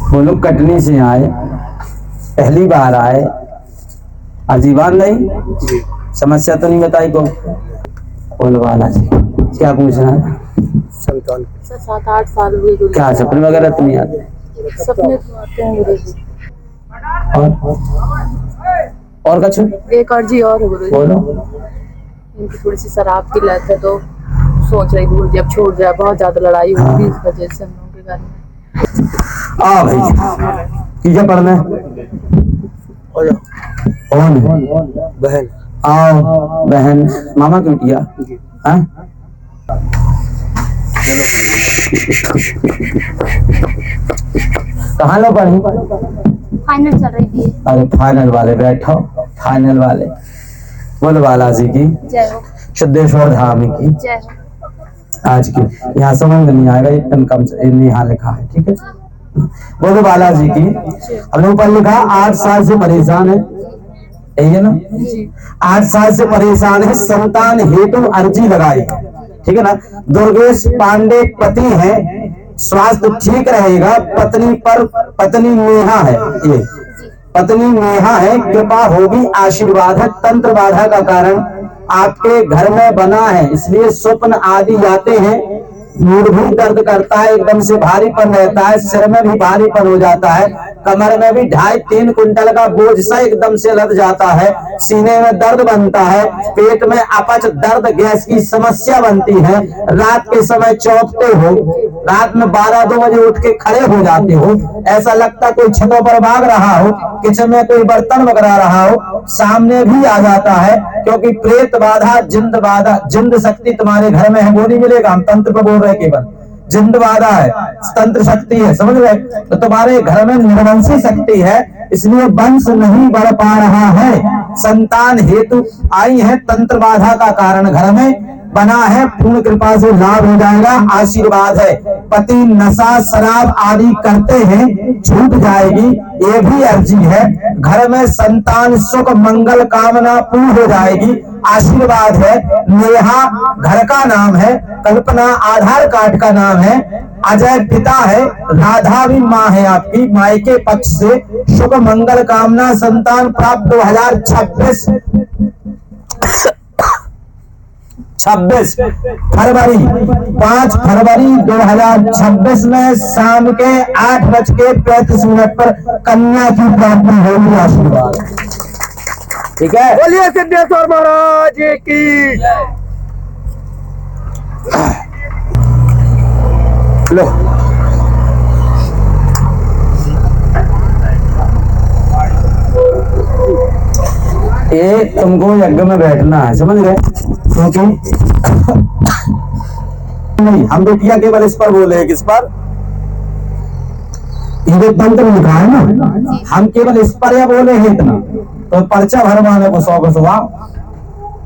वो लोग कटनी से आए, पहली बार आए, अजीबान नहीं, समस्या तो नहीं बताई को। बोलो वाला जी क्या पूछना है? संतान 7-8 साल हुए। क्या सपने वगैरह तो नहीं आते? सपने तो आते हैं गुरुजी। और कुछ? एक अर्जी और है गुरुजी। बोलो। इनकी थोड़ी सी शराब की लत है, तो सोच रही गुरुजी अब छूट जाए। बहुत ज्यादा लड़ाई हुई थी इस वजह से हम लोगों के घर में। आ भाई कीजिए पढ़ना है। कौन है? बहन। आओ बहन, मामा की बिटिया। हाँ कहाँ लो पढ़ी? फाइनल चल रही थी। अरे फाइनल वाले बैठो, फाइनल वाले। बोल बालाजी की जय हो। शुद्धेश्वर धाम की जय हो। आज की यहाँ समझ नहीं आएगा, एकदम कम से यहाँ लिखा है, ठीक है। बोलो बालाजी की। हमने ऊपर लिखा 8 साल से परेशान है, यही है ना? 8 साल से परेशान है, संतान हेतु अर्जी लगाई, ठीक है ना। दुर्गेश पांडे पति है, स्वास्थ्य ठीक रहेगा, पत्नी नेहा है, ये पत्नी नेहा है, कृपा होगी, आशीर्वाद है, तंत्र बाधा का कारण आपके घर में बना है, इसलिए स्वप्न आदि आते हैं, मूड भी दर्द करता है, एकदम से भारीपन रहता है, सिर में भी भारीपन हो जाता है, कमर में भी 2.5-3 कुंटल का बोझ सा एकदम से लद जाता है, सीने में दर्द बनता है, पेट में अपच दर्द गैस की समस्या बनती है, रात के समय चौंकते हो, रात में 12-2 बजे उठ के खड़े हो जाते हो, ऐसा लगता कोई छतों पर भाग रहा हो, किचन में कोई बर्तन बगरा रहा हो, सामने भी आ जाता है, क्योंकि प्रेत बाधा, जिंद शक्ति तुम्हारे घर में है, वो नहीं मिलेगा। हम तंत्र पर बोल रहे, केवल जिंद बाधा है, तंत्र शक्ति है, समझ रहे? तो तुम्हारे घर में निर्वंशी शक्ति है, इसलिए वंश नहीं बढ़ पा रहा है, संतान हेतु आई है, तंत्र बाधा का कारण घर में बना है, पूर्ण कृपा से लाभ हो जाएगा, आशीर्वाद है, पति नशा शराब आदि करते हैं, छूट जाएगी, ये भी अर्जी है, घर में संतान सुख मंगल कामना पूर्ण हो जाएगी, आशीर्वाद है, नेहा घर का नाम है, कल्पना आधार कार्ड का नाम है, अजय पिता है, राधा भी माँ है आपकी, मायके पक्ष से सुख मंगल कामना, संतान प्राप्त 2026 फरवरी 5 फरवरी 2026 में शाम के 8:35 पर कन्या की प्राप्ति होगी, आशीर्वाद, ठीक है। बोलिए सिद्धेश्वर महाराज की। लो ये तुमको यज्ञ में बैठना है, समझ गए? क्योंकि नहीं, हम बेटिया केवल इस पर बोले, किस पर? ये तंत्र लिखा है ना, हम केवल इस पर या बोले हैं इतना, तो पर्चा भरवाने को 100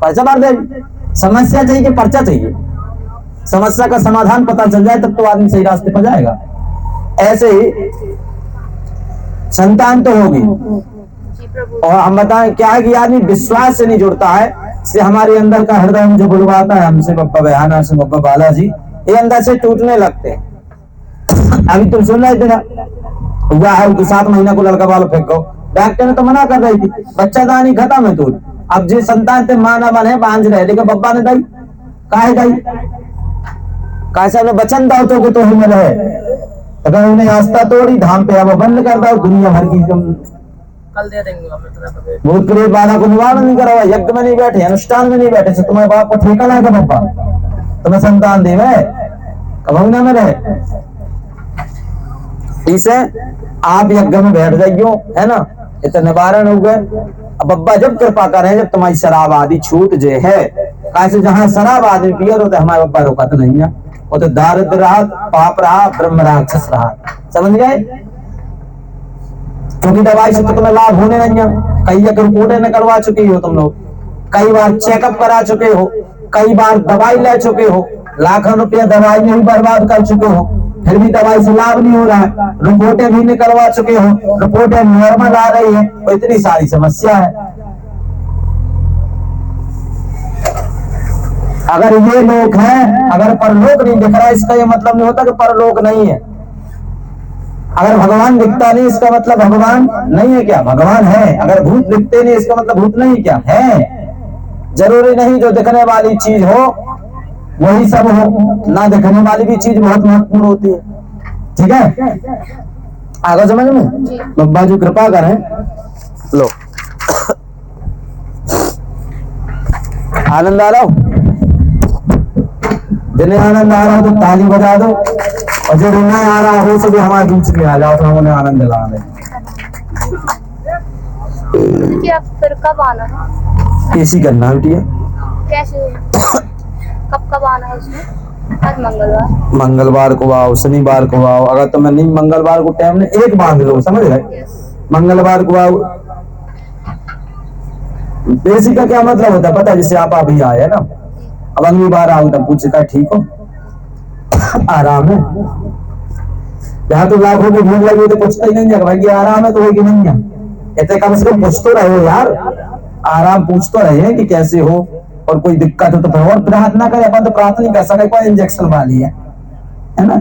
पर्चा भर दे। समस्या चाहिए कि पर्चा चाहिए? समस्या का समाधान पता चल जाए तब तो आदमी सही रास्ते पर जाएगा। ऐसे ही संतान तो होगी, और हम बताएं क्या है कि आदमी विश्वास से नहीं जुड़ता है, से हमारे अंदर का हृदय मुझे बुलवाता है, हमसे बप्पा बयाना से बप्पा बालाजी, ये अंदर से टूटने लगते हैं। अभी तुम सुन रहे थे ना, हुआ है उनकी 7 महीना को लड़का वालों फेंको, डॉक्टर ने तो मना कर रही थी, बच्चा दानी खत्म है, तू अब जो संतान थे मां ना बने बांझ रहे, लेकिन बब्बा ने दाई काहे दाई कैसा में बचन दाव तो ही मिले, अगर उन्हें आस्था तोड़ी धाम पे अब बंद कर दो, दुनिया भर की कल दे देंगे भूत प्रेत बाधा को निवारण नहीं करा, यज्ञ में नहीं बैठे, अनुष्ठान में नहीं बैठे, तो तुम्हारे बाप को ठेका लाएगा पप्पा, तुम्हें संतान देवे कभंगना में रहे, इसे आप यज्ञ में बैठ जाइयो, है ना, इतने निवारण हो गए। अब बब्बा जब कृपा करे, जब तुम्हारी शराब आदि छूट जे है, कैसे जहां शराब आदमी पिए तो हमारे बब्बा रोकत नहीं है, वो तो दारिद्र रहा, पाप रहा, ब्रह्म राक्षस रहा, समझ गए? क्योंकि दवाई से तो तुम्हें लाभ होने नहीं है, कई रिपोर्टें न करवा चुके हो तुम लोग, कई बार चेकअप करा चुके हो, कई बार दवाई ले चुके हो, लाखों रुपया दवाई में ही बर्बाद कर चुके हो, फिर भी दवाई से लाभ नहीं हो रहा है, रिपोर्टें भी निकलवा चुके हो, रिपोर्टें नॉर्मल आ रही है, तो इतनी सारी समस्या है। अगर ये लोक है, अगर परलोक नहीं दिख रहा, इसका ये मतलब नहीं होता कि परलोक नहीं है। अगर भगवान दिखता नहीं इसका मतलब भगवान नहीं है क्या? भगवान है। अगर भूत दिखते नहीं इसका मतलब भूत नहीं क्या है? जरूरी नहीं जो दिखने वाली चीज हो वही सब हो, ना दिखने वाली भी चीज बहुत महत्वपूर्ण होती है। ठीक है, आगे समझ में? बब्बा जी कृपा करें। लो आनंद आ रहा हो? जिन्हें आनंद आ रहा हो तो ताली बजा दो, और जो नहीं आ रहा हो तो भी हमारे बीच में आ जाओ तो हम उन्हें आनंद दिला दें। कि आप फिर कब आना है? ऐसी करना बिटिया। कैसे कब आना है उसमें? आज मंगलवार। मंगलवार को आओ, शनिवार को आओ। अगर तुम्हें नहीं मंगलवार को टाइम नहीं, एक बांध लो, समझ गए? मंगलवार को आओ। बेसिक का क्या मतलब होता है पता है? जैसे आप अभी आए ना, अब अगली बार आओ तब पूछेगा ठीक हो, आराम है। जहाँ तो लाखों की भूख लगी तो पूछता ही नहीं है भाई आराम है तो होगी नहीं है। इतने कम से कम पूछ तो रहे हो यार, आराम पूछ तो रहे कि कैसे हो, और कोई दिक्कत हो तो फिर और प्रार्थना करे। अपन तो प्रार्थना नहीं कर सकते, कोई इंजेक्शन वाली है ना।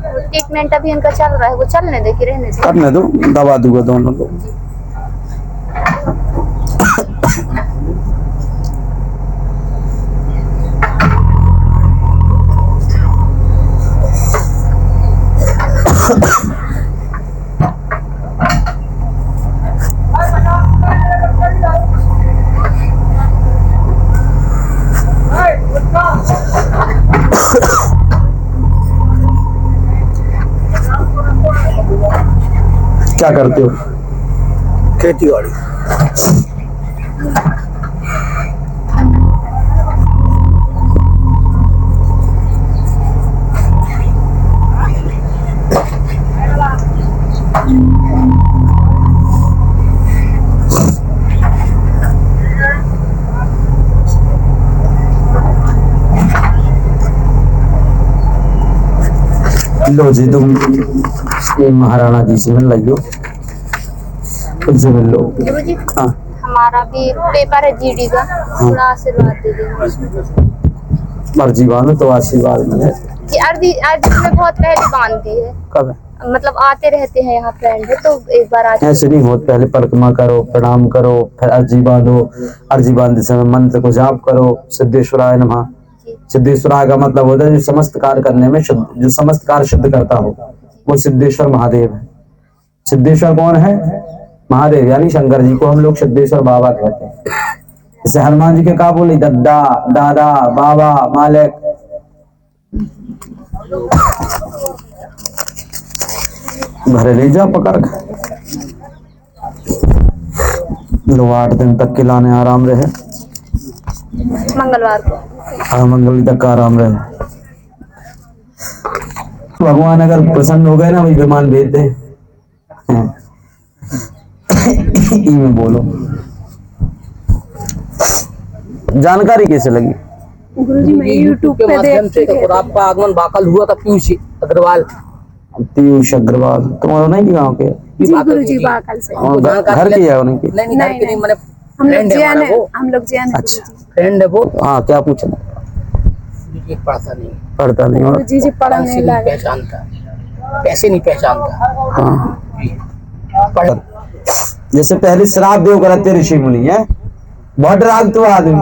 ट्रीटमेंट अभी इनका चल रहा है, वो चलने दे कि रहने दे? करने दो, दवा दूंगा दोनों को। क्या करते हो? खेती बाड़ी। लो जी तुम महाराणा जी से मिल लो, उनसे मिल लो। गुरुजी हाँ हमारा भी पेपर है जीडी का, थोड़ा आशीर्वाद दे देना। मर्जी बांधो तो आशीर्वाद मिले। जी अर्जी में बहुत पहले बांध दी है। कब है? मतलब आते रहते हैं यहाँ फ्रेंड है तो एक बार आज ऐसे नहीं होता, पहले परिक्रमा करो, प्रणाम करो, फिर अर्जी बांधो। अर्जी बांधते समय मंत्र को जाप करो, सिद्धेश्वराय नमः। सिद्धेश्वराय का मतलब होता है जो समस्त कार्य करने में शुद्ध, जो समस्त कार्य सिद्ध करता हो, वो सिद्धेश्वर महादेव है। सिद्धेश्वर कौन है? महादेव, यानी शंकर जी को हम लोग सिद्धेश्वर बाबा कहते हैं। जैसे हनुमान जी के का बोली, दद्दा, दादा, बाबा, मालिक। घरे ले जा पकड़ के। लो 8 दिन तक के लाने आराम रहे। मंगलवार को। हाँ मंगल तक का आराम रहे। भगवान अगर प्रसन्न हो गए ना वही विमान भेज दे। में बोलो जानकारी कैसे लगी? गुरुजी मैं यूट्यूब पे देखते थे। और आपका आगमन बाकल हुआ था पीयूष अग्रवाल। पीयूष अग्रवाल तुम्हारा नहीं की गाँव के? जी गुरुजी बाकल से। घर की है उनकी? नहीं घर की नहीं, मैंने हम लोग जाने। अच्छा फ्रेंड है वो। हाँ क्या पूछना? पढ़ता नहीं और जी पढ़ने लगा। पहचानता, पैसे नहीं पहचानता। हाँ जैसे पहले श्राप देव करते ऋषि मुनि है, बहुत डराग तो आदमी।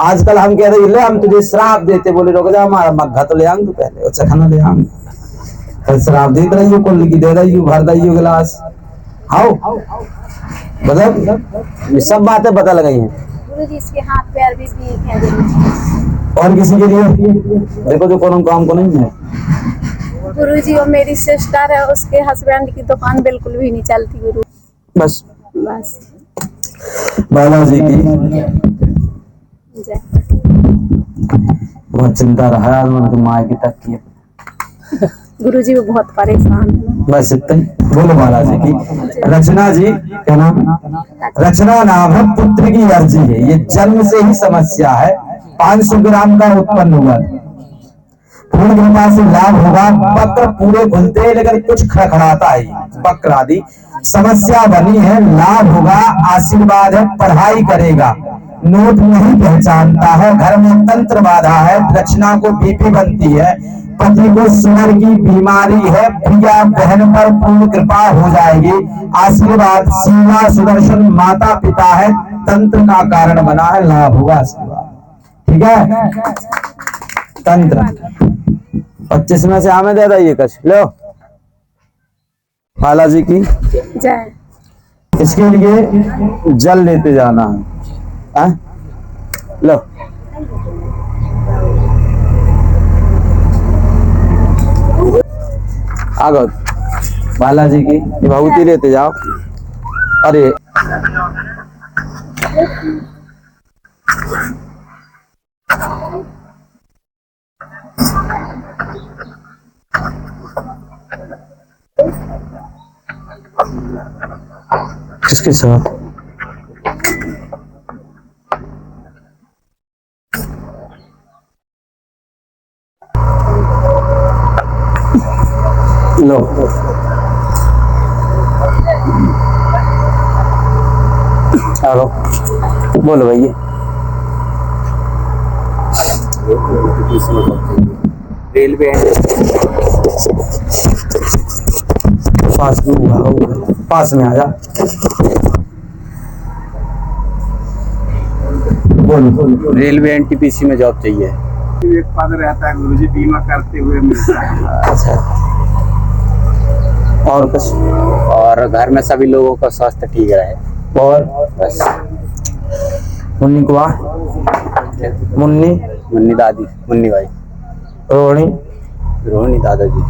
आजकल हम कह रहे ले हम तुझे श्राप देते, बोले रुक जा हमारा मग्घा तो ले आऊंगे तू पहले, और चखना ले आऊंगे, फिर श्राप दे रही हो, कुल की दे रही हो, भर रही हो गिलास। आओ मतलब ये सब बातें पता लगाई हैं। गुरुजी इसके हाथ पैर भी ठीक है गुरुजी। और किसी के लिए देखो जो कोनो काम को नहीं है। गुरुजी और मेरी सिस्टर है, उसके हस्बैंड की दुकान बिल्कुल भी नहीं चलती गुरु। बस बालाजी की बहुत चिंता रहा है उनकी माँ की तक की। गुरुजी वो बहुत परेशान है। बस इतना ही बोलो बालाजी की। रचना जी क्या नाम? रचना नाम है, पुत्र की अर्जी है, ये जन्म से ही समस्या है। 500 ग्राम का उत्पन्न हुआ, पूर्ण कृपा से लाभ होगा। वक्र पूरे खुलते हैं लेकिन कुछ खड़खड़ाता है, वक्र आदि समस्या बनी है, लाभ होगा, आशीर्वाद है, पढ़ाई करेगा, नोट नहीं पहचानता है, घर में तंत्र बाधा है, रचना को बीपी बनती है, पति को शुगर की बीमारी है, प्रिया बहन पर पूर्ण कृपा हो जाएगी। आशीर्वाद सीमा सुदर्शन माता पिता है, तंत्र का कारण बना है, लाभ होगा आशीर्वाद। ठीक है, तंत्र 25 में से हमें दे दीजिए कछ लो बालाजी की जय। इसके लिए जल लेते जाना है, लो आगो बालाजी की विभूति लेते जाओ। अरे किसके साथ लो चलो बोलो भैया। रेलवे पास में आ जा, बोलो। रेलवे एनटीपीसी में जॉब चाहिए। एक पद रहता है गुरुजी, बीमा करते हुए मिलता है। अच्छा, और कुछ? और घर में सभी लोगों का स्वास्थ्य ठीक रहे। और बस मुन्नी को मुन्नी मुन्नी दादी, मुन्नी भाई, रोहिणी रोहिणी दादाजी,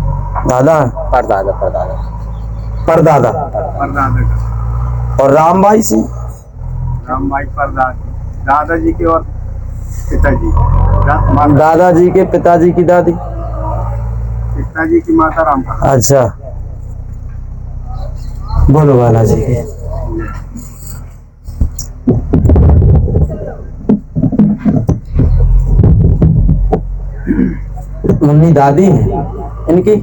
दादा परदादा परदादा परदादा परदादा का और राम भाई से राम भाई परदादी, दादाजी के और पिताजी, दादाजी के पिताजी की दादी। पिताजी की माता राम का। अच्छा, बोलो बालाजी के। मुन्नी दादी है इनकी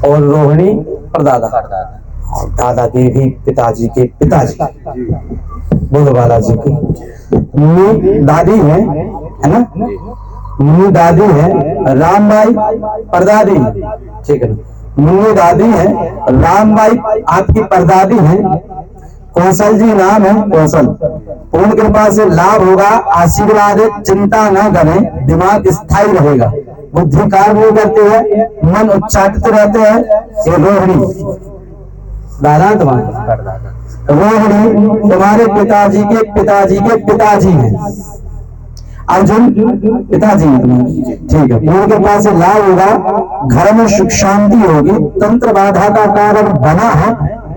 और रोहिणी परदादा, परदादा और दादा के भी पिताजी के पिताजी। बोलो बालाजी की। मुन्नी दादी है ना, मुन्नी दादी है, राम भाई परदादी, ठीक है। मुन्नी दादी है, राम भाई आपकी परदादी है, कौशल जी नाम है, कौशल। पूर्ण कृपा से लाभ होगा, आशीर्वाद है, चिंता न करें, दिमाग स्थायी रहेगा, बुद्धि कार्य नहीं करते हैं, मन उच्चाटित रहते हैं। ये रोहिणी दादा तुम्हारे परदादा रोहिणी तुम्हारे पिताजी के पिताजी के पिताजी हैं, अर्जुन पिताजी हैं तुम्हारे, ठीक है। पूर्ण कृपा से लाभ होगा, घर में सुख शांति होगी, तंत्र बाधा का कारण बना है,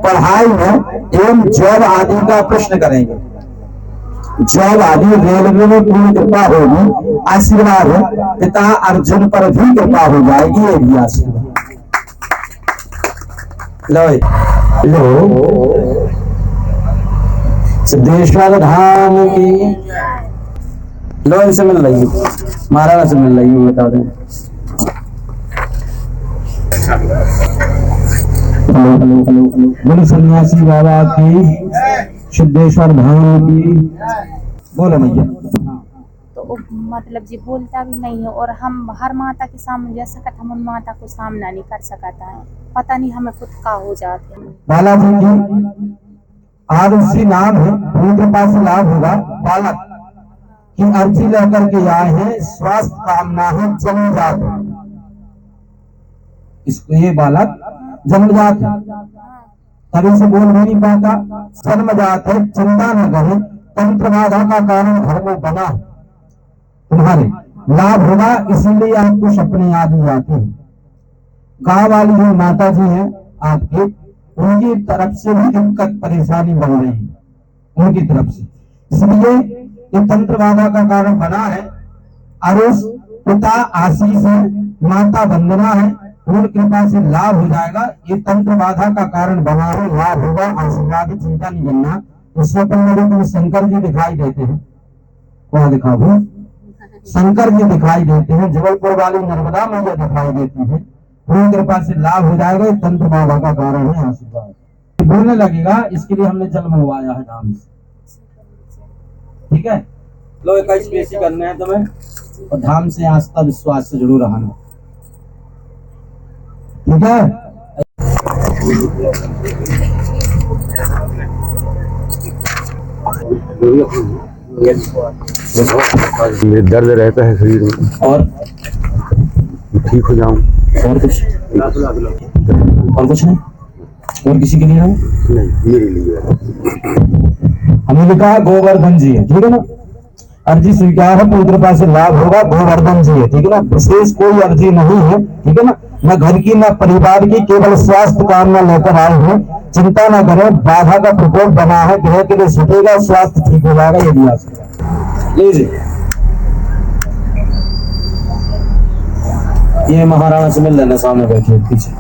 पढ़ाई में एवं जॉब आदि का प्रश्न करेंगे, जॉब आदि रेलवे में पूर्ण कृपा होगी, आशीर्वाद है, पिता अर्जुन पर भी कृपा हो जाएगी, ये भी आशीर्वाद। लो सिद्धेश्वर धाम की। लो इनसे मिल रही है, महाराणा से मिल रही है, बता दें। गुरु सन्यासी बाबा की, सिद्धेश्वर धाम की। बोलो भैया। तो मतलब जी बोलता भी नहीं है, और हम हर माता के सामने जा सकता, हम उन माता को सामना नहीं कर सकता है, पता नहीं हमें खुद का हो जाते हैं। बालाजी की आरुषि नाम है, पूर्ण कृपा से लाभ होगा। बालक की अर्जी लेकर के आए हैं, स्वास्थ्य कामना है, जन्मजात है, इसको ये बालक जन्मजात है, तभी से बोल भी नहीं पाता, जन्मजात है, चिंता न करें, तंत्र बाधा का कारण घर में बना है, तुम्हारे लाभ होगा, इसीलिए आपको सपने याद नहीं आते हैं। गांव वाली जो माता जी हैं आपके, उनकी तरफ से भी दिक्कत परेशानी बढ़ रही है, उनकी तरफ से, इसलिए ये तंत्र बाधा का कारण बना है। अरुष पिता आशीष है, माता वंदना है, पूर्ण कृपा से लाभ हो जाएगा, ये तंत्र बाधा का कारण बना है, लाभ होगा, आशीर्वाद, चिंता नहीं करना। तो स्वप्न में तुम्हें शंकर जी दिखाई देते हैं, वहां दिखाओ, शंकर जी दिखाई देते हैं, जबलपुर वाली नर्मदा मैया दिखाई देती है, पूर्ण कृपा से लाभ हो जाएगा, ये तंत्र बाधा का कारण है, आशीर्वाद बोलने लगेगा, इसके लिए हमने जल मंगवाया है धाम से, ठीक है। लो 21 पेशी करने हैं तुम्हें, और धाम से आस्था विश्वास से जरूर रहना। ठीक है। मेरे दर्द रहता है शरीर में और ठीक हो जाऊं। और कुछ नहीं, और किसी के लिए है? नहीं मेरे लिए हमने लिखा है गोवर्धन जी है, ठीक है ना। अर्जी स्वीकार है, पूरी कृपा से लाभ होगा, गोवर्धन जी है, ठीक है ना। विशेष कोई अर्जी नहीं है, ठीक है ना। न घर की न परिवार की, केवल स्वास्थ्य कामना लेकर आए हैं। चिंता न करें, बाधा का प्रकोप बना है, ग्रह के लिए छूटेगा, स्वास्थ्य ठीक हो जाएगा। यदि आप लीजिए, ये महाराणा से मिल लेना, सामने बैठे पीछे।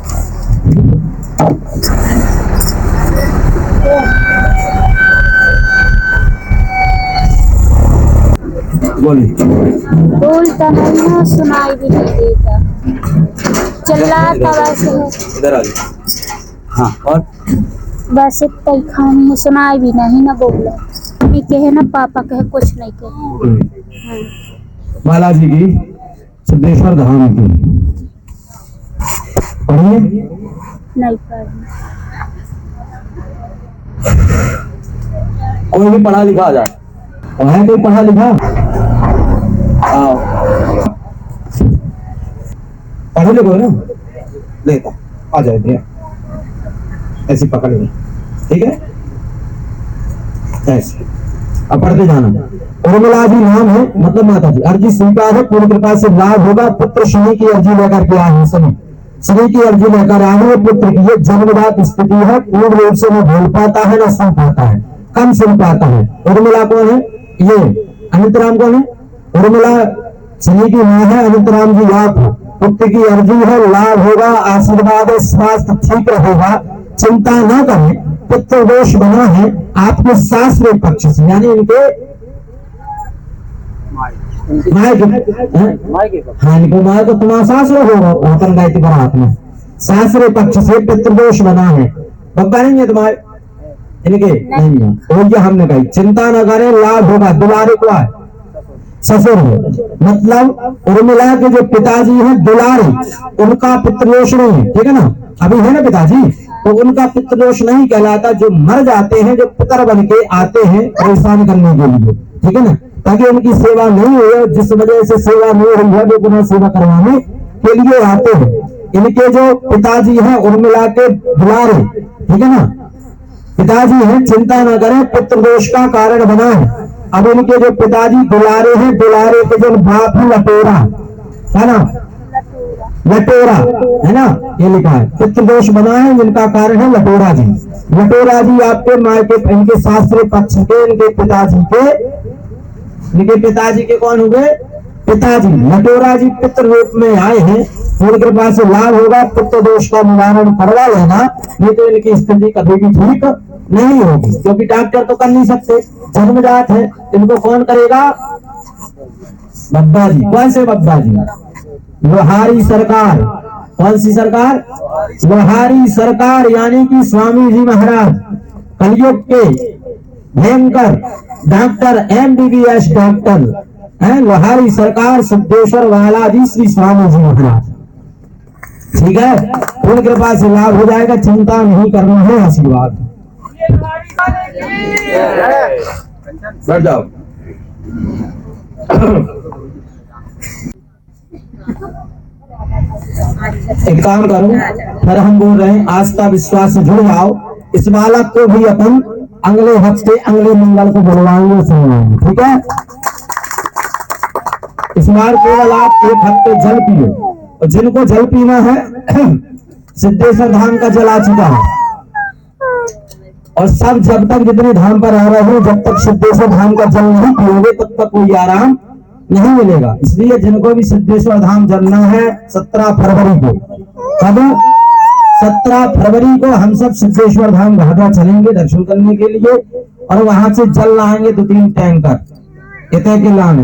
बोलिए। बोलता नहीं है, सुनाई भी नहीं देता, चिल्लाता वैसे है, इधर आ जाओ। हाँ, और बस इतना ही खानी है, सुनाई भी नहीं ना बोला। मम्मी कहे ना पापा कहे, कुछ नहीं कहे। बालाजी की सिद्धेश्वर धाम की पढ़िए। नहीं पढ़ी। कोई भी पढ़ा लिखा आ जाए, और है कोई पढ़ा लिखा? आओ, पढ़े लिखो ना, लेता आ जाए भैया, ऐसी पकड़ ली, ठीक है, ऐसे अब पढ़ते जाना। उर्मिला जी नाम है, मतलब माता जी। अर्जी स्वीकार है, पूरी कृपा से लाभ होगा। पुत्र शनि की अर्जी लेकर के आए हैं, शनि की अर्जी लेकर आए हैं। पुत्र की ये जन्मजात स्थिति है, पूर्ण रूप से न बोल पाता है न सुन पाता है, कम सुन पाता है। उर्मिला कौन है? ये अनंतराम कौन है? उर्मिला शनि की मां है, अनंतराम जी आप। पुत्र की अर्जी है, लाभ होगा, आशीर्वाद है, स्वास्थ्य ठीक रहेगा, चिंता न करें। पुत्र दोष बना है आपके सासरे पक्ष से, यानी इनके माय तो तुम्हारा सासरे होगा, अपन गायत्री बारात में सासरे पक्ष से पितृ दोष बना है। बब्बा नहीं है तुम्हारे, इनके नहीं है, तो ये हमने कही चिंता न करें, लाभ होगा। दुलारे को है ससुर है, मतलब उर्मिला के जो पिताजी हैं दुलारे, उनका पितृदोष नहीं है, ठीक है ना। अभी है ना पिताजी, तो उनका पितृदोष नहीं कहलाता। जो मर जाते हैं, जो पितर बन के आते हैं परेशान करने के लिए, ठीक है ना, ताकि उनकी सेवा नहीं हो, जिस वजह से सेवा नहीं हुई है, वो पुनः सेवा करवाने के लिए आते हैं। इनके जो पिताजी हैं उर्मिला के दुलारे, ठीक है ना, पिताजी हैं, चिंता न करें, पितृदोष का कारण बना है। अब इनके जो पिताजी दुलारे हैं, दुलारे के जो बाप है लटोरा, है ना, लटोरा है ना, ये लिखा है, पितृदोष बना है, जिनका कारण है लटोरा जी। लटोरा जी आपके माँ के, इनके सासरे पक्ष के, इनके पिताजी के कौन हुए? पिताजी। लटोरा जी पितृ रूप में आए हैं, पूरी कृपा से लाभ होगा। पितृ दोष का निवारण करवा लेना, नहीं तो इनकी स्थिति कभी भी ठीक नहीं होगी, क्योंकि डॉक्टर तो कर नहीं सकते, जन्मजात है, इनको कौन करेगा? बब्बा जी। कौन से बब्बा जी? लोहारी सरकार। कौन सी सरकार? लोहारी सरकार, यानी कि स्वामी जी महाराज, कलयुग के भयंकर डॉक्टर, MBBS डॉक्टर है। लोहारी सरकार सिद्धेश्वर बालाजी श्री स्वामी जी महाराज, ठीक है। पूर्ण कृपा से लाभ हो जाएगा, चिंता नहीं करना है, आशीर्वाद। बैठ जाओ। एक काम करो, फिर हम बोल रहे हैं, आस्था विश्वास से जुड़ जाओ। इस बालक को भी अपन अगले हफ्ते, अगले मंगल को बुलवाएंगे, सुनवाएंगे, ठीक है। इस बार केवल आप एक हफ्ते जल पियो, और जिनको जल पीना है सिद्धेश्वर धाम का जल आ चुका है, और सब जब तक जितने धाम पर आ रहे हो, जब तक सिद्धेश्वर धाम का जल नहीं पियोगे तब तक कोई आराम नहीं मिलेगा। इसलिए जिनको भी सिद्धेश्वर धाम जलना है 17 फरवरी को, कब? 17 फरवरी को हम सब सिद्धेश्वर धाम घाटा चलेंगे दर्शन करने के लिए, और वहां से जल लाएंगे 2-3 टैंकर इतने के लाने।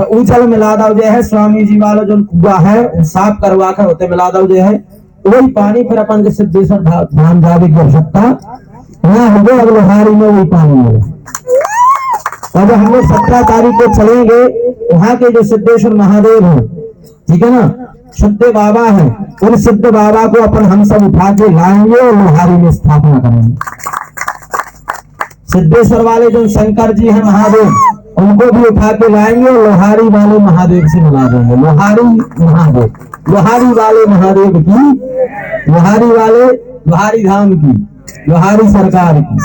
वो जल मिला दो जो है स्वामी जी वाला जो कुआ है साफ करवा कर होते मिला दो जो है, वही पानी फिर अपन के सिद्धेश्वर धाम जाने की आवश्यकता न होगी। अब लोहारी में वही पानी मिले, और जब हम लोग 17 तारीख को चलेंगे, वहां के जो सिद्धेश्वर महादेव हैं, ठीक है ना, सिद्ध बाबा हैं, उन सिद्ध बाबा को अपन हम सब उठा के लाएंगे और लोहारी में स्थापना करेंगे। सिद्धेश्वर वाले जो शंकर जी हैं महादेव, उनको भी उठा के लाएंगे और लोहारी वाले महादेव से मिला देंगे। लोहारी महादेव, लोहारी वाले महादेव की, लोहारी वाले लोहारी धाम की, लोहारी सरकार की,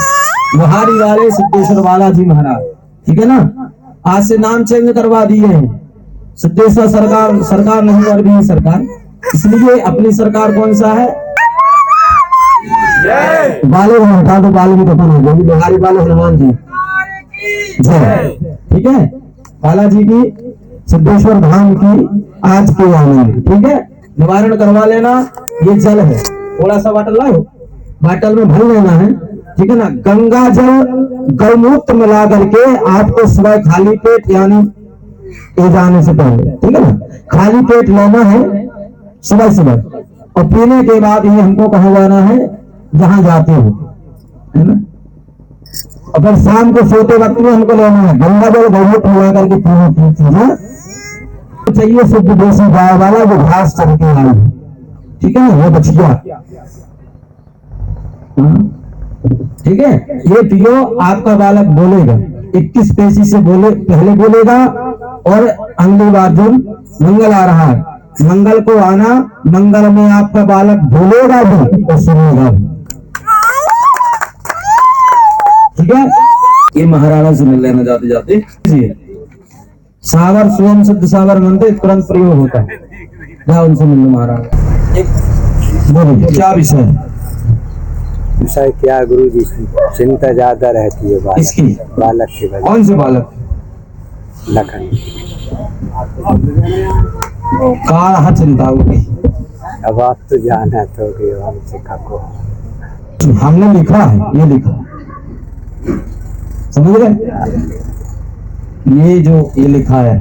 लोहारी वाले सिद्धेश्वर बालाजी महाराज, ठीक है ना। आज से नाम चेंज करवा दिए हैं, सिद्धेश्वर सरकार सरकार नहीं और भी सरकार। इसलिए अपनी सरकार कौन सा है? बाले में हटा दो, बाले में दफन हो जाएगी। लोहारी वाले हनुमान जी जय, ठीक है। बालाजी की, सिद्धेश्वर धाम की आज के आनंद, ठीक है। निवारण करवा लेना। ये जल है, थोड़ा सा बाटल लाओ, बाटल में भर लेना है, ठीक है ना। गंगा जल गौमूत्र मिला करके आपको सुबह खाली पेट, यानी ये जाने से पहले, ठीक है ना, खाली पेट लेना है सुबह सुबह, और पीने के बाद ये हमको कहा जाना है जहां जाते हो, है ना। और फिर शाम को सोते वक्त में हमको लेना है गंगा जल गौमूत्र मिला करके पीना चीजें चाहिए। शुद्ध देसी गाय वाला जो घास चल के आई है, ठीक है ना, वो बचिया, ठीक है। ये पियो, आपका बालक बोलेगा 21 पेशी से बोले, पहले बोलेगा। और अगली बार जो मंगल आ रहा है, मंगल को आना, मंगल में आपका बालक बोलेगा भी और सुनेगा भी, ठीक है। ये महाराणा से मिल लेना जाते जाते। सावर स्वयं सिद्ध सावर मंदिर तुरंत प्रयोग होता है, क्या उनसे मिलना महाराणा। एक बोलिए क्या विषय है? विषय क्या गुरु जी, चिंता ज्यादा रहती है इसकी बालक के वजह। कौन से बालक? लखन। कहाँ चिंता होगी? अब आप तो जाना तो कि हमसे खको। हमने लिखा है, ये लिखा, समझ रहे? ये जो ये लिखा है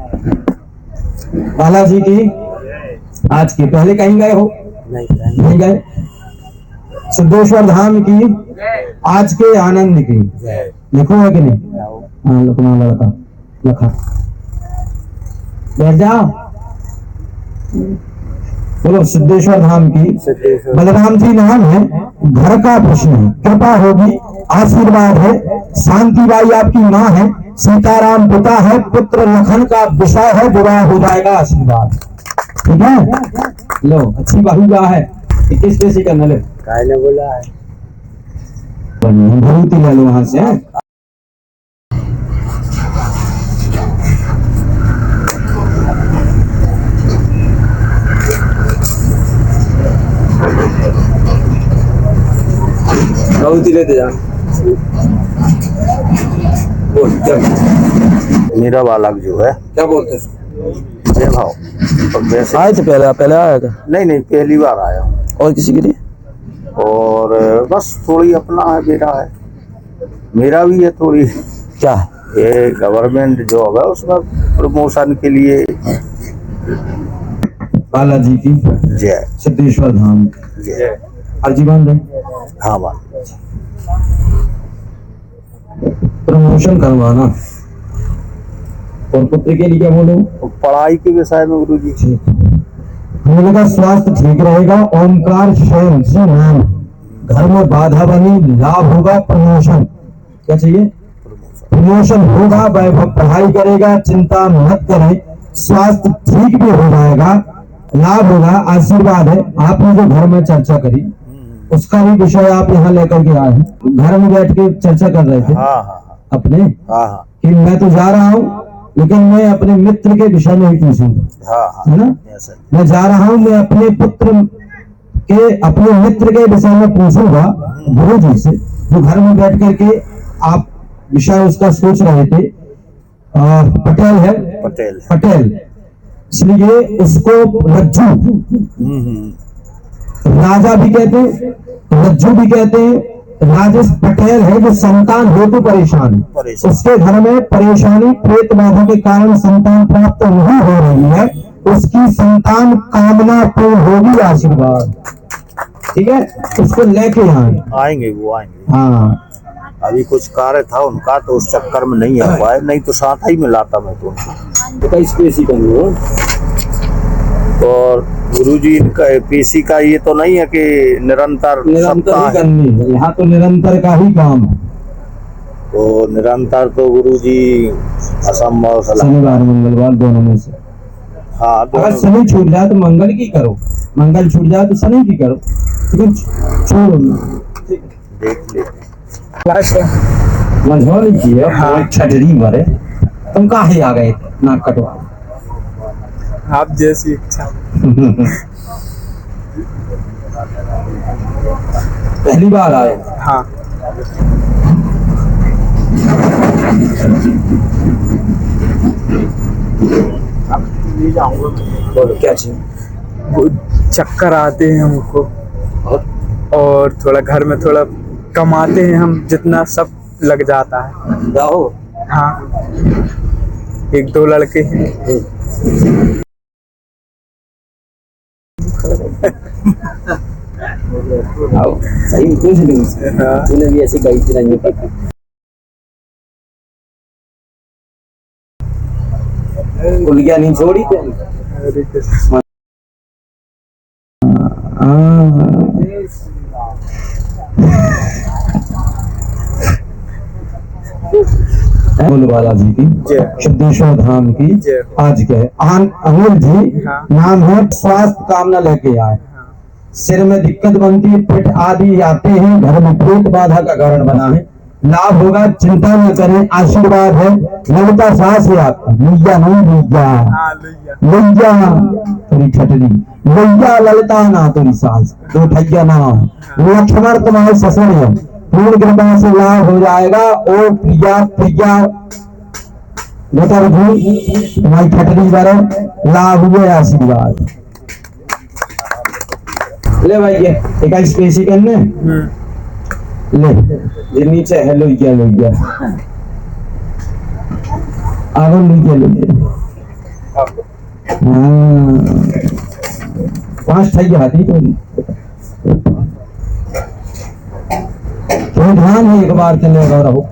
बालाजी की आज की, पहले कहीं गए हो? नहीं गए। सिद्धेश्वर धाम की आज के आनंद की लिखो है कि नहीं? हाँ, लिखना लड़का लिखा, बैठ जाओ। बोलो सिद्धेश्वर धाम की। बलराम जी नाम है, घर का प्रश्न है, कृपा होगी, आशीर्वाद है, शांतिबाई आपकी माँ है, सीताराम पिता है, पुत्र लखन का विषय है, विवाह हो जाएगा, आशीर्वाद, ठीक है। लो अच्छी बाहुबा है, 21 पेशी करना ले, काय ने बोला है बहुत ही ले लो वहां से। बहुत ही लेते जा। मेरा बालक जो है, क्या बोलते हैं? भाव और वैसे आए थे पहले आया था? नहीं, पहली बार आया हूँ। और किसी के लिए? और बस थोड़ी अपना है, मेरा भी है थोड़ी। क्या? ये गवर्नमेंट जॉब है, उसमें प्रमोशन के लिए। बालाजी की जय, सिद्धेश्वर धाम जय। अर्जी बंद है। हाँ बात प्रमोशन करवाना और पुत्र के लिए क्या बोलो? पढ़ाई के विषय में गुरु जी। हमने कहा स्वास्थ्य ठीक रहेगा, ओमकार स्वयं से नाम, घर में बाधा बनी, लाभ होगा, प्रमोशन। क्या चाहिए? प्रमोशन होगा, वैभव पढ़ाई करेगा, चिंता मत करें, स्वास्थ्य ठीक भी हो जाएगा, लाभ होगा, आशीर्वाद है। आपने जो घर में चर्चा करी उसका भी विषय आप यहाँ लेकर के आए हैं। घर में बैठ के चर्चा कर रहे थे अपने, कि मैं तो जा रहा हूँ लेकिन मैं अपने मित्र के विषय में ही पूछूंगा, है ना। मैं जा रहा हूँ, मैं अपने पुत्र के, अपने मित्र के विषय में पूछूंगा गुरु जी से, जो घर में बैठ करके आप विषय उसका सोच रहे थे। पटेल है, पटेल, इसलिए उसको रज्जू राजा भी कहते हैं, रज्जू भी कहते हैं। राजेश पटेल है जो संतान हेतु परेशान है, उसके घर में परेशानी प्रेत बाधा के कारण संतान प्राप्त नहीं हो रही है, उसकी संतान कामना पूर्ण होगी, आशीर्वाद, ठीक है। उसको लेके आएंगे, वो आएंगे। हाँ, अभी कुछ कार्य था उनका, तो उस चक्कर में नहीं आ पाए, नहीं तो साथ ही में लाता मैं तो। 21 पेशी करूंगा। और गुरुजी इनका पीसी का ये तो नहीं है कि निरंतर निरंतर सप्ताह ही है। करनी है, यहाँ तो निरंतर का ही काम है। तो निरंतर तो गुरुजी असंभव सलाह। शनिवार मंगलवार दोनों में से हाँ अगर दोनों। शनि छूट जाए तो मंगल की करो, मंगल छूट जाए तो शनि की करो, ठीक है, छोड़ो देख ले। मझोली की है। हाँ छटरी मरे तुम काहे आ गए नाक कटवा। आप जैसी इच्छा। पहली बार आए। हाँ बोलो क्या चाहिए। वो चक्कर आते हैं हमको और थोड़ा घर में थोड़ा कमाते हैं हम, जितना सब लग जाता है। जाओ हाँ 1-2 लड़के हैं। आओ सही कुछ नहीं, तूने भी ऐसी कही थी नहीं पता। उल्गिया नहीं छोड़ी तो हरे कृष्ण। बोलो बालाजी की जय। सिद्धेश्वर धाम की जय। आज के अनिल जी हाँ। नाम है, स्वास्थ्य कामना लेके आए। सिर में दिक्कत बनती है, पिट आदि आते हैं, घर में पेट बाधा का कारण बना है, लाभ होगा, चिंता न करें, आशीर्वाद है। ललिता सास है आपका, लैया नहीं लैया, हाँ लैया। लैया तेरी छटरी, लैया ललिता ना तेरी सास, दो ठैया ना लक्ष्मण तुम्हारे ससुर है, पूर्ण कृपा से लाभ हो जाएगा। ओ प्रिया प्रिया बेटा रघु तुम्हारी छटरी बारे लाभ हुए, आशीर्वाद ले भाई। ये एक स्पेसी करने ले, ये नीचे है लोइया लोइया, आगे लोइया लोइया। हाँ 5 ठैया हाथी तो ध्यान है, एक बार चलेगा रहो।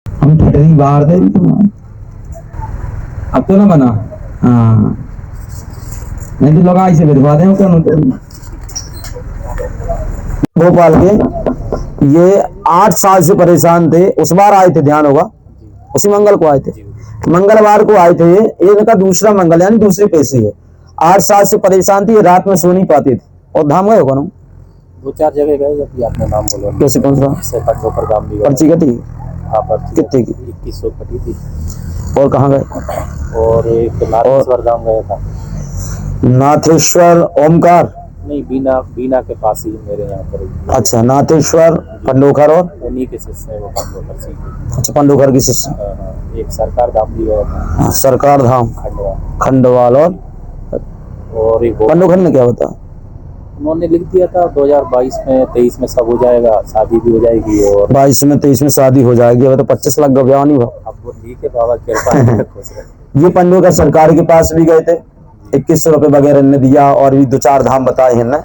हम ठटरी बाहर दे तुम्हारे, अब तो ना बना। हाँ नहीं तो लोग ऐसे भिजवा दें क्या। भोपाल के ये 8 साल से परेशान थे, उस बार आए थे, ध्यान होगा उसी मंगल को आए थे, मंगलवार को आए थे। ये इनका दूसरा मंगल यानी दूसरे पैसे है। 8 साल से परेशान थी, रात में सो नहीं पाते थे। और धाम गए होगा ना 2-4 जगह गए, जब भी आपने नाम बोला। कैसे कौन सा इससे पंडोपर धाम भी गए। पर्ची कटी। हाँ पर्ची कितने की? 2100 कटी थी। और कहाँ गए? और एक नाथेश्वर धाम गया था। नाथेश्वर ओमकार नहीं, बीना के पास ही मेरे यहाँ पर ही। अच्छा नाथेश्वर पंडोखर और उन्हीं के शिष्य है वो पंडोपर सिंह के। अच्छा पंडोखर की शिष्य। एक सरकार धाम भी गया था, सरकार धाम खंडवा। खंडवाल। और एक पंडोखर ने क्या बताया? उन्होंने लिख दिया था 2022 में 23 में सब हो जाएगा, शादी भी हो जाएगी। और 22 में 23 में शादी हो जाएगी। अब तो 25 लाख का ब्याह नहीं हुआ। अब वो ठीक है, बाबा कृपा है, खुश रहे। ये पंडोखर सरकार के पास भी गए थे, 2100 रुपए वगैरह ने दिया, और भी 2-4 धाम बताए हैं ना,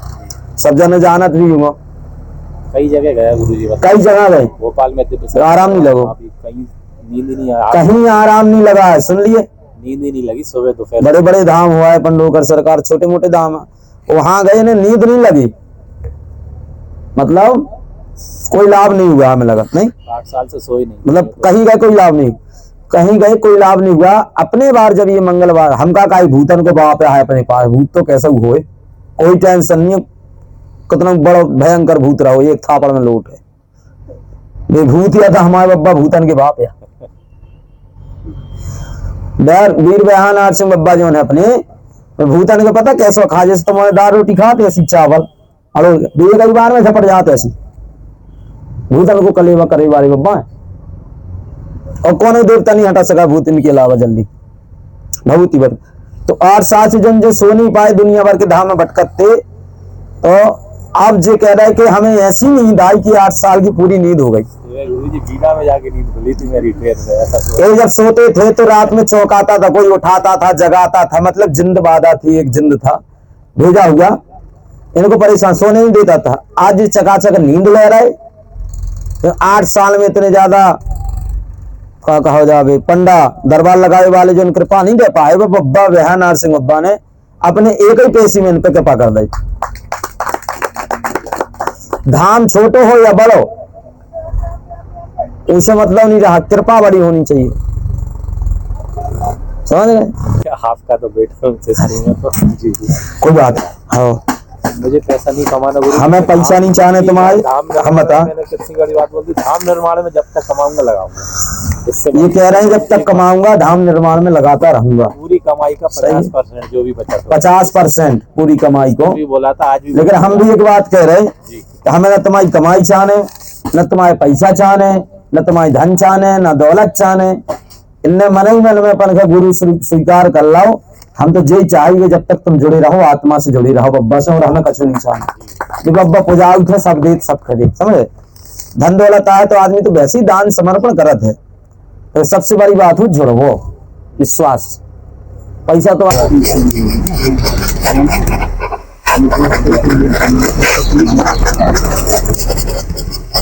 सब जने जानत भी हुआ। कई जगह गया गुरुजी, कई जगह गए, भोपाल में आराम नहीं लगा। अभी कहीं नींद ही नहीं आया, कहीं आराम नहीं लगा है, सुन लिए। नींद ही नहीं लगी, सुबह दोपहर। बड़े बड़े धाम हुआ है पंडोखर सरकार, छोटे मोटे धाम है, वहां गए ने नींद नहीं लगी, मतलब कोई लाभ नहीं हुआ, हमें लगा नहीं। 8 साल से सोई नहीं, मतलब कहीं गए कोई लाभ नहीं, कहीं गए कोई लाभ नहीं हुआ। अपने बार जब ये मंगलवार हम का भूतन को बाप है अपने पास, भूत तो कैसे हुए, कोई टेंशन नहीं, कितना बड़ा भयंकर भूत रहा हो, एक थापड़ में लोट है। ये भूत या था हमारे बब्बा भूतन के बाप है। वीर बयान आर सिंह बब्बा जो है अपने भूतन के पता कैसे खा, जैसे तुम्हारे दाल रोटी खाते ऐसी चावल, और कई बार में झपट जाते ऐसी, भूतन को कलेवा करे वाले बब्बा है। और कौन देवता नहीं हटा सका भूत इनके अलावा जल्दी, भभूति भर। तो 8 साल से जन जो सो नहीं पाए, दुनिया भर के धाम में भटकते, तो अब जो कह रहा है कि हमें ऐसी नींद आई कि 8 साल की पूरी नींद हो गई। गुरुजी बीना में जाके नींद खुली थी मेरी, ट्रेन में ऐसा ये जब सोते थे तो रात में चौंकाता था, कोई उठाता था, जगाता था, मतलब जिंद बाधा थी, एक जिंद था भेजा हुआ, इनको परेशान सोने नहीं देता था। आज चकाचक नींद ले रहा है, तो 8 साल में इतने ज्यादा का कहा जावे पंडा दरबार लगाए वाले जो कृपा नहीं दे पाए वो बब्बा वह नरसिंह बब्बा ने अपने एक ही पेशी में इन पे कृपा कर दी। धाम छोटो हो या बड़ो उसे मतलब नहीं रहा, कृपा बड़ी होनी चाहिए, समझ गए। हाफ का तो बेटा उनसे शुरू में तो जी जी कोई बात हाँ, मुझे पैसा नहीं कमाना गुरु, हमें पैसा नहीं चाहने तुम्हारे, हम बता मैंने कितनी बड़ी बात बोल दी, धाम निर्माण में जब तक कमाऊंगा लगाऊंगा। इससे ये कह रहे हैं जब तक कमाऊंगा धाम निर्माण में लगाता रहूंगा। पूरी कमाई का 50% जो भी बचा 50% पूरी कमाई को भी बोला था आज भी। लेकिन हम भी एक बात कह रहे हैं कि हमें न तुम्हारी कमाई चाहने, न तुम्हारे पैसा चाहने, न तुम्हारी धन चाहने, न दौलत चाहने, इनने मन ही मन में अपन का गुरु स्वीकार कर लाओ। हम तो यही चाहिए जब तक तुम जुड़े रहो, आत्मा से जुड़े रहो बब्बा से, और हमें कुछ नहीं चाहना। बब्बा पुजाल थे सब देख सब खरीद, समझे। धन दौलत आए तो आदमी तो वैसे ही दान समर्पण करत है, तो सबसे बड़ी बात हो जुड़ो, विश्वास। पैसा तो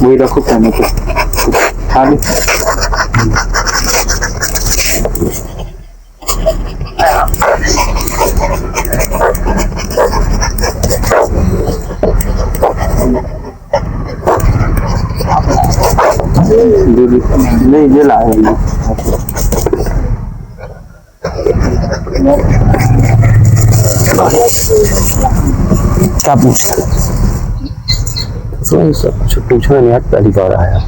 वही रखो कहने को खाली नहीं ये लाए क्या पूछ पूछना नहीं आज पहली बार आया।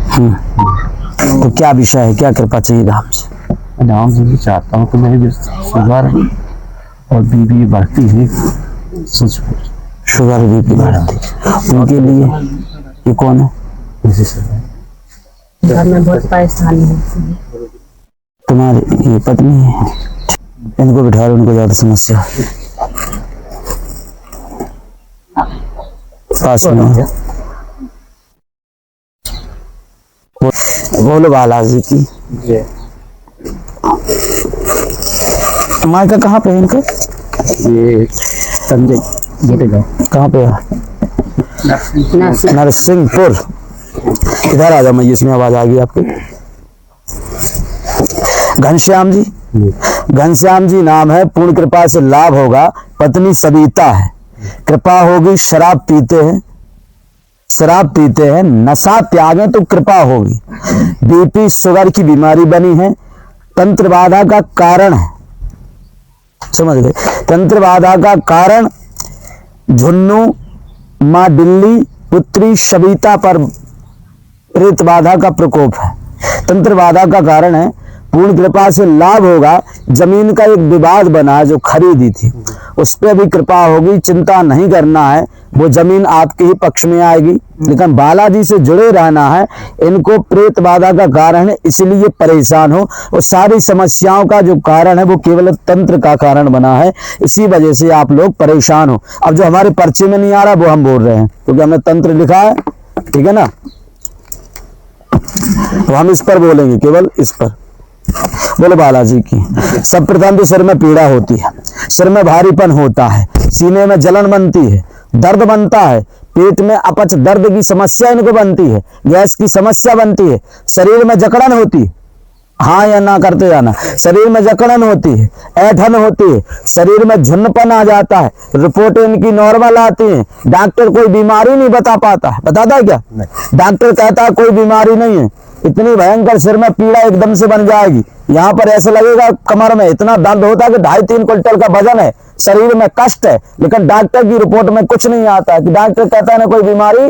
तो क्या विषय है, क्या कृपा चाहिए धाम से? मैं धाम से भी चाहता हूँ कि मेरी शुगर और बीपी बढ़ती है, शुगर बीपी बढ़ती, उनके लिए ये कौन है? घर में बहुत परेशानी होती है। तुम्हारी ये पत्नी है, इनको बिठा लो, उनको ज्यादा समस्या है। पास में है। बोलो बालाजी की। मायका कहाँ पे है इनका? ये संजय बेटे का कहाँ पे है? नरसिंहपुर। इधर आ जाओ, मैं इसमें आवाज आ गई आपकी। घनश्याम जी, घनश्याम जी नाम है, पूर्ण कृपा से लाभ होगा। पत्नी सविता है, कृपा होगी। शराब पीते हैं, शराब पीते हैं, नशा त्यागें तो कृपा होगी। बीपी शुगर की बीमारी बनी है, तंत्र बाधा का कारण है, समझ गए। तंत्र बाधा का कारण झुन्नू माँ दिल्ली पुत्री सविता पर प्रेत बाधा का प्रकोप है, तंत्र बाधा का कारण है। पूर्ण कृपा से लाभ होगा। जमीन का एक विवाद बना है जो खरीदी थी, उस पर भी कृपा होगी, चिंता नहीं करना है, वो जमीन आपके ही पक्ष में आएगी। लेकिन बालाजी से जुड़े रहना है। इनको प्रेत बाधा का कारण है, इसलिए परेशान हो। और सारी समस्याओं का जो कारण है वो केवल तंत्र का कारण बना है, इसी वजह से आप लोग परेशान हो। अब जो हमारे पर्चे में नहीं आ रहा वो हम बोल रहे हैं, क्योंकि हमने तंत्र लिखा है, ठीक है ना। तो हम इस पर बोलेंगे, केवल इस पर। बोलो बालाजी की। सब प्रथम तो सिर में पीड़ा होती है, सिर में भारीपन होता है, सीने में जलन बनती है, दर्द बनता है, पेट में अपच दर्द की समस्या इनको बनती है, गैस की समस्या बनती है, शरीर में जकड़न होती है, हाँ या ना करते जाना, शरीर में जकड़न होती है, ऐंठन होती है, शरीर में झुन्नपन आ जाता है, रिपोर्ट इनकी नॉर्मल आती है। डॉक्टर कोई बीमारी नहीं बता पाता है, बताता है क्या? डॉक्टर कहता है कोई बीमारी नहीं है। इतनी भयंकर सिर में पीड़ा एकदम से बन जाएगी, यहाँ पर ऐसे लगेगा कमर में इतना दर्द होता है कि 2.5-3 क्विंटल का वजन है, शरीर में कष्ट है, लेकिन डॉक्टर की रिपोर्ट में कुछ नहीं आता है कि डॉक्टर कहता है ना कोई बीमारी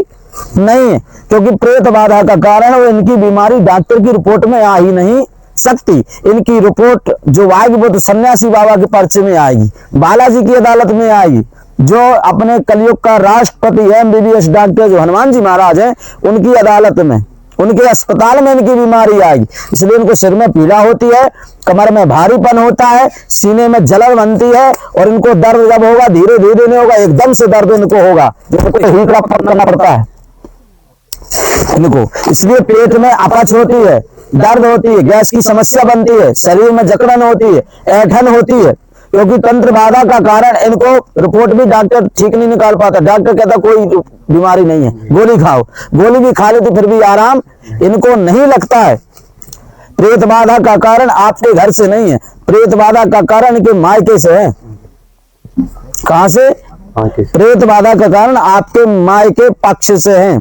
नहीं है, क्योंकि प्रेत बाधा का कारण वो इनकी बीमारी डॉक्टर की रिपोर्ट में आ ही नहीं सकती। इनकी रिपोर्ट जो आएगी वो तो सन्यासी बाबा के पर्चे में आएगी, बालाजी की अदालत में आएगी। जो अपने कलयुग का राष्ट्रपति है MBBS डॉक्टर जो हनुमान जी महाराज हैं, उनकी अदालत में, उनके अस्पताल में इनकी बीमारी आएगी। इसलिए इनको सिर में पीड़ा होती है, कमर में भारीपन होता है, सीने में जलन बनती है, और इनको दर्द जब होगा धीरे धीरे नहीं होगा, एकदम से दर्द इनको होगा, जिनको हीट करना पड़ता है इनको। इसलिए पेट में अपच होती है, दर्द होती है, गैस की समस्या बनती है, शरीर में जकड़न होती है, ऐंठन होती है, क्योंकि तंत्र बाधा का कारण इनको रिपोर्ट भी डॉक्टर ठीक नहीं निकाल पाता। डॉक्टर कहता कोई बीमारी नहीं है, गोली खाओ, गोली भी खा ले तो फिर भी आराम इनको नहीं लगता है। प्रेत बाधा का कारण आपके घर से नहीं है, प्रेत बाधा का कारण इनके मायके से है। कहां से? प्रेत बाधा का कारण आपके मायके पक्ष से है।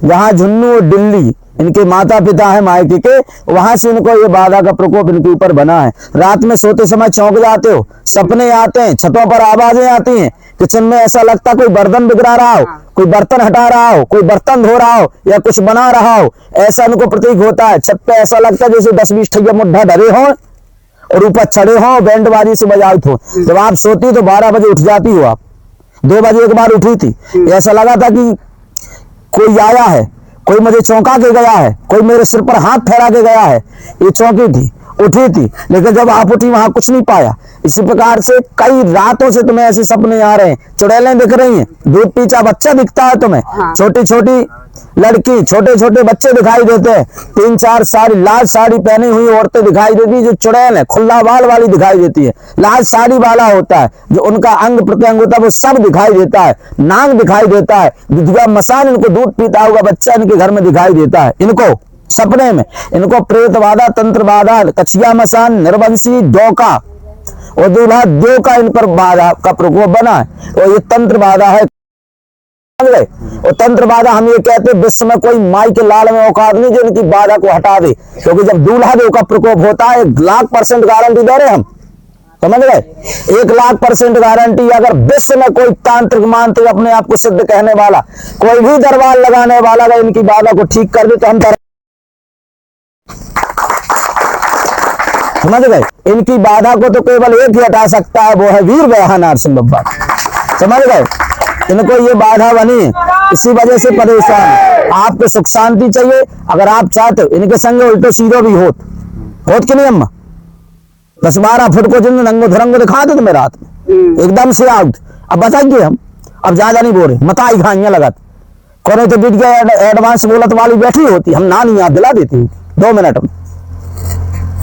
जहां झुन्नू और डिल्ली इनके माता पिता है मायके के, वहां से इनको ये बाधा का प्रकोप इनके ऊपर बना है। रात में सोते समय चौंक जाते हो, सपने आते हैं, छतों पर आवाजें आती हैं, किचन में ऐसा लगता कोई बर्तन बिगड़ा रहा हो, कोई बर्तन हटा रहा हो, कोई बर्तन धो रहा हो या कुछ बना रहा हो, ऐसा इनको प्रतीक होता है। छत पे ऐसा लगता है जैसे 10-20 ठैया मुड्ढा धरे हो और ऊपर चढ़े हो, बैंड बाजी से बजाते हो। जब आप सोती तो 12 बजे उठ जाती हो, आप 2 बजे एक बार उठी थी, ऐसा लगा था कि कोई आया है, कोई मुझे चौंका के गया है, कोई मेरे सिर पर हाथ फेरा के गया है। ये चौंकी थी, उठी थी, लेकिन जब आप उठी वहां कुछ नहीं पाया। इसी प्रकार से कई रातों से तुम्हें ऐसे सपने आ रहे हैं, चुड़ैलें दिख रही हैं, दूध पीछा बच्चा दिखता है तुम्हें, छोटी छोटी लड़की, छोटे छोटे बच्चे दिखाई देते हैं, 3-4 साड़ी लाल साड़ी पहनी हुई औरतें दिखाई देती है, जो चुड़ैल है खुला बाल वाली दिखाई देती है। लाल साड़ी वाला होता है, जो उनका अंग प्रत्यंग होता है वो सब दिखाई देता है, नाक दिखाई देता है, विधवा मसान, इनको दूध पीता हुआ बच्चा इनके घर में दिखाई देता है। इनको सपने में इनको प्रेत बाधा, तंत्र बाधा, कछिया मसान, निर्वंशी, डोका और दूल्हा देव का इन पर बाधा का प्रकोप बना है और ये तंत्र बाधा है। और तंत्र बाधा हम ये कहते हैं विश्व में कोई माई के लाल में औकात नहीं जो इनकी बाधा को हटा दे, क्योंकि जब दूल्हा देव का प्रकोप होता है 1,00,000% गारंटी दे रहे हम, समझ गए? 1,00,000% गारंटी। अगर विश्व में कोई तांत्रिक मांत्रिक अपने आप को सिद्ध कहने वाला, कोई भी दरबार लगाने वाला अगर इनकी बाधा को ठीक कर दे तो हम समझ गए? इनकी बाधा को तो केवल एक ही हटा सकता है, वो है वीर बयाह नारसिंह बाबा, समझ गए? इनको ये बाधा बनी है, इसी वजह से परेशान है। आपको सुख शांति चाहिए, अगर आप चाहते हो इनके संग उल्टो सीधो भी होत कि नहीं अम्मा? 10-12 फुट को जिन रंगो धरंगो दिखा दे तुम्हें रात में एकदम से आउट। अब बताइए हम, अब ज्यादा नहीं बोल रहे, मताई खाइया लगत कोने तो बीत गया एडवांस बोलत वाली बैठी होती, हम नानी याद दिला देती 2 मिनट में,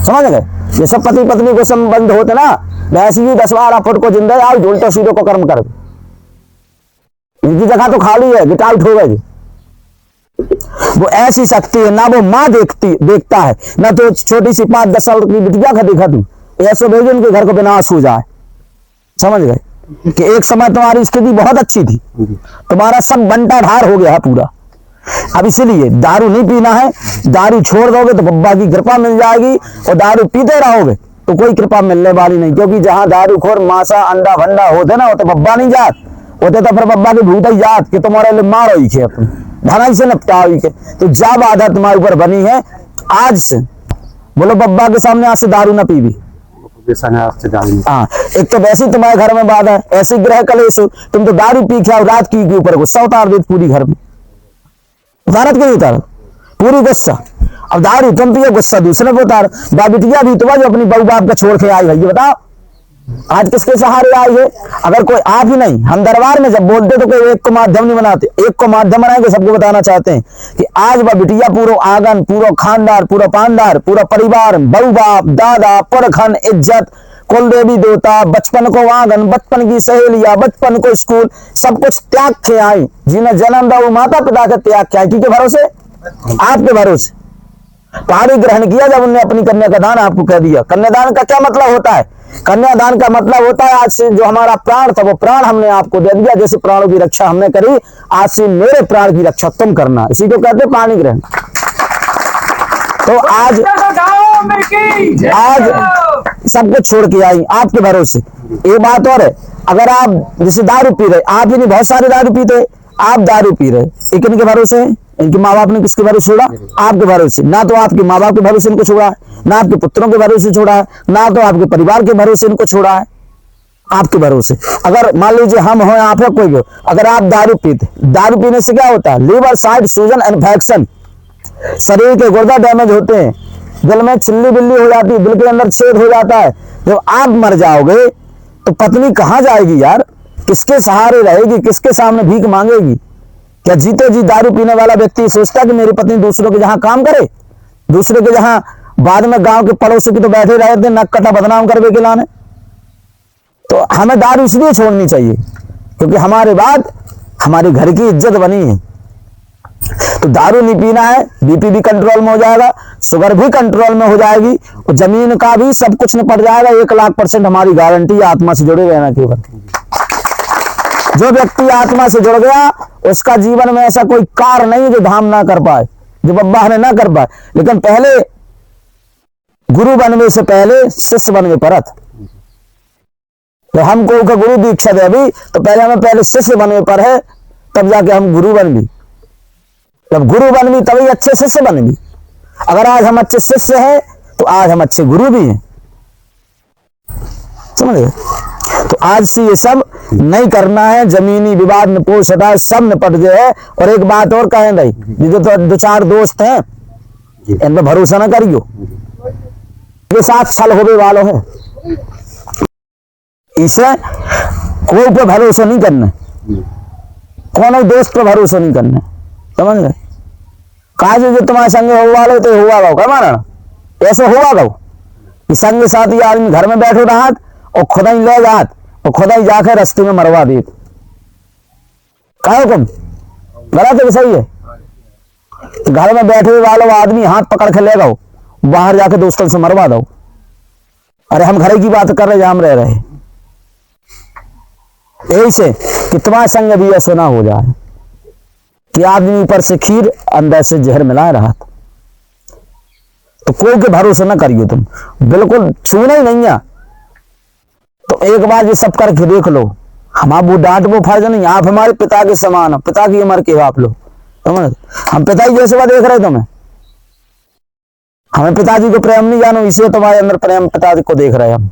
समझ गए? ये सब पति पत्नी को संबंध होते ना, वैसे ही 10-12 फुट को जिंदा आओ उल्टो सीधो को कर्म कर। इनकी जगह तो खाली है, गेट आउट हो गए। वो ऐसी शक्ति है ना, वो माँ देखता है ना, तो छोटी सी 5-10 साल की बिटिया का देखा तू ऐसे भेजो उनके घर को विनाश हो जाए। समझ गए कि एक समय तुम्हारी स्थिति बहुत अच्छी थी, तुम्हारा सब बंटा ढार हो गया है पूरा। अब इसीलिए दारू नहीं पीना है, दारू छोड़ दोगे तो बब्बा की कृपा मिल जाएगी, और दारू पीते रहोगे तो कोई कृपा मिलने वाली नहीं, क्योंकि जहां दारू खोर मासा अंडा भंडा होते ना, वो तो बब्बा नहीं जात होते, तो फिर बब्बा के भूत ही जात कि तुम्हारे लिए मारो ही खे अपने धनाई से निपटाओ ही के। तो जा बाधा तुम्हारे ऊपर बनी है आज से, बोलो बब्बा के सामने आज से दारू ना पीवी। हाँ, एक तो वैसे तुम्हारे घर में बाधा है, ऐसे ग्रह कलेश हो, तुम तो दारू पी खाओ रात की के ऊपर गुस्सा उतार दे पूरी घर में, उतारत क्यों उतार पूरी गुस्सा। अब दारू तुम पियो, गुस्सा दूसरे को उतार। बिटिया भी तो जो अपनी बहू बाप का छोड़ के आई है, ये बताओ आज किसके सहारे आई है? अगर कोई आप ही नहीं, हम दरबार में जब बोलते तो कोई एक को माध्यम नहीं बनाते, एक को माध्यम बनाएंगे। सबको बताना चाहते हैं कि आज वह बिटिया पूरा आंगन, पूरा खानदार, पूरा पानदार, पूरा परिवार, बहू बाप, दादा, पुरखन, इज्जत, कुल देवी देवता, बचपन को आंगन, बचपन की सहेलियां, बचपन को स्कूल, सब कुछ त्याग के आई। जिन्हें जन्म दिया वो माता पिता का त्याग किया, किसके भरोसे? आपके भरोसे पानी ग्रहण किया जब उन्होंने अपनी कन्या का दान आपको कह दिया। कन्यादान का क्या मतलब होता है? कन्यादान का मतलब होता है आज से जो हमारा प्राण था वो प्राण हमने आपको दे दिया, जैसे प्राणों की रक्षा हमने करी, आज से मेरे प्राण की रक्षा तुम करना, इसी को कहते हैं पानी ग्रहण। तो आज सब कुछ छोड़ के आई आपके भरोसे। एक बात और है, अगर आप जैसे दारू पी रहे, आप ही नहीं बहुत सारे दारू पीते, आप दारू पी रहे, एक इनके भरोसे है, इनके माँ बाप ने किसके भरोसे छोड़ा? आपके भरोसे। ना तो आपके माँ बाप के भरोसे इनको छोड़ा है, ना आपके पुत्रों के भरोसे छोड़ा है, ना तो आपके परिवार के भरोसे इनको छोड़ा है, आपके भरोसे। अगर मान लीजिए हम हो, आप हो, कोई भी हो, अगर आप दारू पीते, दारू पीने से क्या होता है? लीवर साइड सूजन इन्फेक्शन, शरीर के गुर्दा डैमेज होते हैं, दिल में छिल्ली बिल्ली हो जाती है, दिल के अंदर छेद हो जाता है। जब आप मर जाओगे तो पत्नी कहाँ जाएगी यार? किसके सहारे रहेगी? किसके सामने भीख मांगेगी? क्या जीते जी दारू पीने वाला व्यक्ति सोचता कि मेरी पत्नी दूसरों के जहां काम करे, दूसरे के जहां बाद में गांव के पड़ोसी की तो बैठे रहे थे नक कटा बदनाम करवे के लाने। तो हमें दारू इसलिए छोड़नी चाहिए क्योंकि हमारे बाद हमारे घर की इज्जत बनी है। तो दारू नहीं पीना है, बीपी भी कंट्रोल में हो जाएगा, शुगर भी कंट्रोल में हो जाएगी, और जमीन का भी सब कुछ निपट जाएगा। 1,00,000% हमारी गारंटी है आत्मा से जुड़े रहना केवल। जो व्यक्ति आत्मा से जुड़ गया उसका जीवन में ऐसा कोई कार्य नहीं है जो धाम ना कर पाए, जो बब्बा ने ना कर पाए। लेकिन पहले गुरु बनने से पहले शिष्य बनने परत। तो हमको का गुरु दीक्षा दे अभी, तो पहले हमें पहले शिष्य बनने पर है, तब जाके हम गुरु बन भी। जब गुरु बन भी तभी अच्छे शिष्य बन भी। अगर आज हम अच्छे शिष्य हैं तो आज हम अच्छे गुरु भी हैं, समझ गए। तो आज से ये सब नहीं करना है, जमीनी विवाद में पोष हटाए सब निपट गए। और एक बात और कहें भाई, ये जो तो 2-4 दोस्त हैं इन पर भरोसा ना करियो, ये साथ छल होने वालों है, इसे कोई पे भरोसा नहीं करना, कौन दोस्त पे भरोसा नहीं करना, समझ गए। कहा जो तुम्हारे संग हो वाले तो हुआ गाओ क्या माना, ऐसा हुआ गाओ कि संग साथी आदमी घर में बैठो रहा और खुदा ही ले जात और खुदा ही जाकर रास्ते में मरवा दे। कहो तुम गलत है सही है। घर में बैठे वालों आदमी हाथ पकड़ के ले गाओ, बाहर जाके दोस्तों से मरवा दो। अरे हम घर की बात कर रहे, जाम रह रहे, यही से कि तुम्हारे संग भी ऐसा ना हो जाए कि आदमी ऊपर से खीर अंदर से जहर मिला रहा। तो कोई के भरोसा ना करियो तुम, बिल्कुल छूना ही नहीं है। तो एक बार ये सब करके देख लो, हमारा वो डांट वो फर्ज नहीं, आप हमारे पिता के समान हो, पिता की उम्र के हो आप लोग, समझ। हम पिता ही जैसे बात देख रहे तुम्हें, हमें पिताजी को प्रेम नहीं जानो, इसलिए तुम्हारे अंदर प्रेम पिताजी को देख रहे हैं हम।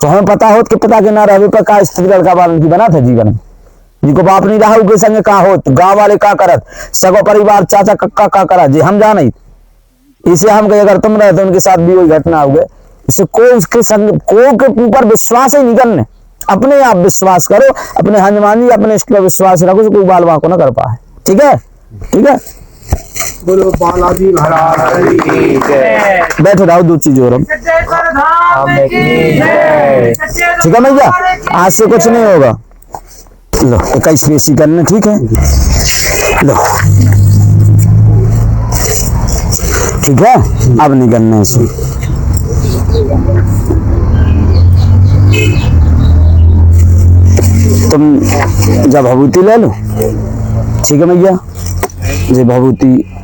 तो हमें पता हो कि पिता के ना रहे पर का स्त्री लड़का बालन की बना था जीवन में, जिनको बाप नहीं रहा उनके संग का हो, गाँव वाले का करत, सगो परिवार चाचा कक्का का करा जी हम जाने। इसे हम कहे अगर तुम रहे तो उनके साथ भी वही घटना हो गए। इसे कोई उसके संग को के ऊपर विश्वास ही नहीं करने, अपने आप विश्वास करो, अपने हनुमान जी अपने इष्ट पर विश्वास रखो, कोई बाल को ना कर पाए। ठीक है, ठीक है। बोलो बालाजी महाराज की जय। बैठे रहो, दो चीज और ठीक है भैया, आज से कुछ नहीं होगा। लो 21 पेशी करना, ठीक है, लो ठीक है, अब नहीं करना इसे। तुम जब भभूति ले लो, ठीक है भैया, ये भभूति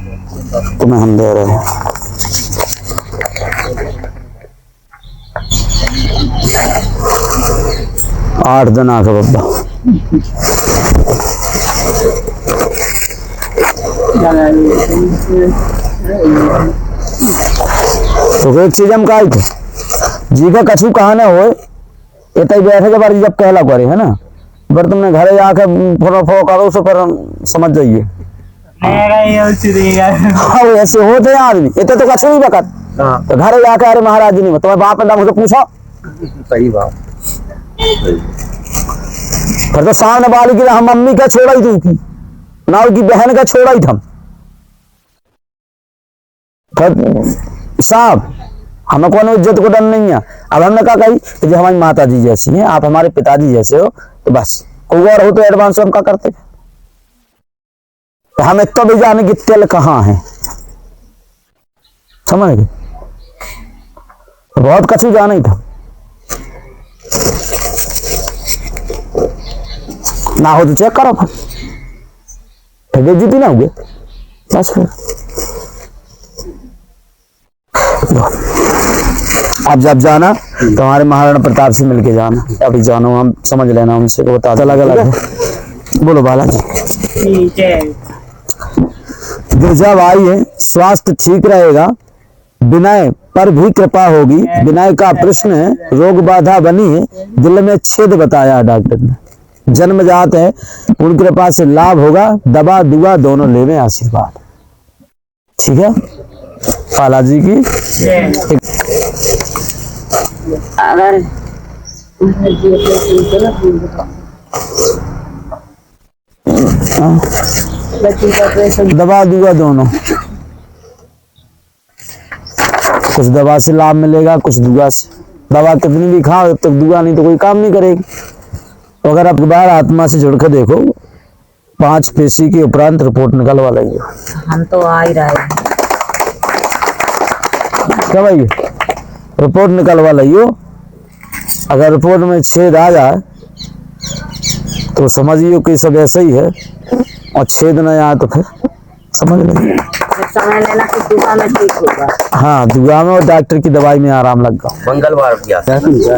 तुम्हें हम दे रहे हैं। आठ दिन आके बब्बा तो एक चीज हम कहा थे, जी का कछु कहा ना हो, इतना बैठे के बारे जब कहला करे है ना, पर तुमने घरे जाके फोटो करो सो पर समझ जाइए। हाँ ऐसे होते हैं आदमी, इतने तो कछु नहीं बकत। तो घरे जाके अरे महाराज जी नहीं, तुम्हारे बाप ने मुझे पूछो, सही बात। फिर तो सामने वाली की हम मम्मी का छोड़ा ही तू की ना, उसकी बहन का छोड़ा ही था। साहब हमें कौन इज्जत को डर नहीं है। अब हमने कहा कही कि जो हमारी माता जी जैसी हैं, आप हमारे पिताजी जैसे हो, तो बस कोई और हो तो एडवांस हम क्या करते। तो हम इतना भी जाने की तेल कहाँ है, समझ गए। तो बहुत कछु जाना ही था, ना हो तो चेक करो, फिर बेइज्जती ना हुए बस। फिर अब जब जाना तो हमारे महाराणा प्रताप से मिलके जाना, अभी जानो हम समझ लेना उनसे को बता अलग अलग है। बोलो बालाजी ठीक है। गिरजा भाई है, स्वास्थ्य ठीक रहेगा, विनय पर भी कृपा होगी। विनय का प्रश्न है, रोग बाधा बनी है, दिल में छेद बताया डॉक्टर ने, जन्मजात है, उन कृपा से लाभ होगा, दवा दुआ दोनों लेवे आशीर्वाद। ठीक है, बालाजी की अगर दवा दुआ दोनों, कुछ दवा से लाभ मिलेगा, कुछ दुआ से। दवा कितनी भी खाओ जब तक दुआ नहीं तो कोई काम नहीं करेगी। तो अगर आप बाहर आत्मा से जुड़ कर देखो, 5 पेशी के उपरांत रिपोर्ट निकलवा लाइए। हम तो आ ही रहे हैं। क्या भाई रिपोर्ट निकलवा लाइयो। अगर रिपोर्ट में छेद आ जाए तो समझियो कि सब ऐसा ही है, और छेद न आए तो फिर समझ लीजिए समय लेना कि दुआ में ठीक होगा। हाँ, दुआ में और डॉक्टर की दवाई में आराम लगा। मंगलवार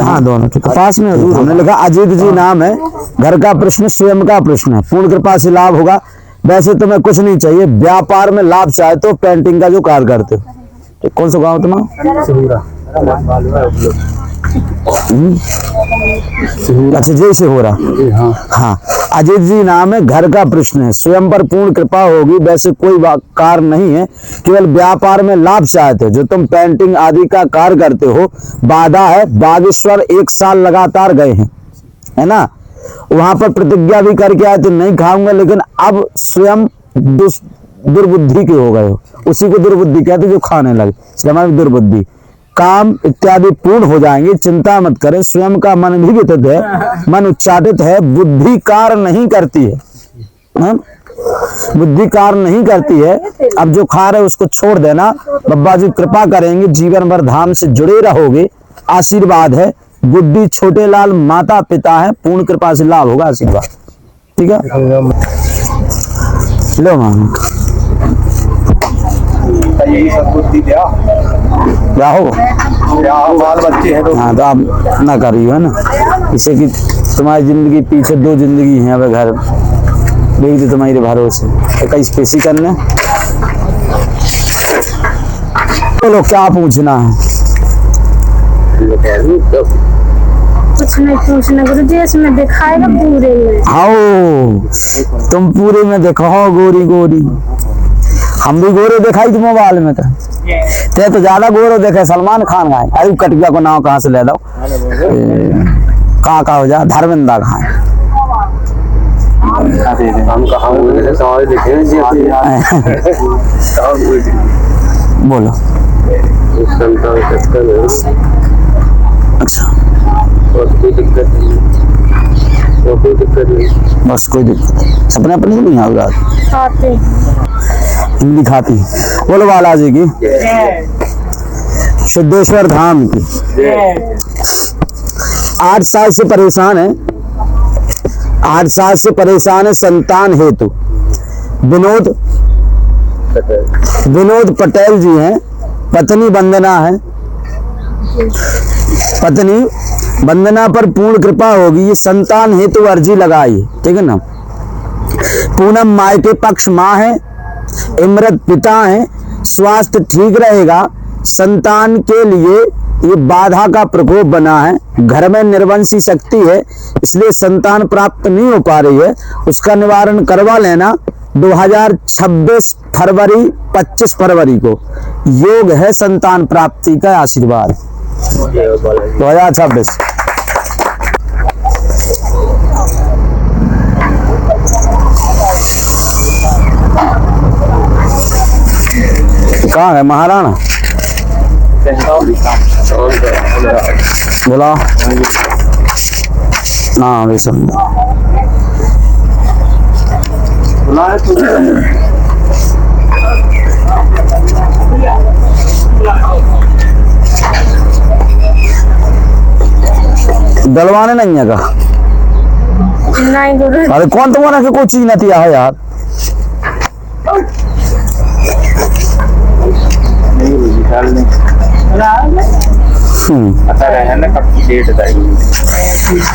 हाँ, दोनों के पास में हजूर। हमने लिखा अजीत जी नाम है, घर का प्रश्न स्वयं का प्रश्न है, पूर्ण कृपा से लाभ होगा। वैसे तुम्हें कुछ नहीं चाहिए, व्यापार में लाभ चाहे तो पेंटिंग का जो कार्य करते हो। तो कौन सा गाँव तुम्हारा? अच्छा, जय से हो रहा। हाँ, अजीत जी नाम है, घर का प्रश्न है, स्वयं पर पूर्ण कृपा होगी। वैसे कोई कार्य नहीं है, केवल व्यापार में लाभ चाहते हो। जो तुम पेंटिंग आदि का कार्य करते हो, बाधा है। बागेश्वर 1 साल लगातार गए हैं, है ना, वहां पर प्रतिज्ञा भी करके आए तो नहीं खाऊंगा, लेकिन अब स्वयं दुर्बुद्धि के हो गए हो। उसी को दुर्बुद्धि कहते जो खाने लगे, इसलिए हमारी दुर्बुद्धि। काम इत्यादि पूर्ण हो जाएंगे, चिंता मत करें। स्वयं का मन भी व्यथित है, मन उच्चाटित है, बुद्धि कार्य नहीं करती है, बुद्धि कार्य नहीं करती है। अब जो खा रहे उसको छोड़ देना, बाबा जी कृपा करेंगे, जीवन भर धाम से जुड़े रहोगे, आशीर्वाद है। बुद्धि छोटे लाल माता पिता है, पूर्ण कृपा से लाभ होगा, आशीर्वाद। ठीक है, लो मां यही सब बुद्धि क्या हो बाल बच्चे हैं तो। हाँ, तो आप ना करियो, है ना, इसे कि तुम्हारी जिंदगी पीछे 2 जिंदगी है। अब घर देख दे तुम्हारे भरोसे, कई स्पेसी करने। चलो, क्या पूछना है? कुछ नहीं पूछना गुरुजी, इसमें दिखाएगा पूरे में। आओ, तुम पूरे में देखो गोरी गोरी। हम भी गोरे दिखाई थी मोबाइल में, ते तो ज्यादा गोरे देखे सलमान खान खाए। अरे कटिया को नाव कहाँ से ले लो, कहाँ हो जा, धर्मेंद्र खाए। हम कहाँ बोलो। अच्छा, कोई दिक्कत नहीं, बस कोई दिक्कत। सपने अपने से नहीं होगा, खाते हिंदी खाती। बोलो बालाजी की, सिद्धेश्वर धाम की। 8 साल से परेशान है, 8 साल से परेशान है संतान हेतु। विनोद पटेल जी हैं, पत्नी वंदना है। पत्नी वंदना पर पूर्ण कृपा होगी, ये संतान हेतु अर्जी लगाई, ठीक है ना। पूनम मायके पक्ष माँ है, इमरत पिता है, स्वास्थ्य ठीक रहेगा। संतान के लिए ये बाधा का प्रकोप बना है, घर में निर्वंशी शक्ति है, इसलिए संतान प्राप्त नहीं हो पा रही है। उसका निवारण करवा लेना। 2026 फरवरी 25 फरवरी को योग है संतान प्राप्ति का, आशीर्वाद 2026। कहाँ है महाराणा? बोला ना, वैसे दलवाने नहीं है का? नहीं गुरु। अरे कौन तुम्हारा के कोई चीज नहीं दिया है यार?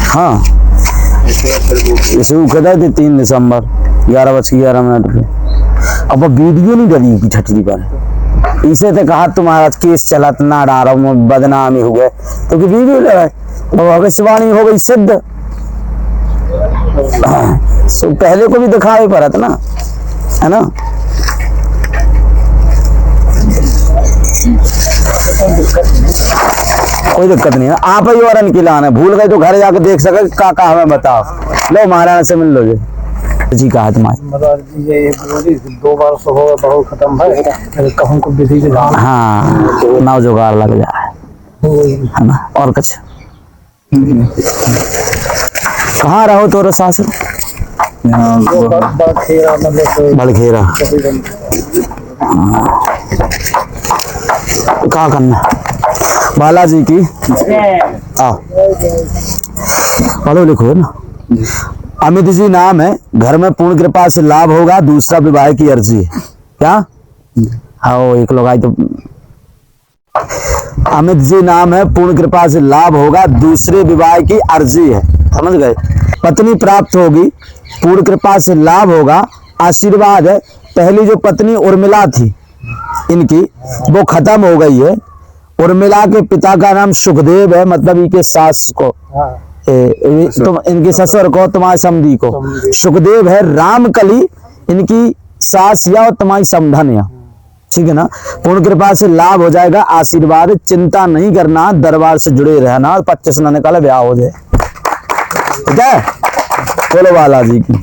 हाँ, इसे कहता थे 3 दिसंबर 11:11 पे। अब वीडियो नहीं डली की छठरी पर, इसे तो कहा तुम्हारा केस चला ना डारा में बदनामी हो गए, तो कि वीडियो लगाए, भविष्यवाणी हो गई सिद्ध। सो पहले को भी दिखावे पड़ा था ना, है ना। कोई दिक्कत नहीं है, आप ही और अनकिलान है, भूल गए तो घर जाकर देख सके काका हमें बताओ। लो महाराणा से मिल लो जी, कहा तुम्हारी ये 2 बार से हो बहुत खत्म है, कहूँ को विधि के जान। हाँ, नाव जुगाड़ लग जाए, है ना, और कुछ। कहाँ रहो तो शासन? बड़खेरा क्या करना बालाजी की आओ पढ़ो लिखो ना। अमित जी नाम है, घर में पूर्ण कृपा से लाभ होगा, दूसरा विवाह की अर्जी है। क्या आओ एक लोग आए तो अमित जी नाम है, पूर्ण कृपा से लाभ होगा, दूसरे विवाह की अर्जी है। समझ गए? पत्नी प्राप्त होगी, पूर्ण कृपा से लाभ होगा, आशीर्वाद है। पहली जो पत्नी उर्मिला थी इनकी वो खत्म हो गई है। उर्मिला के पिता का नाम सुखदेव है, मतलब इनके सास को तुम इनके ससुर को तुम्हारे समधी को सुखदेव है। रामकली इनकी सास या और तुम्हारी समधन या, ठीक है ना। पूर्ण कृपा से लाभ हो जाएगा, आशीर्वाद, चिंता नहीं करना, दरबार से जुड़े रहना, 25 ना निकाले ब्याह हो जाए। ठीक है, बोलो बालाजी की।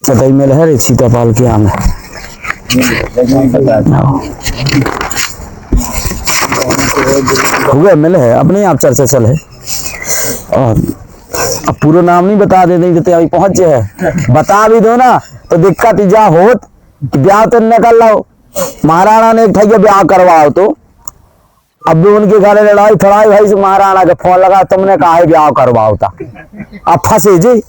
सतई में लहर सीतापाल के आम है। हुए मिल है अपने आप चर्चा चल है। और अब पूरा नाम नहीं बता दे नहीं देते, अभी पहुंचे है बता भी दो ना तो दिक्कत जा होत कि ब्याह तो निकल लो। महाराणा ने एक ठैया ब्याह करवाओ तो अब भी उनके घर लड़ाई फड़ाई भाई से महाराणा के फोन लगा, तुमने कहा है ब्याह करवाओ था। अब फंसे जी,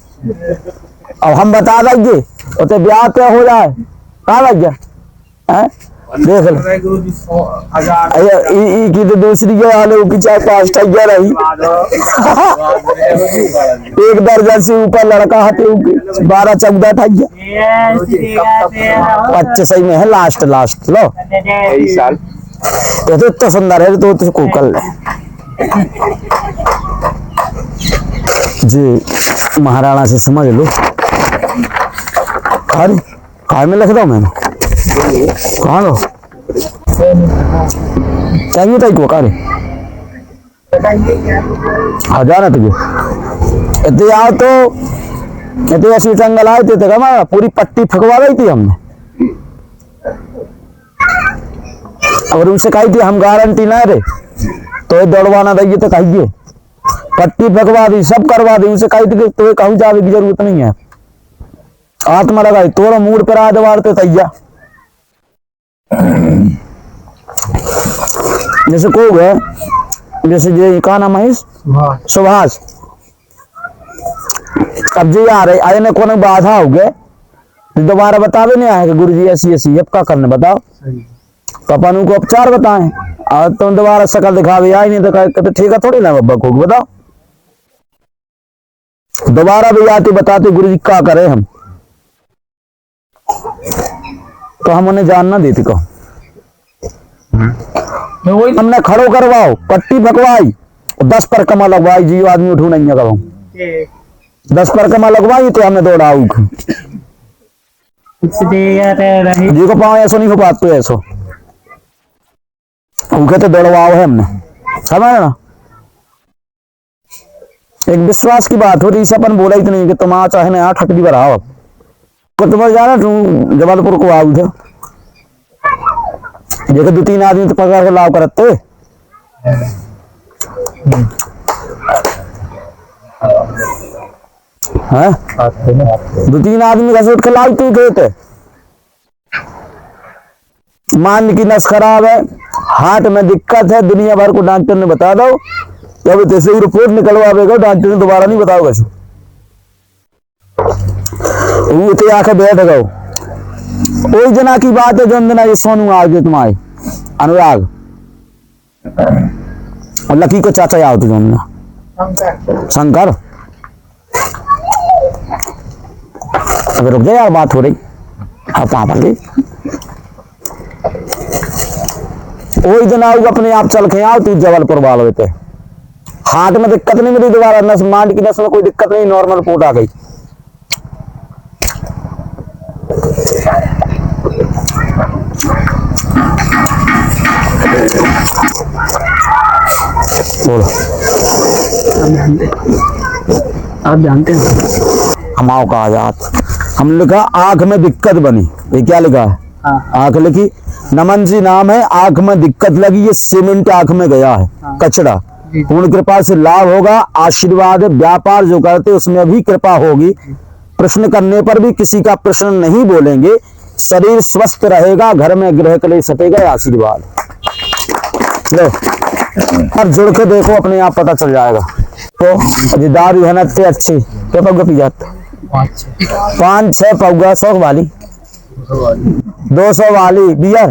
अब हम बता देंगे तो ब्याह तय हो जाए। कहा लग गया देख की तो दूसरी के वाले की 4-5 ठैया रही। एक दर्जन से ऊपर लड़का हटे 12-14 ठैया। 25 सही में है लास्ट लो साल। ये तो इतना सुंदर है तो उसको कर ले जी। महाराणा से समझ लो। कार में लिख दो मैंने कहा लो चाहिए ताई को कार जाना तुझे इतने आओ तो इतने ऐसी जंगल आए थे हमारा पूरी पट्टी फकवा गई थी हमने। और उनसे कही थी हम गारंटी ना रे तो ये दौड़वाना देंगे तो कहिए पट्टी फकवा दी, सब करवा दी। उनसे कही थी कि तो कहूँ जाने की जरूरत नहीं है, आत्मा लगाई तोड़ा मूड पर आ दवारते तैया। जैसे को गए जैसे ये का नाम है सुभाष। अब जी आ रहे आए ने कोने बाधा हो गए दोबारा बतावे नहीं आए गुरु जी ऐसी ऐसी अब क्या करने बताओ। पापा नु को उपचार बताएं और तुम दोबारा शकल दिखावे आई नहीं तो कहते ठीक है थोड़ी ना बाबा को बताओ। दोबारा भी आते बताते गुरु जी क्या करें हम, तो हम उन्हें जानना देते को हमने खड़ो करवाओ पट्टी भगवाई 10 पर कमा लगवाई जी आदमी उठू नहीं कहूँ 10 पर कमा लगवाई तो हमें दौड़ाऊ जी को पाओ ऐसो नहीं हो पाते ऐसो उनके तो दौड़वाओ है हमने समझ ना। एक विश्वास की बात हो रही से अपन बोला ही तो नहीं कि तुम आ चाहे ना ठकड़ी पर आओ को तुम्हें जाना तुम जबलपुर को आओ थे देखो 2-3 आदमी तो पकड़ के लाभ करते हैं 2-3 आदमी कैसे उठ के लाभ तू कहते मान की नस खराब है, हार्ट में दिक्कत है, दुनिया भर को डॉक्टर ने बता दो जब जैसे ही रिपोर्ट निकलवाएगा डॉक्टर ने दोबारा नहीं बताओगे वो आके बैठ गए। वही जना की बात है जो जना ये सोनू आगे तुम्हारे अनुराग और लकी को चाचा आओ तो जो शंकर अभी रुक जाए यार बात हो रही हाँ पापा की वही जना अपने आप चल के आओ तू जबलपुर वालों थे हार्ट में दिक्कत नहीं मिली दोबारा नस मांड की नस में कोई दिक्कत नहीं नॉर्मल रिपोर्ट आ गई। बोलो आप जानते हैं हम आओ का आजाद हमने लिखा आंख में दिक्कत बनी ये क्या लिखा है आंख लिखी नमन जी नाम है, आंख में दिक्कत लगी, ये सीमेंट आंख में गया है कचड़ा, पूर्ण कृपा से लाभ होगा, आशीर्वाद है। व्यापार जो करते उसमें भी कृपा होगी, प्रश्न करने पर भी किसी का प्रश्न नहीं बोलेंगे, शरीर स्वस्थ रहेगा, घर में ग्रह कलेश हटेगा, आशीर्वाद। लो अब जुड़ के देखो, अपने आप पता चल जाएगा। तो दारू है ना इतने अच्छी, क्या पौगा पी जाते 5-6 पौगा 100 वाली 200 वाली बियर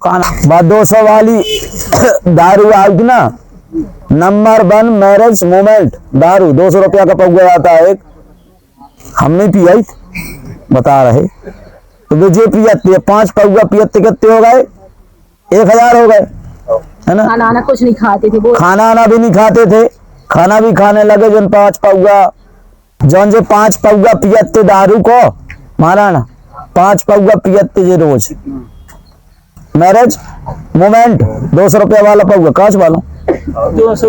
खाना 200 वाली दारू आएगी ना, नंबर 1 मैरिज मोमेंट दारू 200 रुपया का पौगा आता है एक, हमने पिया ही बता रहे। तो विजय पियते 5 पौगा पियते कितने हो गए, 1000 हो गए, है ना। खाना आना कुछ नहीं खाते थे, खाना आना भी नहीं खाते थे, खाना भी खाने लगे जन 5 पौगा, जौन जे 5 पौगा पियते दारू को महाराणा 5 पौगा पियते जे रोज। मैरिज मोमेंट 200 रुपया वाला पौगा कांच वाला,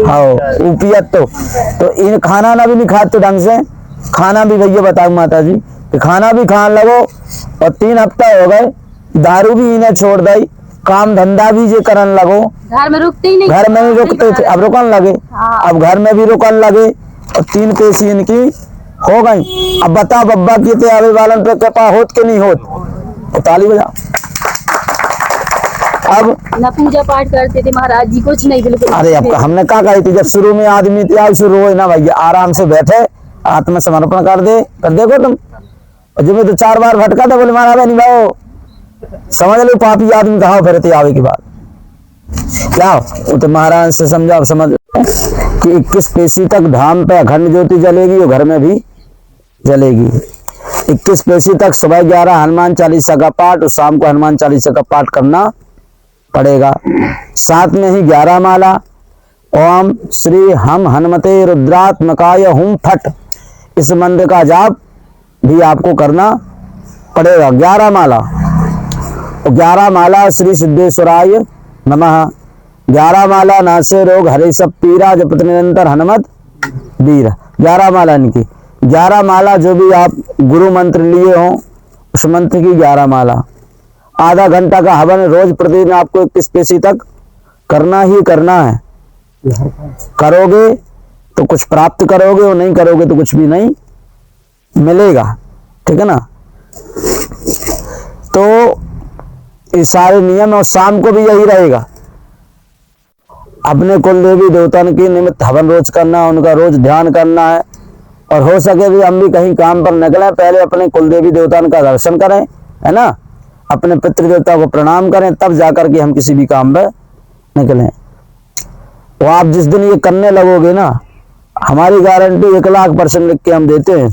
हाँ वो पियत तो इन खाना ना भी नहीं खाते ढंग से। खाना भी भैया बताओ माता जी कि खाना भी खाने लगो, और 3 हफ्ता हो गए दारू भी इन्हें छोड़ दी, काम धंधा भी जे करन लगो, घर में रुकते ही नहीं, घर में नहीं रुकते थे, अब रुकन लगे, अब घर में भी रुकन लगे, और 3 पेशी इनकी हो गई। अब बता बब्बा की थे आवे वालन पे कृपा होत के नहीं होत, तो ताली बजा। अब ना पूजा पाठ करते थे महाराज जी, कुछ नहीं बिल्कुल। अरे अब हमने क्या कही थी, जब शुरू में आदमी त्याग शुरू हो ना भैया, आराम से बैठे आत्मसमर्पण कर देखो तुम। जब मैं तो 4 बार भटका था, बोले महाराज नहीं भाव समझ लो पापी आदमी कहाँ फिरते आवे के बाद क्या वो तो महाराज से समझा समझ कि 21 पेशी तक धाम पे अखंड ज्योति जलेगी, और घर में भी जलेगी। 21 पेशी तक सुबह 11 हनुमान चालीसा का पाठ और शाम को हनुमान चालीसा का पाठ करना पड़ेगा। साथ में ही 11 माला ओम श्री हम हनुमते रुद्रात्मकाय हुम फट, इस मंत्र का जाप भी आपको करना पड़ेगा। 11 माला, 11 माला श्री सिद्धेश्वराय नमः, 11 माला नासे रोग हरे सब पीरा, जपत निरंतर हनुमत वीर। 11 माला इनकी, 11 माला जो भी आप गुरु मंत्र लिए हो उस मंत्र की 11 माला। आधा घंटा का हवन रोज प्रतिदिन आपको 21 पेशी तक करना ही करना है। करोगे तो कुछ प्राप्त करोगे, और नहीं करोगे तो कुछ भी नहीं मिलेगा, ठीक है ना। तो ये सारे नियम, और शाम को भी यही रहेगा। अपने कुल देवी देवताओं के निमित्त हवन रोज करना, उनका रोज ध्यान करना है, और हो सके भी हम भी कहीं काम पर निकले पहले अपने कुल देवी देवताओं का दर्शन करें, है ना, अपने पितृदेवता को प्रणाम करें, तब जाकर के हम किसी भी काम पर निकलें। तो आप जिस दिन ये करने लगोगे ना, हमारी गारंटी 1,00,000% लिख के हम देते हैं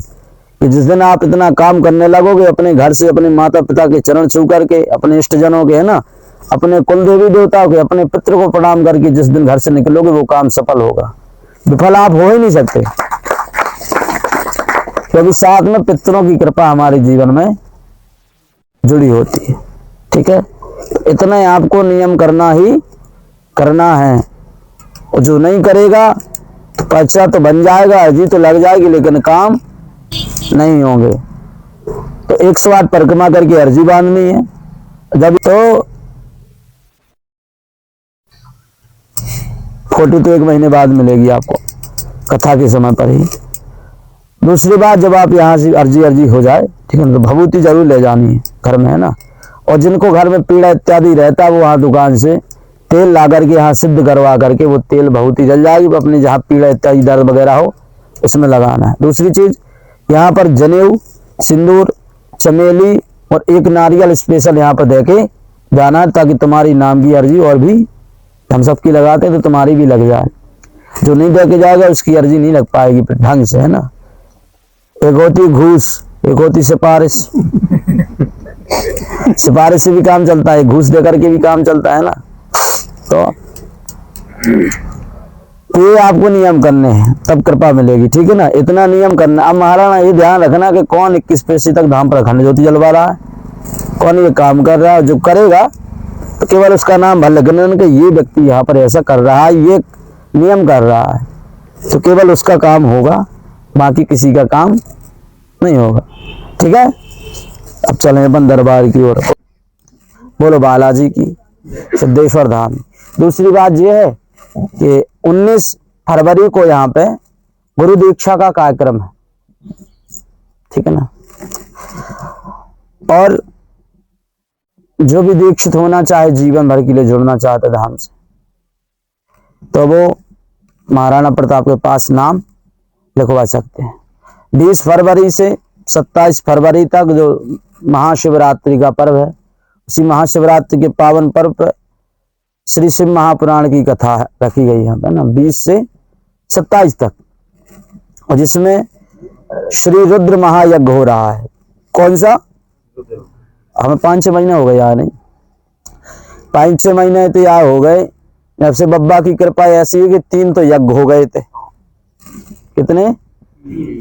कि जिस दिन आप इतना काम करने लगोगे, अपने घर से अपने माता पिता के चरण छू करके, अपने इष्ट जनों के, है ना, अपने कुल देवी देवताओं के, अपने पितृ को प्रणाम करके जिस दिन घर से निकलोगे, वो काम सफल होगा। विफल आप हो ही नहीं सकते, क्योंकि साथ में पितरों की कृपा हमारे जीवन में जुड़ी होती है, ठीक है। इतना आपको नियम करना ही करना है, और जो नहीं करेगा तो पर्चा तो बन जाएगा, जी तो लग जाएगी, लेकिन काम नहीं होंगे। तो 108 परिक्रमा करके अर्जी बांधनी है। जब तो फोटो तो 1 महीने बाद मिलेगी आपको, कथा के समय पर ही। दूसरी बात, जब आप यहाँ से अर्जी हो जाए, ठीक है, तो भभूति जरूर ले जानी है घर में, है ना। और जिनको घर में पीड़ा इत्यादि रहता है, वो वहाँ दुकान से तेल ला करके यहाँ सिद्ध करवा करके वो तेल भभूति जल जाएगी, वो अपनी जहाँ पीड़ा इत्यादि दर्द वगैरह हो उसमें लगाना है। दूसरी चीज, यहाँ पर जनेऊ, सिंदूर, चमेली और 1 नारियल स्पेशल यहाँ पर देके जाना है, ताकि तुम्हारी नाम की अर्जी, और भी हम सबकी लगाते हैं तो तुम्हारी भी लग जाए। जो नहीं देके जाएगा उसकी अर्जी नहीं लग पाएगी ढंग से, है ना। एक होती घूस, एक होती सिफारिश। सिफारिश से भी काम चलता है, घूस देकर के भी काम चलता है ना। तो ये आपको नियम करने हैं, तब कृपा मिलेगी, ठीक है ना। इतना नियम करना। अब महाराणा ये ध्यान रखना कि कौन 21 पेशी तक धाम पर अखंड ज्योति जलवा रहा है, कौन ये काम कर रहा है। जो करेगा तो केवल उसका नाम भर लगने कि ये व्यक्ति यहाँ पर ऐसा कर रहा है, ये नियम कर रहा है, तो केवल उसका काम होगा, बाकी किसी का काम नहीं होगा, ठीक है। अब चलें अपन दरबार की ओर। बोलो बालाजी की, सिद्धेश्वर धाम। दूसरी बात यह है कि 19 फरवरी को यहाँ पे गुरु दीक्षा का कार्यक्रम है, ठीक है ना। और जो भी दीक्षित होना चाहे, जीवन भर के लिए जुड़ना चाहता धाम से, तो वो महाराणा प्रताप के पास नाम लिखवा सकते हैं। 20 फरवरी से 27 फरवरी तक जो महाशिवरात्रि का पर्व है, उसी महाशिवरात्रि के पावन पर्व पर श्री शिव महापुराण की कथा रखी गई है ना, 20 से 27 तक, और जिसमें श्री रुद्र महायज्ञ हो रहा है। कौन सा? हमें 5-6 महीने हो गए यार, नहीं 5-6 महीने तो यार हो गए, जब से बब्बा की कृपा ऐसी है कि 3 तो यज्ञ हो गए थे। कितने?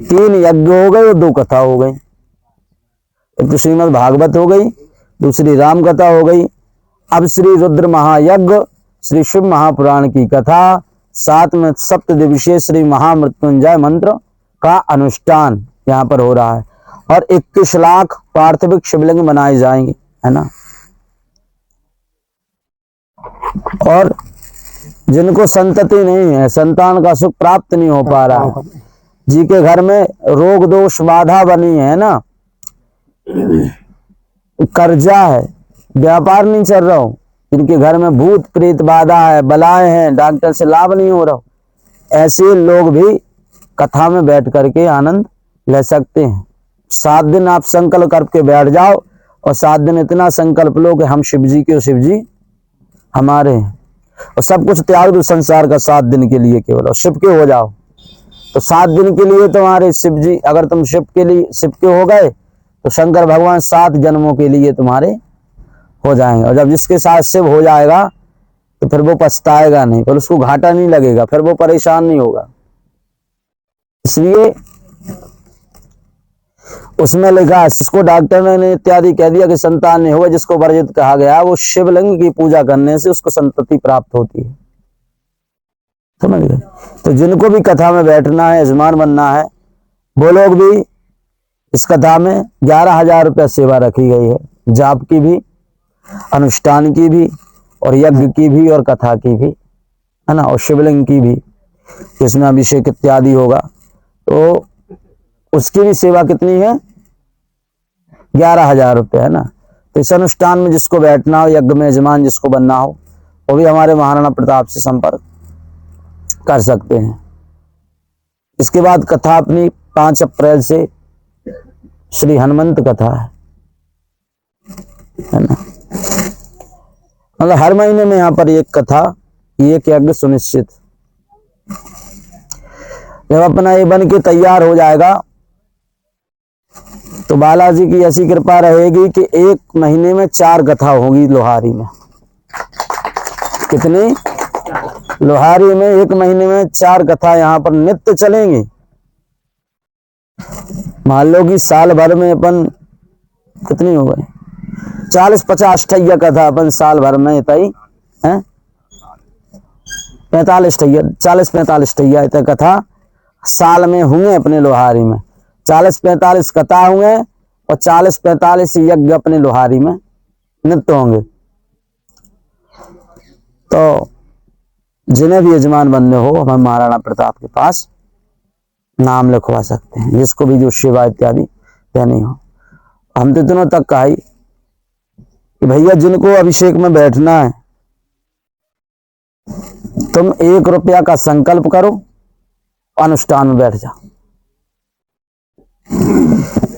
3 यज्ञ हो गए और 2 कथा हो गई। एक तो श्रीमद् भागवत हो गई, दूसरी राम कथा हो गई, अब श्री रुद्र महायज्ञ, श्री शिव महापुराण की कथा, साथ में 7 दिवसीय श्री महामृत्युंजय मंत्र का अनुष्ठान यहाँ पर हो रहा है, और 21 लाख पार्थिविक शिवलिंग बनाए जाएंगे, है ना। और जिनको संतति नहीं है, संतान का सुख प्राप्त नहीं हो पा रहा है, जी के घर में रोग दोष बाधा बनी है ना, कर्जा है, व्यापार नहीं चल रहा हो, जिनके घर में भूत प्रेत बाधा है, बलाएं हैं, डॉक्टर से लाभ नहीं हो रहा, ऐसे लोग भी कथा में बैठ करके आनंद ले सकते हैं। 7 दिन आप संकल्प करके बैठ जाओ, और 7 दिन इतना संकल्प लो कि हम शिव जी के, शिव जी हमारे हैं, और सब कुछ त्याग दो संसार का 7 दिन के लिए केवल, और शिव के हो जाओ। तो 7 दिन के लिए तुम्हारे शिव जी, अगर तुम शिव के हो गए तो शंकर भगवान 7 जन्मों के लिए तुम्हारे हो जाएंगे। और जब जिसके साथ शिव हो जाएगा तो फिर वो पछताएगा नहीं, फिर उसको घाटा नहीं लगेगा, फिर वो परेशान नहीं होगा। इसलिए उसमें लिखा है, जिसको डॉक्टर ने इत्यादि कह दिया कि संतान नहीं हुआ, जिसको वर्जित कहा गया, वो शिवलिंग की पूजा करने से उसको संतति प्राप्त होती है, समझ गए। तो जिनको भी कथा में बैठना है, यजमान बनना है, वो लोग भी इस कथा में 11,000 रुपया सेवा रखी गई है, जाप की भी, अनुष्ठान की भी, और यज्ञ की भी, और कथा की भी, है ना, और शिवलिंग की भी, जिसमें अभिषेक इत्यादि होगा, तो उसकी भी सेवा कितनी है? 11,000 रुपये, है ना। तो इस अनुष्ठान में जिसको बैठना हो, यज्ञ में यजमान जिसको बनना हो, वो भी हमारे महाराणा प्रताप से संपर्क कर सकते हैं। इसके बाद कथा अपनी 5 अप्रैल से श्री हनुमंत कथा है ना, मतलब हर महीने में यहाँ पर एक कथा, एक यज्ञ सुनिश्चित। जब अपना ये बन के तैयार हो जाएगा तो बालाजी की ऐसी कृपा रहेगी कि 1 महीने में 4 कथा होगी लोहारी में। कितनी? लोहारी में 1 महीने में 4 कथा यहाँ पर नित्य चलेंगी। मान लो कि साल भर में अपन कितनी हो गई? 40-50 ठैया कथा अपन साल भर में इतई है, 45 ठैया, 40-45 ठैया इतने कथा साल में हुए अपने लोहारी में। 40-45 कथा हुए और 40-45 यज्ञ अपने लोहारी में नित्य होंगे। तो जिन्हें भी यजमान बनने हो, हम महाराणा प्रताप के पास नाम लिखवा सकते हैं, जिसको भी जो सेवा इत्यादि देनी हो। हम तो इतनों तक कहा ही कि भैया जिनको अभिषेक में बैठना है, तुम 1 रुपया का संकल्प करो, अनुष्ठान में बैठ जाओ।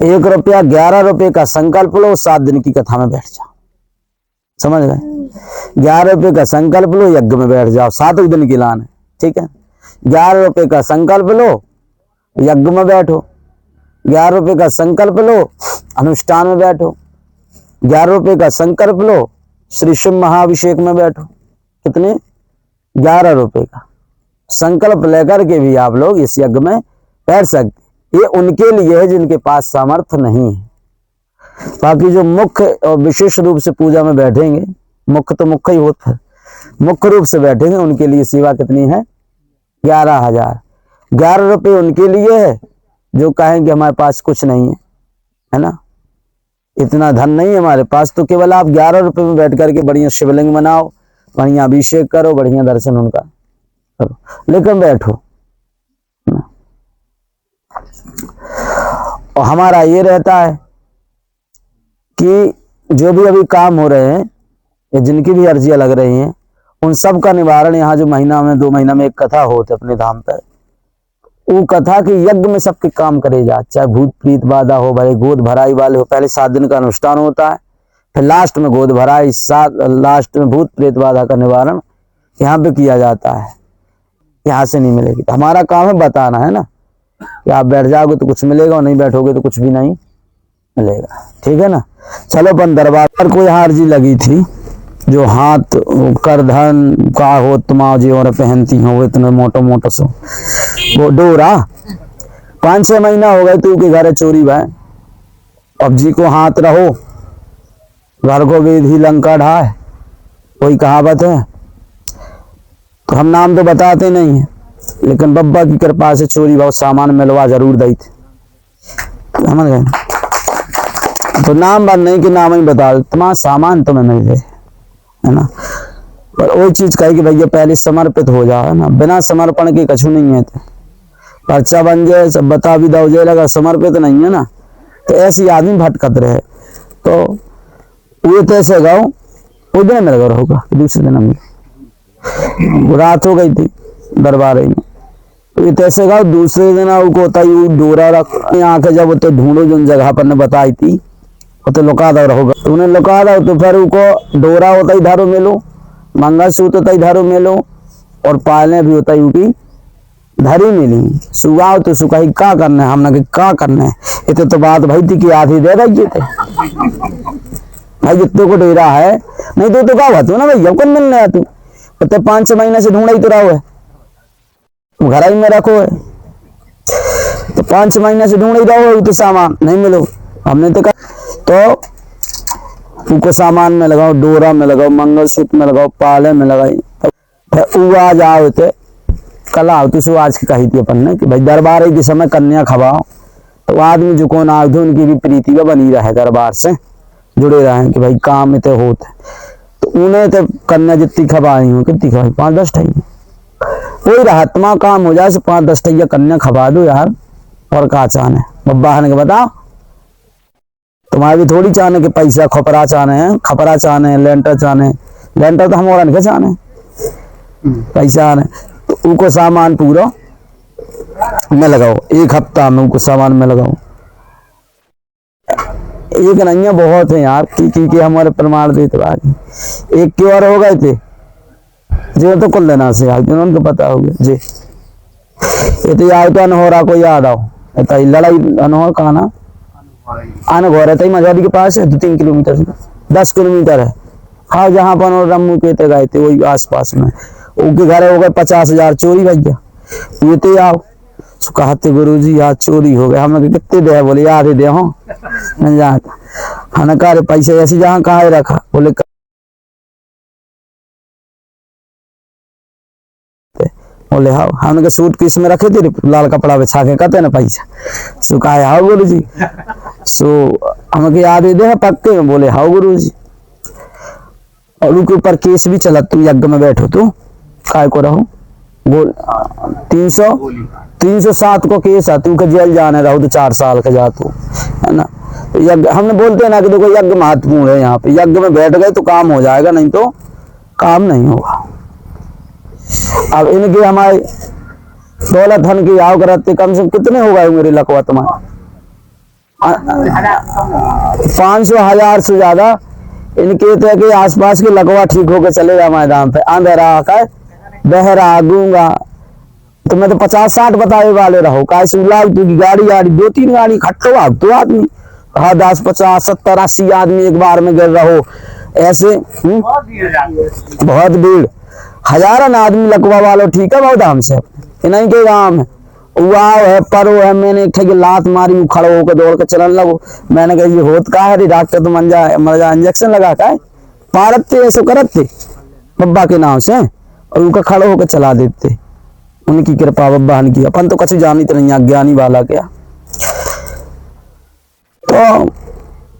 1 रुपया 11 रुपये का संकल्प लो, 7 दिन की कथा में बैठ जाओ, समझ गए। 11 रुपये का संकल्प लो, यज्ञ में बैठ जाओ, 7 दिन की लान है, ठीक है। 11 रुपये का संकल्प लो, यज्ञ में बैठो। 11 रुपये का संकल्प लो, अनुष्ठान में बैठो। 11 रुपये का संकल्प लो, श्री शिव महाअभिषेक में बैठो। कितने? 11 रुपये का संकल्प लेकर के भी आप लोग इस यज्ञ में बैठ सकते। ये उनके लिए है जिनके पास सामर्थ्य नहीं है। बाकी जो मुख्य और विशेष रूप से पूजा में बैठेंगे, मुख्य तो मुख्य ही होता है, मुख्य रूप से बैठेंगे, उनके लिए सेवा कितनी है? 11,000। 11 रुपये उनके लिए है जो कहेंगे हमारे पास कुछ नहीं है, है ना। इतना धन नहीं है हमारे पास, तो केवल आप 11 रुपए में बैठ करके बढ़िया शिवलिंग बनाओ, बढ़िया अभिषेक करो, बढ़िया दर्शन उनका करो, लेकिन बैठो। और हमारा ये रहता है कि जो भी अभी काम हो रहे हैं या जिनकी भी अर्जियां लग रही हैं, उन सब का निवारण यहाँ जो महीना में 2 महीना में एक कथा होते अपने धाम पर, वो कथा के यज्ञ में सबके काम करे जा, चाहे भूत प्रीत बाधा हो, भले गोद भराई वाले हो। पहले 7 दिन का अनुष्ठान होता है, फिर लास्ट में गोद भराई, लास्ट में भूत प्रेत बाधा का निवारण यहाँ पे किया जाता है। यहाँ से नहीं मिलेगी, तो हमारा काम है बताना है ना कि आप बैठ जाओगे तो कुछ मिलेगा और नहीं बैठोगे तो कुछ भी नहीं मिलेगा, ठीक है ना। चलो अपन दरबार पर कोई यहाँ अर्जी लगी थी, जो हाथ करधन का हो तुम जी और पहनती हो इतने मोटो मोटो सो वो डोरा, 5-6 महीना हो गए तू के घर चोरी भाई। अब जी को हाथ रहो, घर को वेधी लंका ढाए, कोई कहावत है। तो हम नाम तो बताते नहीं है, लेकिन बब्बा की कृपा से चोरी बहुत सामान मिलवा जरूर दी थी, समझ गए। तो नाम बात नहीं कि नाम ही बता, तुम्हारा सामान तुम्हें मिल जाए, है ना। पर वही चीज कही कि भैया पहले समर्पित हो जाओ, है ना। बिना समर्पण के कछु नहीं है, पर्चा बन जाए सब बता भी दो जाए, लगा समर्पित नहीं है ना, तो ऐसी आदमी भटकत रहे। तो वो तैसे गाओ, वो दिन मेरे घर होगा, दूसरे दिन हम रात हो गई थी दरबार में, ये तैसे गाओ दूसरे दिन को होता ही डोरा रख यहाँ के, जब तो ढूंढो जिन जगह पर ने बताई थी तो लुका दो रहोगा, तो उन्हें लुका दो, तो फिर उनको डोरा होता ही धारो में लो, मंगलसूत्र होता ही धारो में लो, और पायलें भी होता ही की धरी मिली। सुगाओ तो सुखाई का करना है, हमने क्या करना है। इतने तो बात भाई थी कि आधी दे रही थे भाई, जितने को डेरा है, नहीं तो क्या बात हो ना भैया, कौन मिलने है तू, तो 5-6 महीने से ढूंढा ही तो रहो है, घर ही में रखो है, तो 5-6 महीने से ढूंढ ही रहो, तो सामान नहीं मिलो। हमने तो कहा तो उनको सामान में लगाओ, डोरा में लगाओ, मंगलसूत्र में लगाओ, पाले में लगाई, फिर आ जाओ थे कला होती सो आज की कही थी अपन ने कि भाई दरबार के समय कन्या खवाओ, तो आदमी जो कौन आग थे उनकी भी प्रीति में बनी रहे, दरबार से जुड़े रहे कि भाई काम इतने होते, तो उन्हें तो कन्या जितनी खवाई हूँ, कितनी खवाई 5-10 ठही, कोई राहतमा काम हो जाए, 5-10 ठैया कन्या खवा दो यार, और का चाहने बब्बा ने बताओ, तुम्हारे भी थोड़ी चाहने कि पैसा खपरा चाहने हैं, खपरा चाहने हैं, लेंटर चाहने, लेंटर तो हम और इनके चाहने पैसा आने, तो उनको सामान पूरा में लगाओ, 1 हफ्ता में उनको सामान में लगाओ। एक नहीं बहुत है यार, की हमारे प्रमाण देते बाकी, एक की और हो गए थे जी, तो कुल लेना से यार उनको पता हो गया जी, ये तो यार तो अनहोरा को याद आओ, लड़ाई अनहोर कहा ना आने घोर है, मजादी के पास है 2-3 किलोमीटर से 10 किलोमीटर है, हाँ जहाँ पर रम्मू के गए थे वही आसपास में, उनके घर हो गए 50,000 चोरी भैया, ये तो आओ कहते गुरु जी आज चोरी हो गए, हमने कितने दे, बोले याद दे हो हमने कहा पैसे ऐसी जहाँ कहा रखा, बोले बोले हाँ, हमने के सूट किस में रखे थे, लाल कपड़ा बिछा के कहते ना पैसा, सो कहा हाँ गुरु जी, सो हमें याद दे पक्के में, बोले हाँ गुरु जी। और उनके ऊपर केस भी चला, तू यज्ञ में बैठो तो काय को रहो, बोल 307 को केस है, तू के जेल जाने रहो तो 4 साल का जा तू, है ना। तो यज्ञ हमने बोलते हैं ना कि देखो यज्ञ महत्वपूर्ण है, यहाँ पे यज्ञ में बैठ गए तो काम हो जाएगा, नहीं तो काम नहीं होगा। अब इनके हमारे दौलत धन की आओ करते कम से कम कितने हो गए मेरे लकवा तुम्हारे 500,000 से ज्यादा इनके तो के आसपास के लगवा ठीक होकर चलेगा मैदान पे, अंधेरा का बहरा गूंगा, तो मैं तो 50-60 बताए वाले रहो, कैसे लाभ तू गाड़ी 2-3 गाड़ी खट्टो आप तो आदमी, हाँ 10, 50, 70, 80 आदमी एक बार में गिर रहो, ऐसे बहुत भीड़, हजारन आदमी लकवा वालों ठीक है बहुत हमसे, इन्हीं के गाँव में वाव है परो है, मैंने एक ठेके लात मारी, खड़ो होकर दौड़ के चलन लगो, मैंने कहा ये होत का है, डॉक्टर तो मर जा इंजेक्शन लगा का है, पारते ऐसे करते बब्बा के नाम से, और उनका खड़ो होकर चला देते, उनकी कृपा बब्बा ने की, अपन तो कछु जानी तो नहीं, ज्ञानी वाला क्या। तो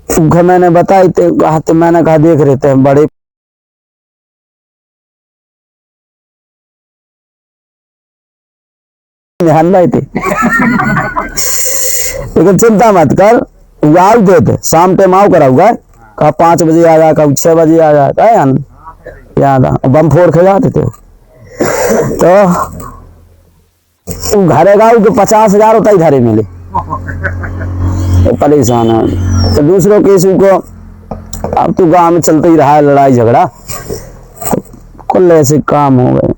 उनका मैंने बताई तो मैंने कहा देख रहे थे बड़े ध्यान भाई थे लेकिन चिंता मत कर, याद देते शाम टाइम आओ कराऊंगा, कहा 5 बजे आ जा, कहा 6 बजे आ जाता है याद आ बम फोड़ के जाते थे। तो घरे गाँव के 50,000 होता ही घरे मिले, तो परेशान है। तो दूसरों केस को अब तो गांव में चलता ही रहा है लड़ाई झगड़ा, तो कुल ऐसे काम हो गए।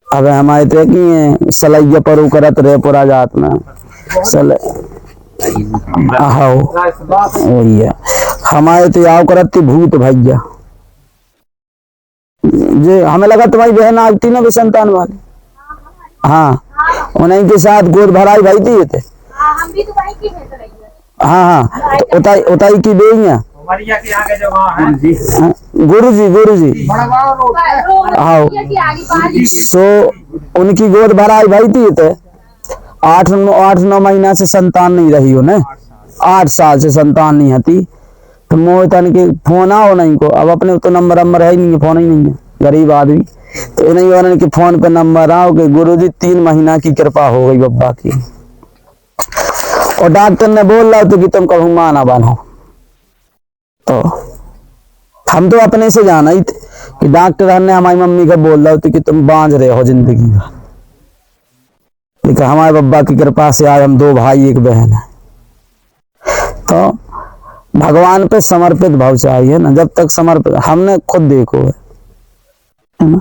अब हमारे तो की सलैया पर करत रहे पूरा जात में वही है हमारे तो आओ करत थी भूत भैया जे हमें लगा तुम्हारी बहन आती ना संतान वाली, हाँ उन्हीं के साथ गोद भराई भाई थी थे। हाँ तो उताई की बेइया गुरु जी हाँ सो उनकी गोद भराई भाई थी थे। 8-9 महीना से संतान नहीं रही उन्हें, 8 साल से संतान नहीं आती। तो मोहतन के फोन आओ नहीं को, अब अपने तो नंबर है ही नहीं है, फोन ही नहीं है, गरीब आदमी। तो इन्हीं वाले के फोन पे नंबर आओ कि गुरुजी 3 महीना की कृपा हो गई बब्बा की, और डॉक्टर ने बोल रहा तो कि तुम कभी मां ना बनो। तो हम तो अपने से जाना ही थे कि डॉक्टर ने हमारी मम्मी को बोल रहा था कि तुम बांझ रहे हो जिंदगी में, लेकिन हमारे बब्बा की कृपा से आज हम 2 भाई 1 बहन है। तो भगवान पे समर्पित भाव चाहिए ना, जब तक समर्पित हमने खुद देखो है ना,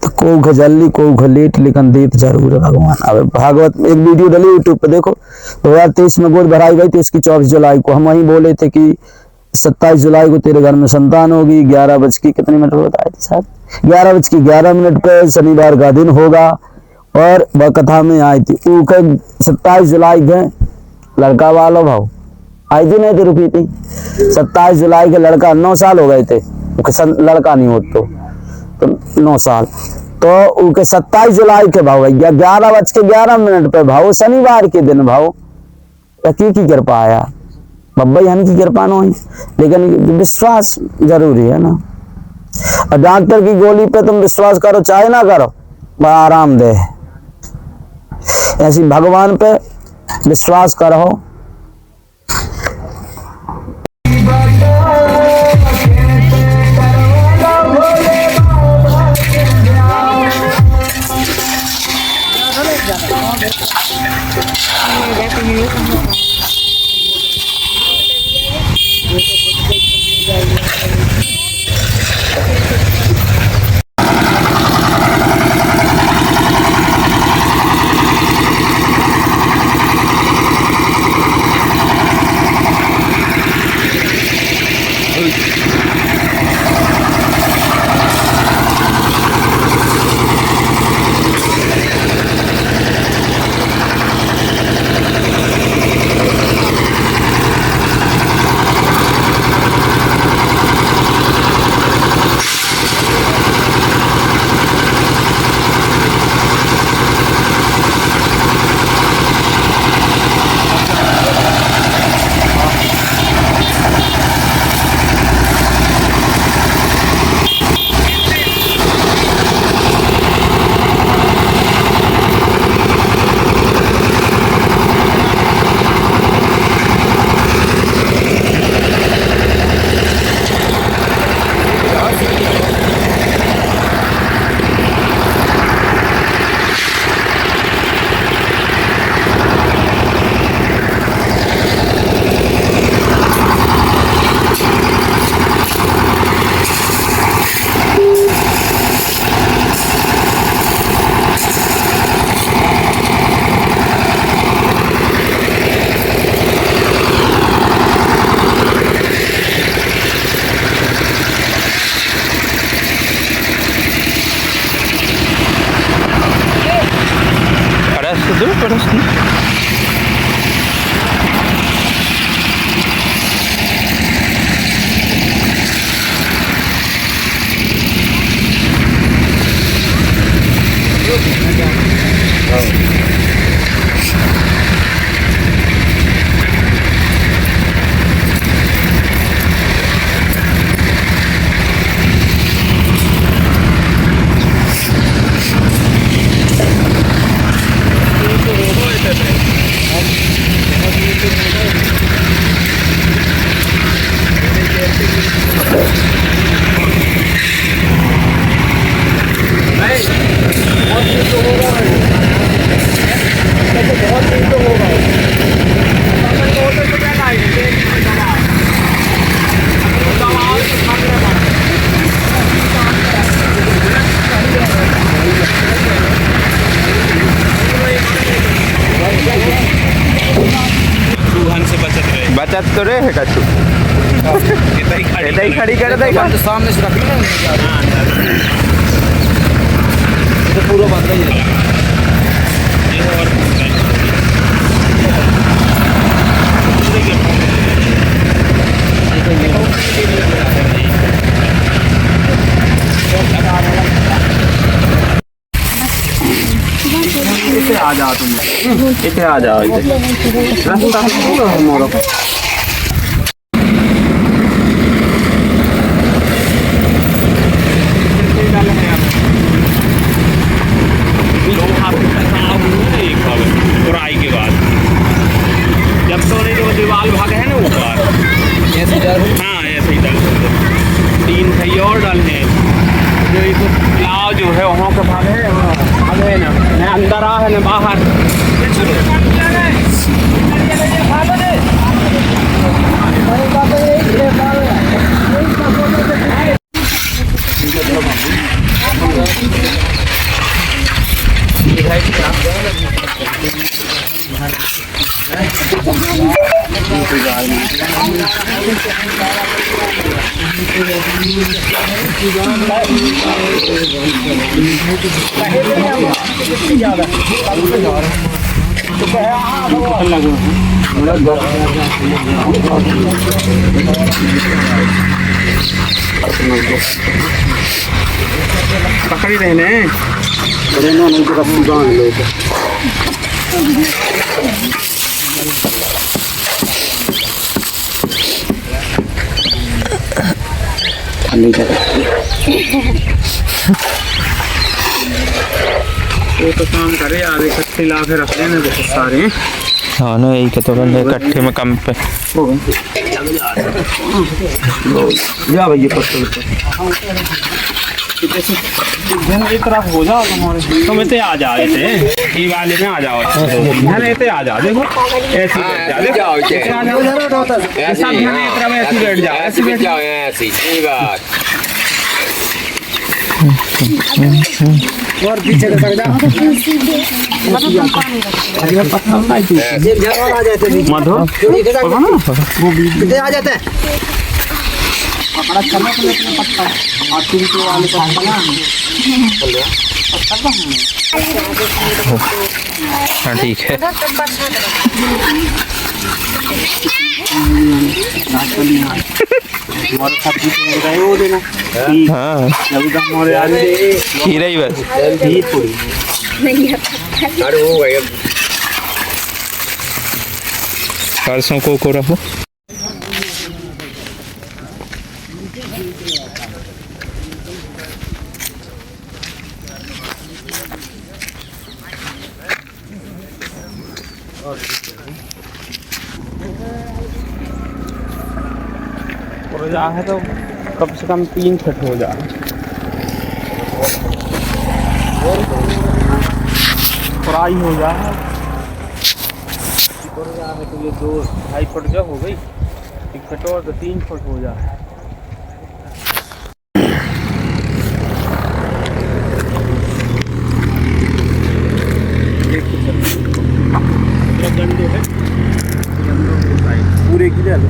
तो को जल्दी को लेट लेकिन देत जरूर है भगवान। अब भागवत एक वीडियो डली यूट्यूब पे देखो, 2023 में गोद भराई गई थी उसकी 24 जुलाई को। हम वहीं बोले थे कि 27 जुलाई को तेरे घर में संतान होगी। 11 बज के कितने मिनट बताए थे साहब, 11 बज के 11 मिनट पे शनिवार का दिन होगा। और वह कथा में आई थी 27 जुलाई के लड़का वालों भाव आई थी, नहीं थी रुकी थी 27 जुलाई के लड़का 9 साल हो गए थे, लड़का नहीं हो तो 9 साल। तो उनके 27 जुलाई के भाव 11 बज के 11 मिनट पे भाव शनिवार के दिन भाव की कृपा आया बब्बा यानी की कृपा न हुई, लेकिन विश्वास जरूरी है ना। और डॉक्टर की गोली पे तुम विश्वास करो चाहे ना करो, बड़ा आरामदेह है। ऐसी भगवान पे विश्वास करो। जात तो रे है कछु इधर खड़ी कर देगा सामने से रख लो तो पूरा बंद है इसे आ जाओ तुम इसे आ जाओ रास्ता मोरो बुराई के बाद जब तो नहीं वो दीवार भाग है ना ऊपर ऐसे डर हाँ ऐसे ही डाल 3 खई और डाल है जो एक लाव जो है वहाँ का भाग है भाग है ना न अंदर आ है न बाहर पकड़ी रहने वो तो काम करे यार इकट्ठे ला के रख लेने बहुत सारे हाँ ना यही तो करने इकट्ठे में कम पे जा भैया पत्थर एक तरफ हो जाओ तुम्हारे तुम इतने आ जाओ ऐसे ये वाले में आ जाओ घने इतने आ जाओ देखो ऐसे बैठ जाओ देखो ऐसे आ जाओ सब घने इतना में ऐसे बैठ जाओ ऐसे बैठ जाओ ऐसे ये बात और पीछे का सर जाओ आ जाते मधु आ जाते हैं पकड़ा करना तो अपने पत्ता और 3 किलो वाले पत्ता ना हाँ ठीक है हमारे साथ भी तो गए वो देना हाँ अभी तक हमारे आज खीरा ही बस ही थोड़ी अरे हो गए परसों को रखो हो जा है तो कम से कम 3 फुट हो जा फ्राई हो जा तो ये 2-2.5 फुट जब हो गई 1 फुट और तो 3 फुट हो जा पूरे की ले लो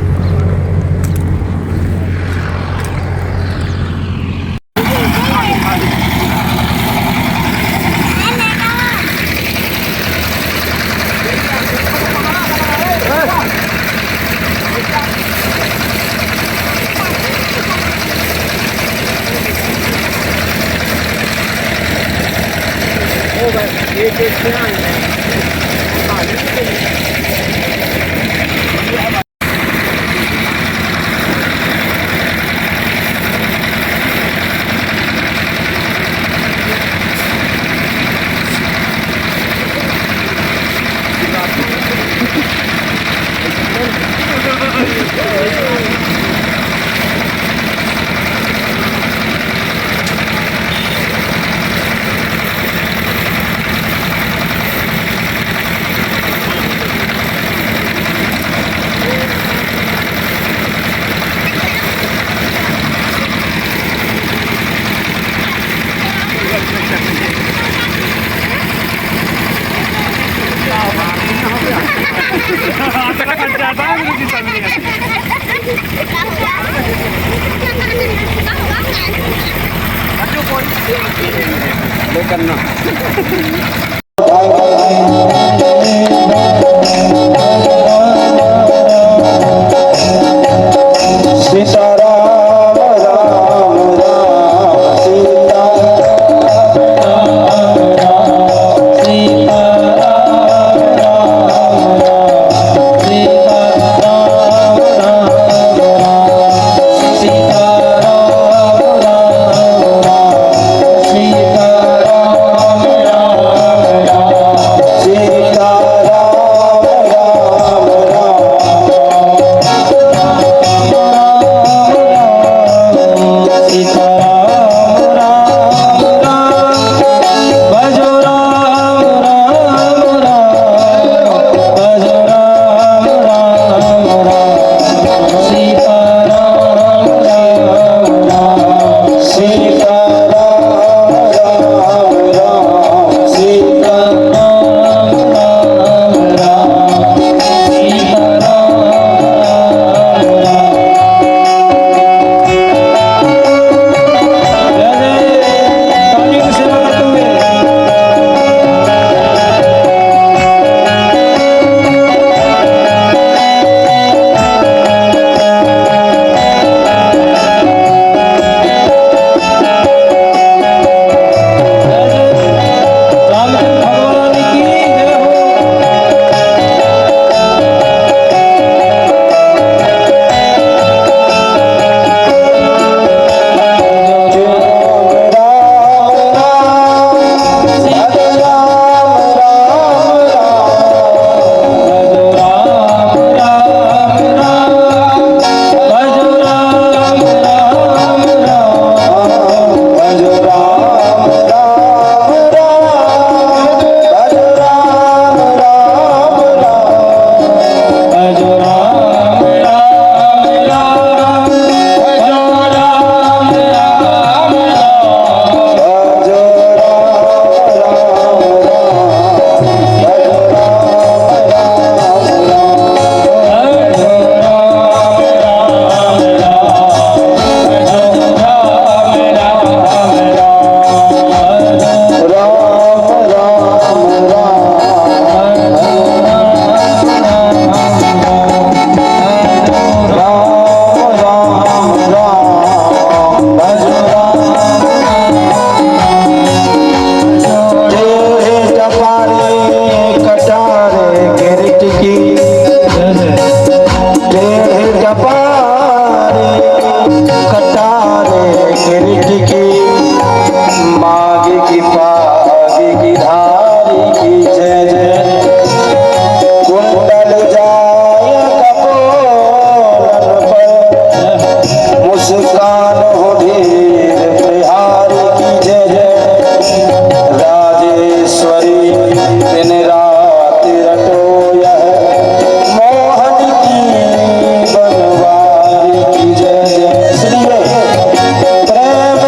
प्रेम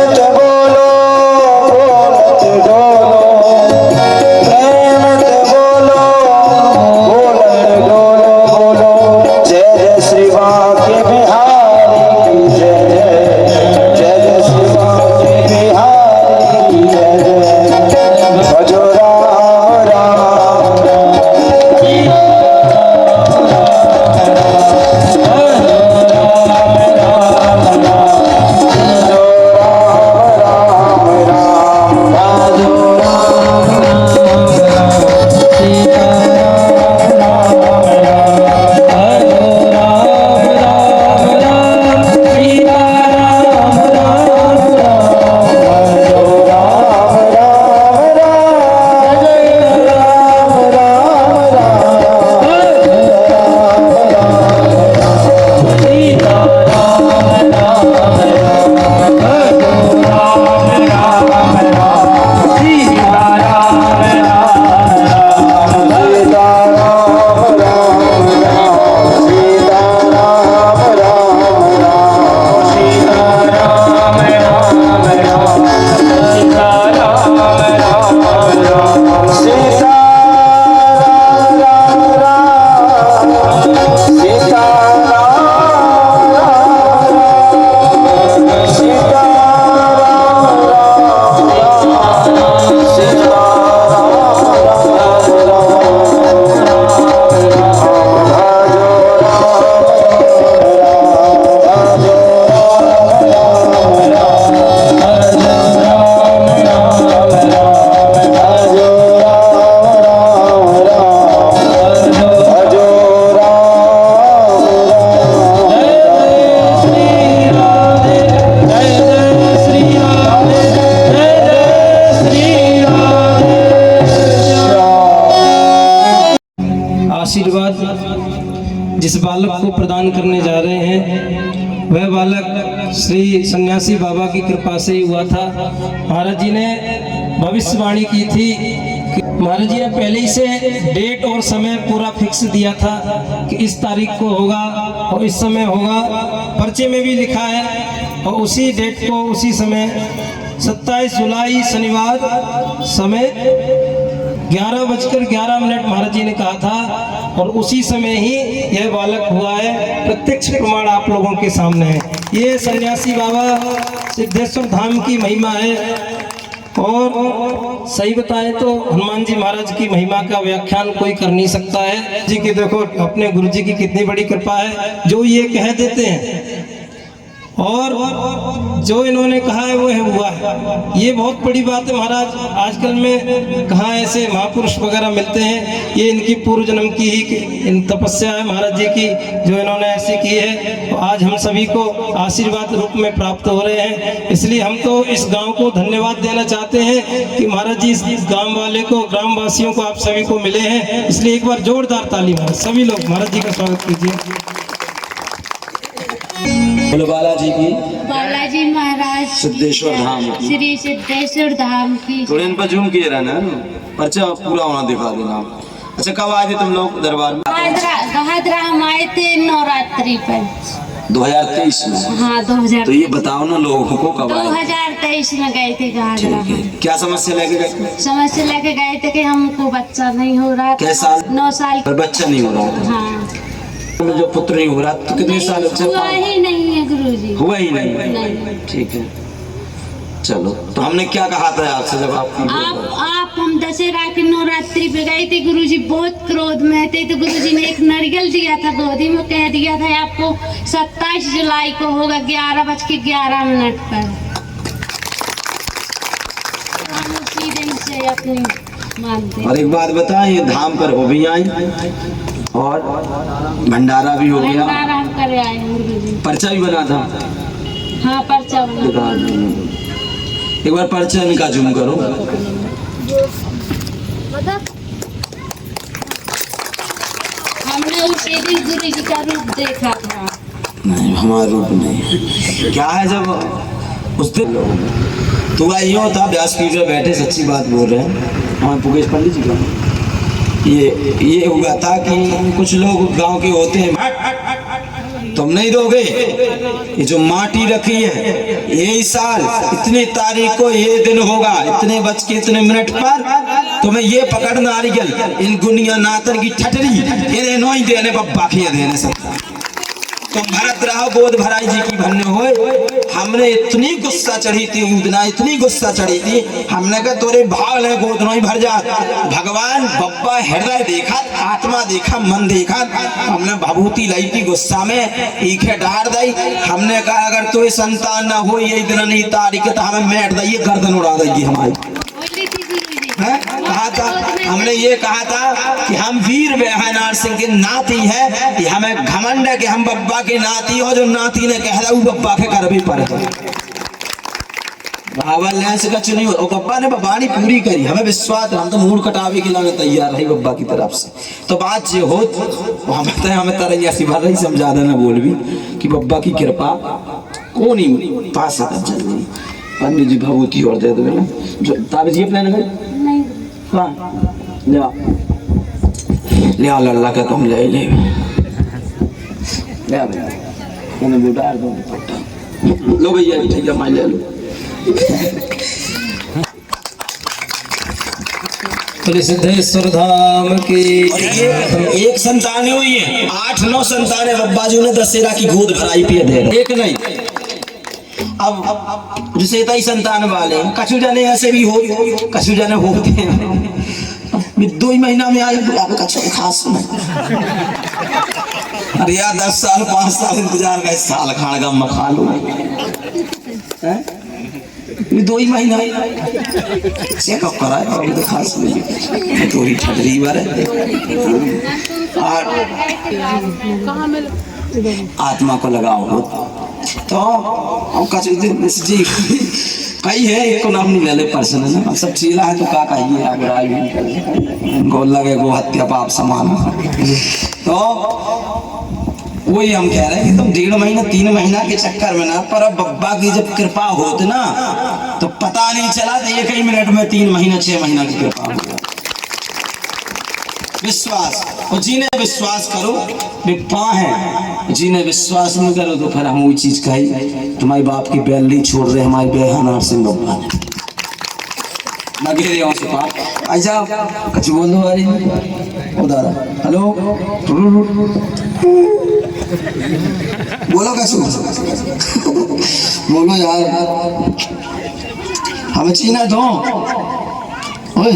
से बोलो बोलत डोल इस बालक को प्रदान करने जा रहे हैं, वह बालक श्री सन्यासी बाबा की कृपा से ही हुआ था। महाराज जी ने भविष्यवाणी की थी, महाराज जी ने पहले ही से डेट और समय पूरा फिक्स दिया था कि इस तारीख को होगा और इस समय होगा। पर्चे में भी लिखा है और उसी डेट को उसी समय 27 जुलाई शनिवार समय 11:11 महाराज जी ने कहा था और उसी समय ही यह बालक हुआ है। प्रत्यक्ष प्रमाण आप लोगों के सामने है। ये सन्यासी बाबा सिद्धेश्वर धाम की महिमा है और सही बताएं तो हनुमान जी महाराज की महिमा का व्याख्यान कोई कर नहीं सकता है। जी की देखो अपने गुरु जी की कितनी बड़ी कृपा है, जो ये कह देते हैं और जो इन्होंने कहा है वो है हुआ है। ये बहुत बड़ी बात है महाराज। आजकल में कहाँ ऐसे महापुरुष वगैरह मिलते हैं, ये इनकी पूर्व जन्म की ही तपस्या है महाराज जी की, जो इन्होंने ऐसी की है। तो आज हम सभी को आशीर्वाद रूप में प्राप्त हो रहे हैं। इसलिए हम तो इस गांव को धन्यवाद देना चाहते हैं कि महाराज जी इस गाँव वाले को, ग्रामवासियों को, आप सभी को मिले हैं। इसलिए एक बार जोरदार ताली महाराज सभी लोग महाराज जी का स्वागत कीजिए। बोलो बालाजी की, बालाजी महाराज सिद्धेश्वर धाम की, श्री सिद्धेश्वर धाम की। थोड़े इन पर जूम किए रहना, पर्चा पूरा होना दिखा देना। अच्छा कब आए थे तुम लोग दरबार में? गहादरा हम आए थे नवरात्रि पर 2023 में। हाँ 2000। तो ये बताओ ना लोगों को कब आए? 2023 में गए थे गहादरा। क्या समस्या लेके गए? समस्या लेके गए थे कि हमको बच्चा नहीं हो रहा। कैसा? 9 साल। पर बच्चा नहीं हो रहा था। हाँ जो पुत्र नहीं हो रहा तो कितने साल? हुआ ही नहीं है गुरुजी। हुआ ही नहीं। ठीक है चलो, तो हमने क्या कहा था आपसे जब आप हम दशहरा की नवरात्रि पे गए थे, गुरुजी बहुत क्रोध में थे। तो गुरुजी ने एक नारियल दिया था गोदी में, कह दिया था आपको 27 जुलाई को होगा 11:11 पर। हम उसी दिन से अपनी मानते। और एक बात बताएं, ये धाम पर हो भी आई और भंडारा भी हो गया। भंडारा हम करे आए हैं गुरुजी। पर्चा भी बना था। हाँ पर्चा बना। एक बार पर्चा इनका जूम करो। हमने उसी दिन गुरु जी का रूप देखा था। नहीं हमारा रूप नहीं। क्या है जब उस दिन तो यूँ था, व्यासपीठ में बैठे सच्ची बात बोल रहे हैं हमारे पुगेश पंडित जी का। ये हुआ था कि कुछ लोग गांव के होते हैं, तुम नहीं दोगे ये जो माटी रखी है, यही साल इतनी तारीख को ये दिन होगा, इतने बज के इतने मिनट पर तुम्हें ये पकड़ नारियल इन गुनिया नातन की ठटरी ये नहीं देने बब्बा के देने सकता। तुम भरत रहो गोद भराई जी की भन्ने होए। हमने इतनी गुस्सा चढ़ी थी उतना, इतनी गुस्सा चढ़ी थी, हमने कहा तोरे भाग ले गोद नहीं भर जा। भगवान बब्बा हृदय देखा, आत्मा देखा, मन देखा। हमने भभूति लाई थी गुस्सा में, ईखे डार दी। हमने कहा अगर तो संतान ना हो ये दिन नहीं तारीख तो हमें मैट दी, गर्दन उड़ा देगी हमारी। कहा था हमने, ये कहा था कि हम वीर बेहनार सिंह के नाती है, कि हमें घमंड है कि हम बब्बा के नाती हो। जो नाती ने कह रहा वो बब्बा के कर भी पड़े। का चुनी हो बब्बा ने बबानी पूरी करी, हमें विश्वास, हम तो मूड कटावे के लिए तैयार रही बब्बा की तरफ से। तो बात ये हो हमें तरह ऐसी बात नहीं समझा देना बोल भी कि बब्बा की कृपा को नहीं पा सकता जल्दी। पंडित जी भभूति और दे दो ताबीज ये प्लान है ले आओ लल्ला का तुम ले ले बुढ़ा लो भैया ठीक है मैं ले लो। सिद्धेश्वर धाम की एक संतान हुई है, 8-9 संतान बब्बा जी ने दशहरा की गोद भराई पे दे रहे, एक नहीं। अब जैसे तई संतान वाले कछु जाने ऐसे भी हो, कछु जाने होते हैं 2 ही महीना में आई कछु खास नहीं। अरे यार 10 साल 5 साल इंतजार का, इस साल खाने का मखा लो 2 ही महीना चेकअप कराए और तो खास नहीं तो ही ठटरी बार आत्मा को लगाओ हो तो हम जी कई है एक को नाम नहीं ले ले पर्सन है ना, सब चीला है तो का कहिए आगे गोल लगे गो हत्या पाप समान। तो वही हम कह रहे हैं कि तुम 1.5 महीना 3 महीना के चक्कर में ना, पर अब बब्बा की जब कृपा होती ना तो पता नहीं चला तो 1 ही मिनट में 3 महीना 6 महीना की कृपा हो। विश्वास, और जिन्हें विश्वास करो विपा है, जिन्हें विश्वास नहीं करो तो फिर हम वही चीज कही, तुम्हारे बाप की बैल नहीं छोड़ रहे हमारे बेहाना सिंह बब्बा ने लगे रहे हो सुपा। अच्छा कुछ बोल दो अरे उधर हेलो बोलो कैसे बोलो यार, हमें चीना दो ओए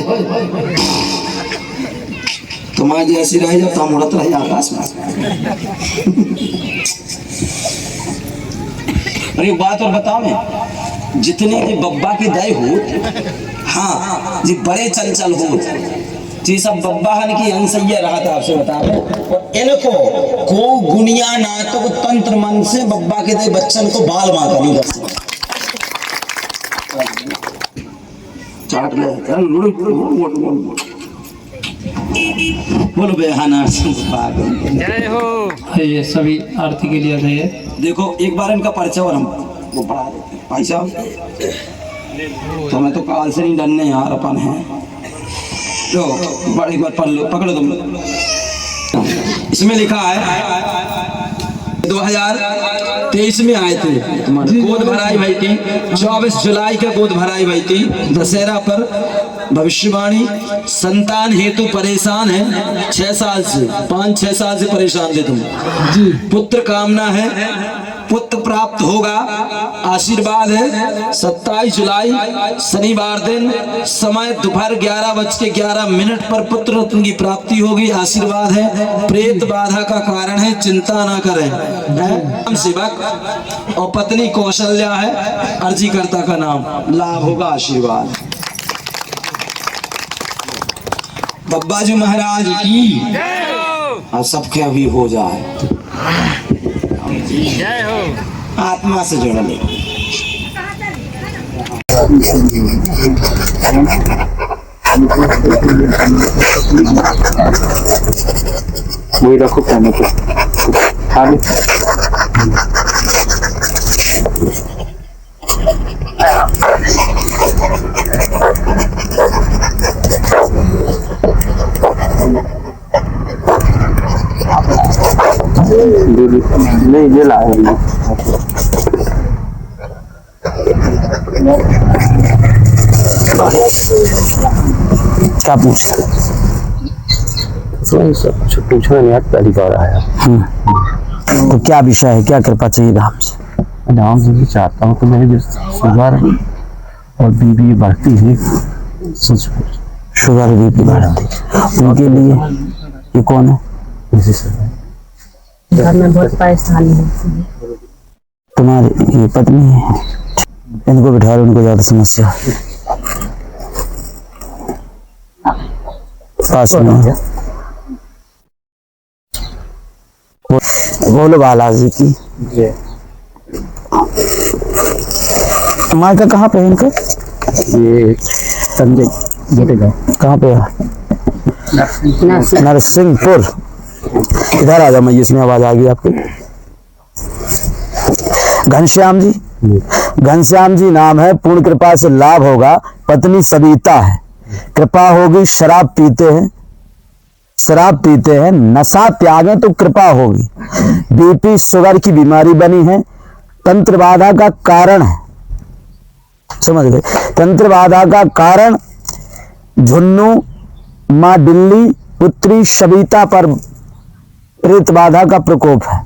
तुम्हारी जैसी रही जब तुम उड़त रही आकाश में। अरे बात और बताओ मैं, जितने भी बब्बा की दय हो, हाँ जी बड़े चंचल हो, जी सब बब्बा हन की अंसैया रहा था आपसे बता रहे। और इनको को गुनिया नाटक तंत्र मन से बब्बा के दय बच्चन को बाल माता नहीं कर सकते। चाट ले बोलो बेहाना जय हो। ये सभी आरती के लिए है। देखो एक बार इनका परिचय और हम वो बढ़ा देते हैं। भाई साहब तो मैं तो काल से नहीं डरने यार, अपन है तो बड़ी बार पकड़ो तुम। इसमें लिखा है 2023 में आए थे, तुम्हारी गोद भराई भाई थी 24 जुलाई के गोद भराई भाई थी दशहरा पर। भविष्यवाणी, संतान हेतु परेशान है 6 साल से, 5-6 साल से परेशान थे तुम जी। पुत्र कामना है, पुत्र प्राप्त होगा, आशीर्वाद है। 27 जुलाई शनिवार दिन समय दोपहर 11:11 पर पुत्र रत्न की प्राप्ति होगी, आशीर्वाद है। प्रेत बाधा का कारण है, चिंता ना करें। नाम सेवक और पत्नी कौशल्या है, अर्जीकर्ता का नाम, लाभ होगा, आशीर्वाद। बब्बा जी महाराज की और सबके अभी हो जाए, जय हो। आत्मा से जुड़ ले। वही रखो खाने को खाने नहीं ये लाए क्या पूछ पूछना नहीं, पहली बार आया। तो क्या विषय है, क्या कृपा चाहिए राम से? राम से भी चाहता हूँ तो मेरी जो शुगर और बीबी बढ़ती है, शुगर बीपी बढ़ती, उनके लिए ये कौन है? घर में बहुत परेशानी है। तुम्हारी ये पत्नी है, इनको बिठा लो, उनको ज्यादा समस्या पास में। बोलो बालाजी की। मायका कहाँ पे है इनका? ये संजय बेटे कहाँ पे है? नरसिंहपुर। इधर आ जाओ, मैं इसमें आवाज आ गई आपकी। घनश्याम जी, घनश्याम जी नाम है, पूर्ण कृपा से लाभ होगा। पत्नी सविता है, कृपा होगी। शराब पीते हैं, शराब पीते हैं, नशा त्यागें तो कृपा होगी। बीपी शुगर की बीमारी बनी है, तंत्र बाधा का कारण है, समझ गए? तंत्र बाधा का कारण झुन्नू माँ दिल्ली पुत्री सविता पर प्रेत बाधा का प्रकोप है,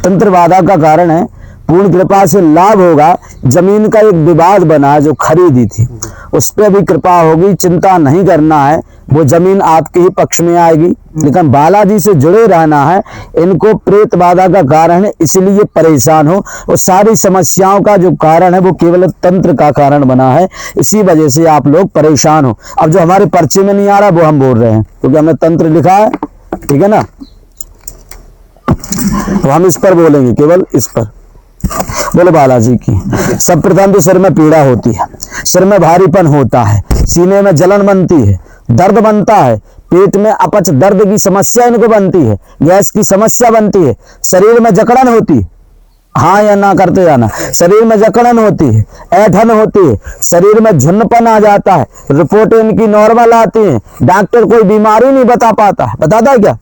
तंत्र बाधा का कारण है। पूर्ण कृपा से लाभ होगा। जमीन का एक विवाद बना जो खरीदी थी, उस पर भी कृपा होगी, चिंता नहीं करना है, वो जमीन आपके ही पक्ष में आएगी। लेकिन बालाजी से जुड़े रहना है। इनको प्रेत बाधा का कारण है, इसलिए परेशान हो। और सारी समस्याओं का जो कारण है वो केवल तंत्र का कारण बना है, इसी वजह से आप लोग परेशान हो। अब जो हमारे पर्चे में नहीं आ रहा वो हम बोल रहे हैं, क्योंकि हमने तंत्र लिखा है, ठीक है ना? तो हम इस पर बोलेंगे, केवल इस पर। बोलो बालाजी की। सब प्रथम तो सिर में पीड़ा होती है, सिर में भारीपन होता है, सीने में जलन बनती है, दर्द बनता है, पेट में अपच दर्द की समस्या इनको बनती है, गैस की समस्या बनती है, शरीर में जकड़न होती है, हाँ या ना करते जाना, शरीर में जकड़न होती है, ऐंठन होती है, शरीर में झुन्नपन आ जाता है, रिपोर्ट इनकी नॉर्मल आती है, डॉक्टर कोई बीमारी नहीं बता पाता है, बताता है क्या?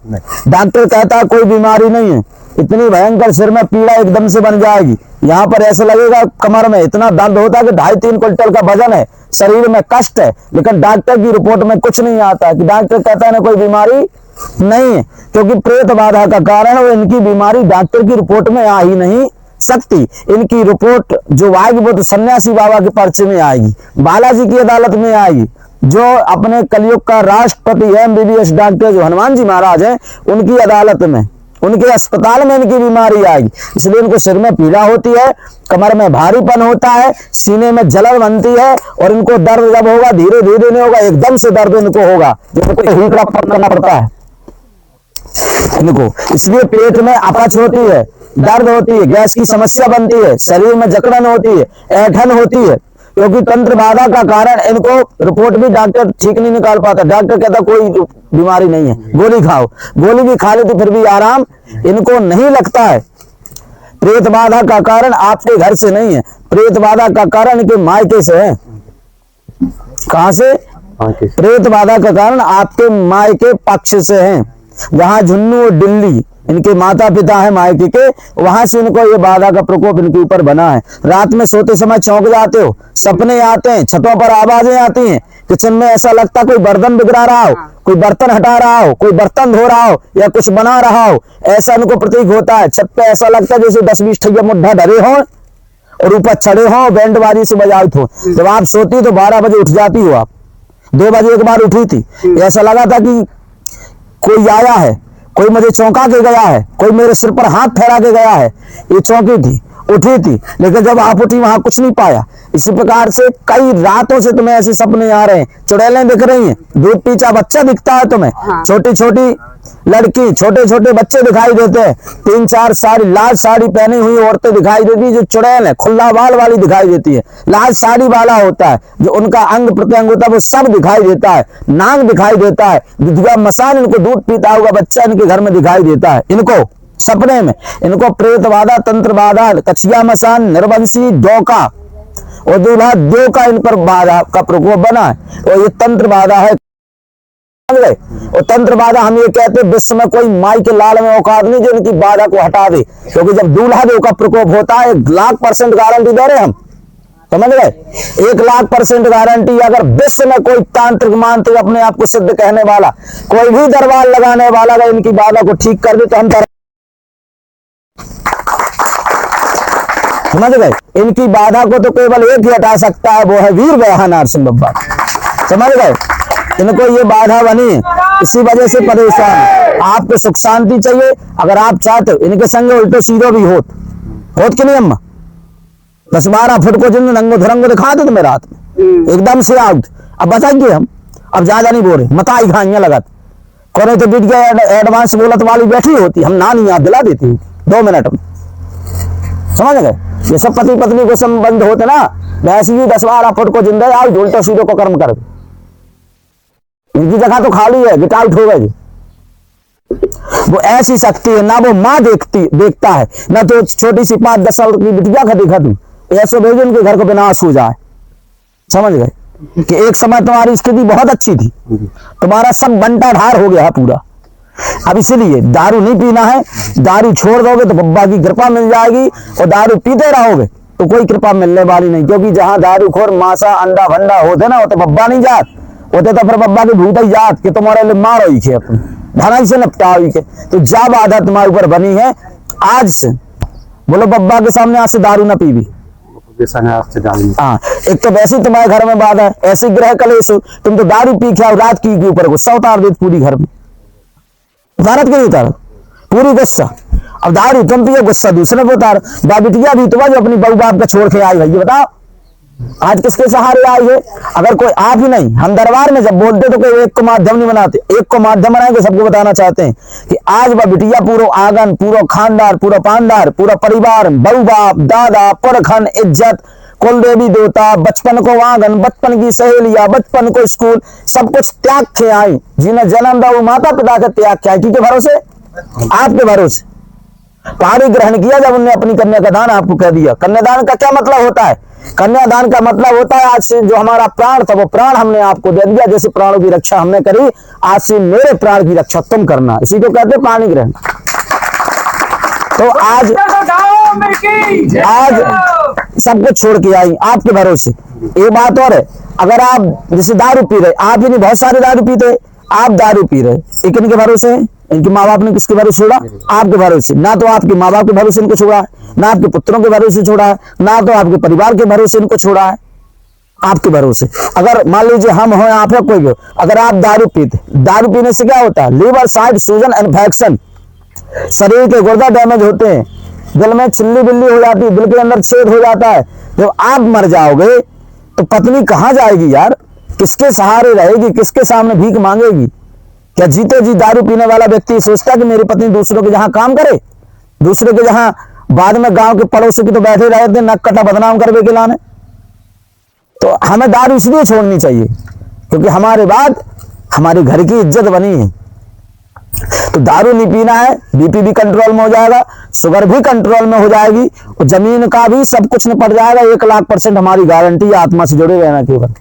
डॉक्टर कहता है कोई बीमारी नहीं है, इतनी भयंकर सिर में पीड़ा एकदम से बन जाएगी, यहाँ पर ऐसा लगेगा कमर में इतना दर्द होता है कि 2.5-3 क्विंटल का वजन है, शरीर में कष्ट है, लेकिन डॉक्टर की रिपोर्ट में कुछ नहीं आता है कि डॉक्टर कहता है ना कोई बीमारी नहीं है, क्योंकि प्रेत बाधा का कारण वो इनकी बीमारी डॉक्टर की रिपोर्ट में आ ही नहीं सकती। इनकी रिपोर्ट जो आएगी वो तो सन्यासी बाबा के पर्चे में आएगी, बालाजी की अदालत में आएगी, जो अपने कलयुग का राष्ट्रपति है MBBS डॉक्टर जो हनुमान जी महाराज हैं, उनकी अदालत में, उनके अस्पताल में इनकी बीमारी आएगी। इसलिए इनको सिर में पीड़ा होती है, कमर में भारीपन होता है, सीने में जलन बनती है, और इनको दर्द जब होगा धीरे धीरे नहीं होगा, एकदम से दर्द इनको होगा, जिनको हीकड़ा पकड़ना पड़ता है इनको। इसलिए पेट में अपच होती है, दर्द होती है, गैस की समस्या बनती है, शरीर में जकड़न होती है, ऐंठन होती है, क्योंकि तंत्र बाधा का कारण इनको रिपोर्ट भी डॉक्टर ठीक नहीं निकाल पाता। डॉक्टर कहता कोई बीमारी नहीं है, गोली खाओ, गोली भी खा लेती फिर भी आराम इनको नहीं लगता है। प्रेत बाधा का कारण आपके घर से नहीं है, प्रेत बाधा का कारण इनके मायके से है। कहां से? प्रेत बाधा का कारण आपके मायके पक्ष से है, जहां झुन्नू और डिल्ली इनके माता पिता है मायके के, वहां से इनको ये बाधा का प्रकोप इनके ऊपर बना है। रात में सोते समय चौंक जाते हो, सपने आते हैं, छतों पर आवाजें आती हैं, किचन में ऐसा लगता कोई बर्तन बिगड़ा रहा हो, कोई बर्तन हटा रहा हो, कोई बर्तन धो रहा हो या कुछ बना रहा हो, ऐसा इनको प्रतीक होता है। छत पे ऐसा लगता है जैसे 10-20 ठैया मुड्ढा डरे हो और ऊपर चढ़े हो, बैंड बाजी से बजाते हो। जब आप सोती तो 12 बजे उठ जाती हो, आप 2 बजे एक बार उठी थी, ऐसा लगा था कि कोई आया है, कोई मुझे चौंका के गया है, कोई मेरे सिर पर हाथ फेरा के गया है, ये चौंकी थी, उठी थी, लेकिन जब आप उठी वहां कुछ नहीं पाया। इसी प्रकार से कई रातों से तुम्हें ऐसे सपने आ रहे हैं, चुड़ैलें दिख रही हैं, दूध पीछा बच्चा दिखता है तुम्हें, छोटी छोटी लड़की, छोटे छोटे बच्चे दिखाई देते हैं, 3-4 साड़ी लाल साड़ी पहनी हुई औरतें दिखाई देती, जो चुड़ैल है खुला बाल वाली दिखाई देती है, लाल साड़ी वाला होता है, जो उनका अंग प्रत्यंग होता है वो सब दिखाई देता है, नाग दिखाई देता है, दुधिया मसान इनको दूध पीता हुआ बच्चा इनके घर में दिखाई देता है, इनको सपने में। इनको प्रेत बाधा, तंत्र बाधा, कछिया मसान, निर्वंशी, डोका और दूल्हा देव का इन पर बाधा का प्रकोप बना है, और ये तंत्र बाधा है। और तंत्र बाधा हम ये कहते हैं विश्व में कोई माई के लाल में औकात नहीं जो इनकी बाधा को हटा दे, क्योंकि जब दूल्हा देव का प्रकोप होता है 1,00,000% गारंटी दे रहे हम, समझ गए? 1,00,000% गारंटी। अगर विश्व में कोई तांत्रिक मांत्रिक अपने आप को सिद्ध कहने वाला, कोई भी दरबार लगाने वाला अगर इनकी बाधा को ठीक कर दे तो हम समझ गए? इनकी बाधा को तो केवल एक ही हटा सकता है, वो है वीर बयाह नरसिंह बाबा, समझ गए? इनको ये बाधा बनी है, इसी वजह से परेशान है। आपको सुख शांति चाहिए, अगर आप चाहते हो इनके संग उल्टो सीधो भी होत कि नहीं अम्मा? 10-12 फुट को जिन नंगो धरंगो दिखा दो तुम्हें रात में एकदम से आउट। अब बताइए हम, अब ज्यादा नहीं बोल रहे, मताई घाइयां लगत कोने तो बीट गया, एडवांस बोलत वाली बैठी होती, हम नानी याद दिला देती 2 मिनट में, समझ गए? ये सब पति पत्नी को संबंध होते ना, वैसे ही 10-12 फुट को जिंदा आउट, उल्टो सीधो को कर्म कर दो। इनकी जगह तो खाली है, गेट आउट हो गई। वो ऐसी शक्ति है ना, वो माँ देखता है ना, तो छोटी सी 5-10 साल की बिटिया का देखा तू ऐसे भेजो उनके घर को विनाश हो जाए, समझ गए? कि एक समय तुम्हारी स्थिति बहुत अच्छी थी, तुम्हारा सब बंटा ढार हो गया है पूरा। अब इसीलिए दारू नहीं पीना है, दारू छोड़ दोगे तो बब्बा की कृपा मिल जाएगी, और दारू पीते रहोगे तो कोई कृपा मिलने वाली नहीं, क्योंकि जहां दारू खोर मासा अंडा भंडा होते ना, वो तो बब्बा नहीं जात होते, तो फिर बब्बा की भूत ही जात कि तुम्हारे लिए मारो ही के अपने धनाई से निपटाओ के। तो जब आदत तुम्हारे ऊपर बनी है आज से, बोलो बब्बा के सामने आज से दारू ना पीवी। हाँ, एक तो वैसे ही तुम्हारे घर में बाधा है, ऐसे ग्रह कलेश, तुम तो दारू पी के रात की ऊपर गुस्सा उतार देते पूरी घर में, उतारत के नहीं उतारत पूरी गुस्सा। अब दारू तुम पियो, गुस्सा दूसरे को उतार। बिटिया भी तो जो अपनी बहू बाप का छोड़ के आई है, ये बताओ आज किसके सहारे आई है? अगर कोई आप ही नहीं, हम दरबार में जब बोलते तो कोई एक को माध्यम नहीं बनाते, एक को माध्यम बनाएंगे, सबको बताना चाहते हैं कि आज वह बिटिया पूरा आंगन, पूरा खानदार, पूरा पानदार, पूरा परिवार, बहू बाप, दादा, पुरखन, इज्जत, कुल देवी देवता, बचपन को आंगन, बचपन की सहेलियां, बचपन को स्कूल, सब कुछ त्याग के आई। जिन्हें जन्म दिया वो माता पिता का त्याग के आई, किसके भरोसे? आपके भरोसे। पाणी ग्रहण किया जब उन्होंने अपनी कन्या का दान आपको कह दिया। कन्यादान का क्या मतलब होता है? कन्यादान का मतलब होता है आज से जो हमारा प्राण था वो प्राण हमने आपको दे दिया। जैसे प्राणों की रक्षा हमने करी, आज से मेरे प्राण की रक्षा तुम करना, इसी को कहते हैं पाणी ग्रहण। तो आज सब कुछ छोड़ के आई आपके भरोसे। एक बात और है, अगर आप जैसे दारू पी रहे, आप ही नहीं बहुत सारे दारू पीते, आप दारू पी रहे, एक इनके भरोसे है, इनके माँ बाप ने किसके भरोसे छोड़ा? आपके भरोसे। ना तो आपके माँ बाप के भरोसे इनको छोड़ा है, ना आपके पुत्रों के भरोसे छोड़ा है, ना तो आपके परिवार के भरोसे इनको छोड़ा है, आपके भरोसे। अगर मान लीजिए हम हो, आप है, कोई भी हो, अगर आप दारू पीते, दारू पीने से क्या होता है? लीवर साइड सूजन इन्फेक्शन, शरीर के गुर्दा डैमेज होते हैं, दिल में छिल्ली बिल्ली हो जाती है, दिल के अंदर छेद हो जाता है। जब आप मर जाओगे तो पत्नी कहाँ जाएगी यार? किसके सहारे रहेगी? किसके सामने भीख मांगेगी? क्या जीते जी दारू पीने वाला व्यक्ति सोचता है कि मेरी पत्नी दूसरों के जहां काम करे, दूसरे के जहां बाद में गांव के पड़ोसी की तो बैठे रहे थे नक कटा बदनाम करवे के लाने। तो हमें दारू इसलिए छोड़नी चाहिए क्योंकि हमारे बाद हमारे घर की इज्जत बनी है। तो दारू नहीं पीना है, बीपी भी कंट्रोल में हो जाएगा, शुगर भी कंट्रोल में हो जाएगी, और जमीन का भी सब कुछ निपट जाएगा। 1,00,000% हमारी गारंटी है। आत्मा से जुड़े रहना केवल।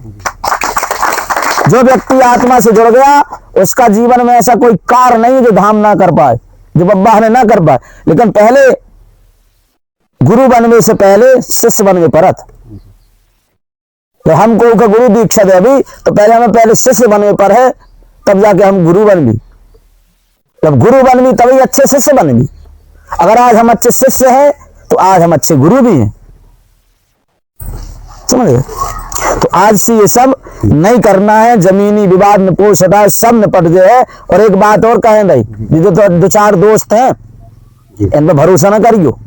जो व्यक्ति आत्मा से जुड़ गया उसका जीवन में ऐसा कोई कार्य नहीं जो धाम ना कर पाए, जो बब्बा ने ना कर पाए। लेकिन पहले गुरु बनने से पहले शिष्य बन गए परत। तो हमको गुरु दीक्षा दे अभी तो पहले हमें पहले शिष्य बनने पर है, तब जाके हम गुरु बन गए। जब गुरु बन गई तभी अच्छे शिष्य बन गई। अगर आज हम अच्छे शिष्य हैं तो आज हम अच्छे गुरु भी हैं, समझ गए? तो आज से ये सब नहीं करना है। जमीनी विवाद निपोष हटाए, सब निपट जाए। और एक बात और कहें भाई, ये जो दो चार दोस्त हैं इन पर भरोसा ना करियो,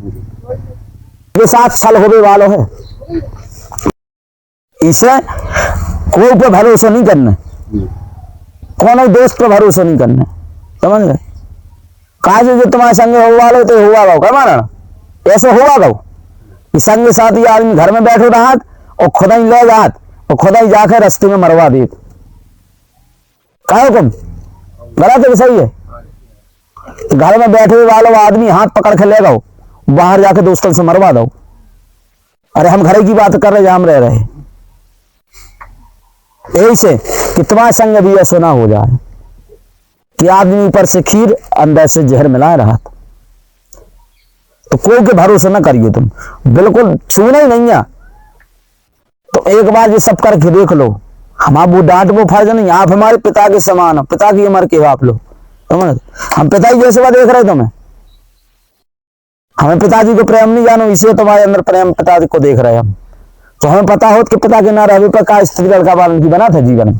ये साथ छल होने वालों है। इसे कोई पर भरोसा नहीं करना, कौन दोस्त पर भरोसा नहीं करना, समझ गए? काज जो तुम्हारे संग हुआ लो तो हुआ गाओ, क्या माना ऐसे हुआ गाओ कि संग साथी आदमी घर में बैठो रहा और खुदा ही ले जात और खुदा ही जाकर रास्ते में मरवा दे। कहो तुम गलत है सही है? तो घर में बैठे वालों आदमी हाथ पकड़ के ले जाओ, बाहर जाके दोस्तों से मरवा दो। अरे हम घर की बात कर रहे, हम रह रहे। यही से कि तुम्हारे संग भी ऐसा ना हो जाए कि आदमी ऊपर से खीर अंदर से जहर मिला रहा। तो कोई के भरोसा ना करियो तुम, बिल्कुल छूना ही नहीं है। तो एक बार ये सब करके देख लो। हमारा वो डांट वो फर्ज नहीं, आप हमारे पिता के समान हो, पिता की उम्र के हो आप लोग, समझ? हम पिता ही जैसे देख रहे तुम्हें, हमें पिताजी को प्रेम नहीं जानो, इसलिए तुम्हारे अंदर प्रेम पिताजी को देख रहे हम। तो हमें पता हो कि पिता के ना रहे पर का स्त्री लड़का पालन की बना था जीवन में,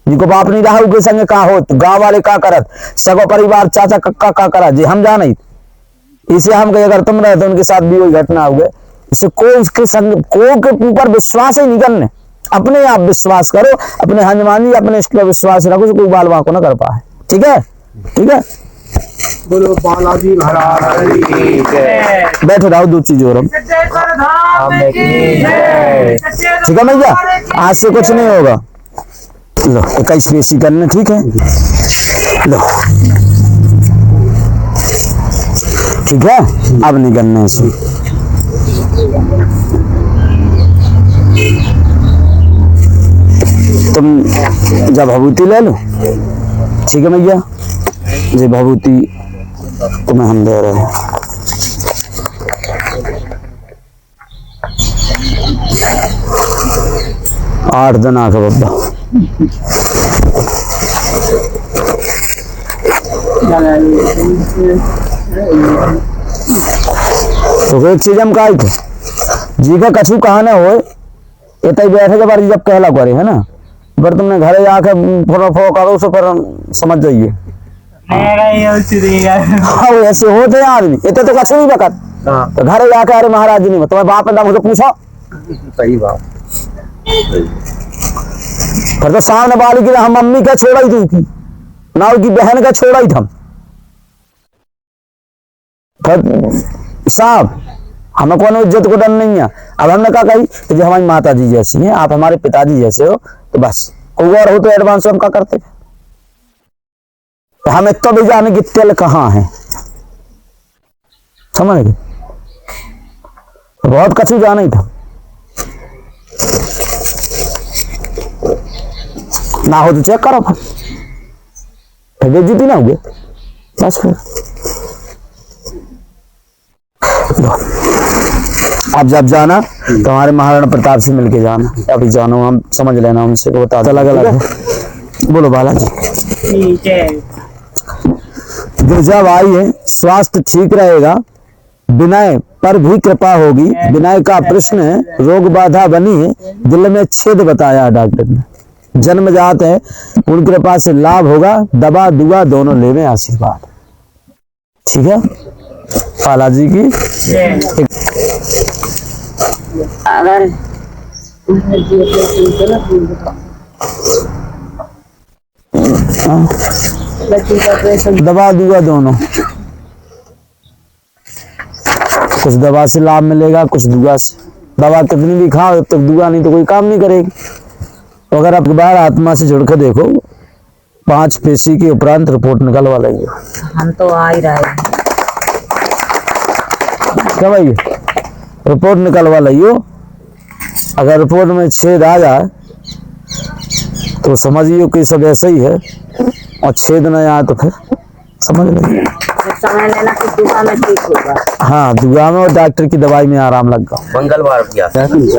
जिनको बाप नहीं रहा उनके संग का हो, तो गाँव वाले का करत, सगो परिवार चाचा कक्का का करा जी हम जाना ही। इसे हम कहे अगर तुम रहे तो उनके साथ भी वही घटना हो गए। इसे कोई उसके संग कोई के ऊपर विश्वास ही नहीं करने, अपने आप विश्वास करो, अपने हनुमान जी अपने इष्ट पर विश्वास रखो, कोई बाल वाको ना कर पाए। ठीक है, ठीक है, बोलो बालाजी महाराज की जय। बैठो रहो, दो चीज और ठीक है भैया, आज से कुछ नहीं होगा। लो 21 पेशी करना, ठीक है, लो ठीक है, अब नहीं करना है। तुम जब भभूति ले लो, ठीक है भैया, ये भभूति तुम्हें हम दे रहे हैं। आठ दिन आके बब्बा तो एक चीज हम कहा थे जी का कछु कहा ना हो, इतना बैठे के बार जब कहला करे है ना, पर तुमने घरे जाके फोटो करो सो फिर समझ जाइए। हाँ ऐसे होते हैं आदमी, इतने तो कछु नहीं बकत। तो घरे जाके अरे महाराज जी नहीं तुम्हारे बाप ने मुझे पूछा, सही बात। फिर तो सामने वाली की हम मम्मी का छोड़ा ही थी ना, की बहन का छोड़ा ही था। साहब हमें कौन इज्जत को डर नहीं है। अब हमने कहा कही कि जो हमारी माता जी जैसी हैं, आप हमारे पिताजी जैसे हो, तो बस कोई और हो तो एडवांस हम क्या करते। तो हमें तो भी जाने की तेल कहाँ है, समझ गए। बहुत कछु जाना ही था, ना हो तो चेक करो, फिर बेइज्जती ना होगी बस। फिर अब जब जाना तो हमारे महाराणा प्रताप से मिलके जाना, अभी जानो हम समझ लेना उनसे, तो बता अलग अलग है। बोलो बालाजी। जब आई है, स्वास्थ्य ठीक रहेगा, विनय पर भी कृपा होगी। विनय का प्रश्न है, रोग बाधा बनी है, दिल में छेद बताया डॉक्टर ने। जन्मजात है, पूर्ण कृपा से लाभ होगा, दवा दुआ दोनों लेवे आशीर्वाद। ठीक है, बालाजी की दवा दुआ दोनों, कुछ दवा से लाभ मिलेगा, कुछ दुआ से। दवा कितनी भी खाओ तो दुआ नहीं तो कोई काम नहीं करेगी। अगर आप बार आत्मा से जुड़ कर देखो, 5 पेशी के उपरांत रिपोर्ट निकलवा लेंगे। हम तो आ ही रहे क्या भाई, रिपोर्ट निकलवा लियो। अगर रिपोर्ट में छेद आ जाए तो समझियो कि सब ऐसा ही है, और छेद न आए तो फिर समझ लीजिए समय लेना कि दुआ में ठीक होगा। हाँ, दुआ में और डॉक्टर की दवाई में आराम लग गया। मंगलवार किया।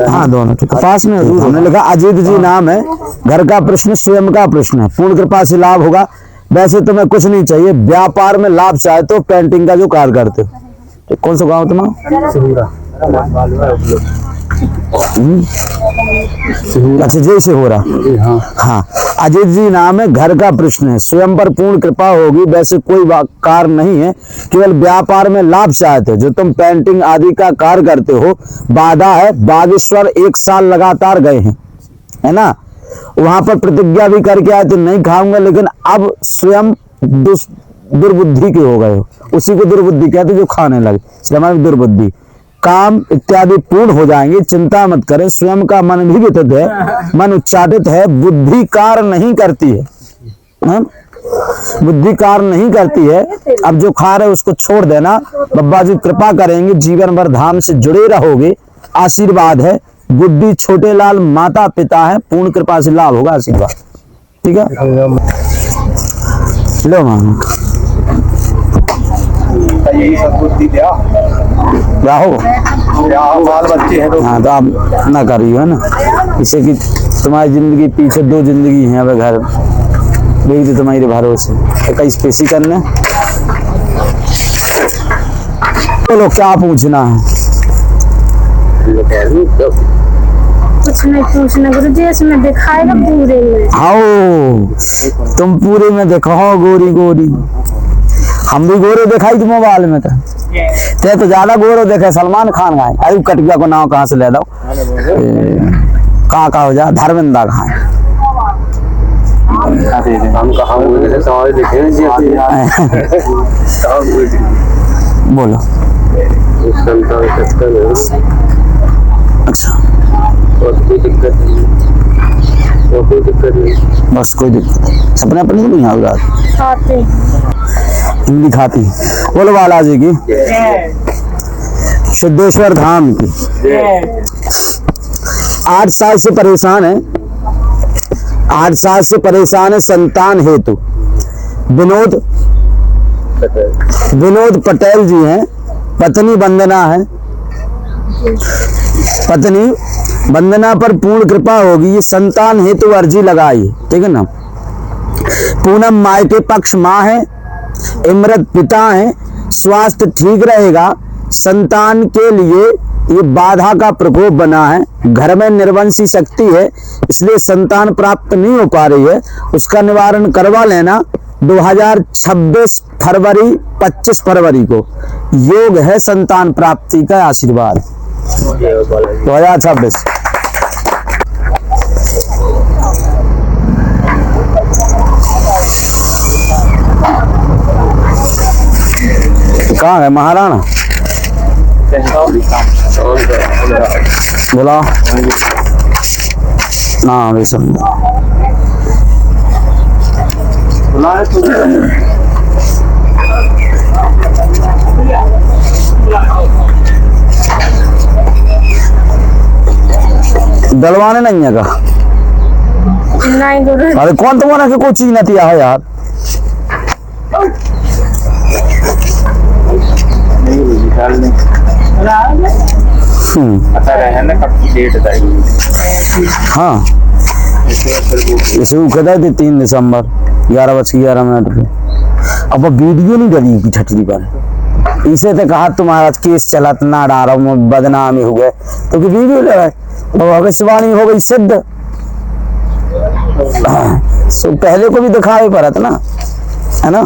हाँ, दोनों के पास में हमने लिखा। अजीत जी नाम है, घर का प्रश्न स्वयं का प्रश्न है, पूर्ण कृपा से लाभ होगा। वैसे तुम्हें कुछ नहीं चाहिए, व्यापार में लाभ चाहे तो पेंटिंग का जो कार्य करते हो। तो कौन सा गाँव तुम्हारा? अच्छा, जैसे हो रहा। हाँ, अजीत जी नाम है, घर का प्रश्न है, स्वयं पर पूर्ण कृपा होगी। वैसे कोई कार्य नहीं है, केवल व्यापार में लाभ चाहते हो। जो तुम पेंटिंग आदि का कार्य करते हो, बाधा है। बागेश्वर 1 साल लगातार गए हैं, है ना, वहां पर प्रतिज्ञा भी करके आए थे नहीं खाऊंगा, लेकिन अब स्वयं दुर्बुद्धि के हो गए हो। उसी को दुर्बुद्धि कहते जो खाने लगे, इसलिए हमारी दुर्बुद्धि। काम इत्यादि पूर्ण हो जाएंगे, चिंता मत करें। स्वयं का मन भी व्यथित है, मन उच्चाटित है, बुद्धि कार्य नहीं करती है, बुद्धि कार्य नहीं करती है। अब जो खा रहे उसको छोड़ देना, बाबा जी कृपा करेंगे, जीवन भर धाम से जुड़े रहोगे, आशीर्वाद है। गुड्डी छोटे लाल माता पिता है, पूर्ण कृपा से लाभ होगा, आशीर्वाद। ठीक है, लो मानो यही सब बुद्धि दिया हो बाल बच्चे हैं तो। हाँ, तो आप ना करियो, है ना, इससे कि तुम्हारी जिंदगी पीछे 2 जिंदगी है। अब घर वही तो तुम्हारे भरोसे, तो कई स्पेसी करने। बोलो क्या पूछना है? कुछ नहीं पूछना गुरुजी, इसमें दिखाएगा पूरे में। आओ तुम पूरे में देखो गोरी गोरी, हम भी गोरे दिखाई थी मोबाइल में। तो ज्यादा गोरे देखे सलमान खान खाए। अरे कटिया को नाव कहाँ से ले दो, कहाँ हो जा, धर्मेंद्र खाए। बोलो अच्छा, कोई दिक्कत नहीं, बस कोई दिक्कत सपने अपने नहीं आ खाते हिंदी खाती। बोलो बालाजी की, सिद्धेश्वर धाम की। 8 साल से परेशान है, 8 साल से परेशान है संतान हेतु। विनोद पटेल जी हैं, पत्नी वंदना है। पत्नी वंदना पर पूर्ण कृपा होगी, ये संतान हेतु अर्जी लगाई, ठीक है ना। पूनम माई के पक्ष माँ है, इमरत पिता है, स्वास्थ्य ठीक रहेगा। संतान के लिए ये बाधा का प्रकोप बना है, घर में निर्वंशी शक्ति है, इसलिए संतान प्राप्त नहीं हो पा रही है। उसका निवारण करवा लेना। 2026 फरवरी 25 फरवरी को योग है संतान प्राप्ति का, आशीर्वाद 2026। कहाँ है महाराणा? बोला ना वैसे दलवाने नहीं है का नहीं गुरु अरे कौन तुम्हारा के कोई चीज नहीं है यार हाँ इसे वो कहता है 3 दिसंबर 11:11 पे अब वो वीडियो नहीं डली की छठरी पर इसे तो कहा तुम्हारा केस चला ना डारा बदनामी हो गए तो वीडियो ले भविष्यवाणी हो गई सिद्ध सो पहले को भी दिखावे पड़ा था ना है ना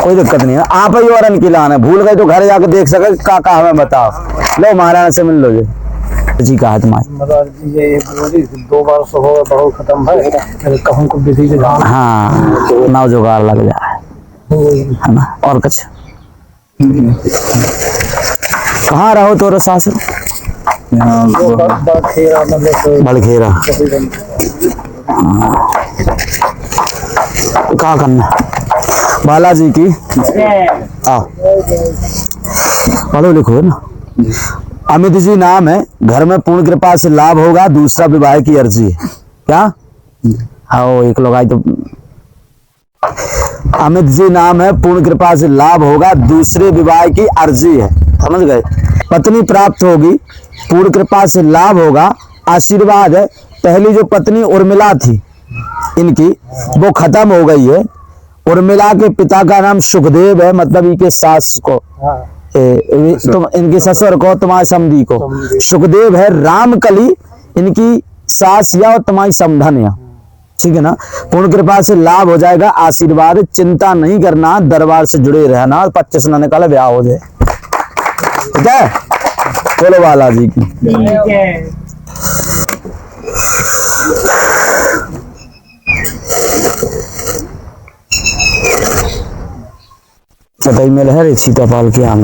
कोई दिक्कत नहीं है आप ही और अनकिलान भूल गए तो घर जाकर देख सके का हमें बताओ लो महाराणा से मिल लो जी कहा तुम्हारी ये 2 बार सुबह बहुत खत्म है कहूँ को विधि के हाँ नाव जुगाड़ लग जाए है ना और कुछ कहाँ रहो तो सासुर बड़खेरा कहाँ करना बालाजी की पढ़ो लिखो है ना अमित जी नाम है घर में पूर्ण कृपा से लाभ होगा दूसरा विवाह की अर्जी है क्या हाँ एक लोग आए तो अमित जी नाम है पूर्ण कृपा से लाभ होगा दूसरे विवाह की अर्जी है समझ गए पत्नी प्राप्त होगी पूर्ण कृपा से लाभ होगा आशीर्वाद है पहली जो पत्नी उर्मिला थी इनकी वो खत्म हो गई है उर्मिला के पिता का नाम सुखदेव है मतलब इनके सास को तुम इनके ससुर को तुम्हारे समधी को सुखदेव है रामकली इनकी सास या और तुम्हारी समधन या ठीक है ना पूर्ण कृपा से लाभ हो जाएगा आशीर्वाद चिंता नहीं करना दरबार से जुड़े रहना 25 ना निकाले ब्याह हो जाए ठीक है बोलो बालाजी की बताइए मेरे है सीतापाल के आम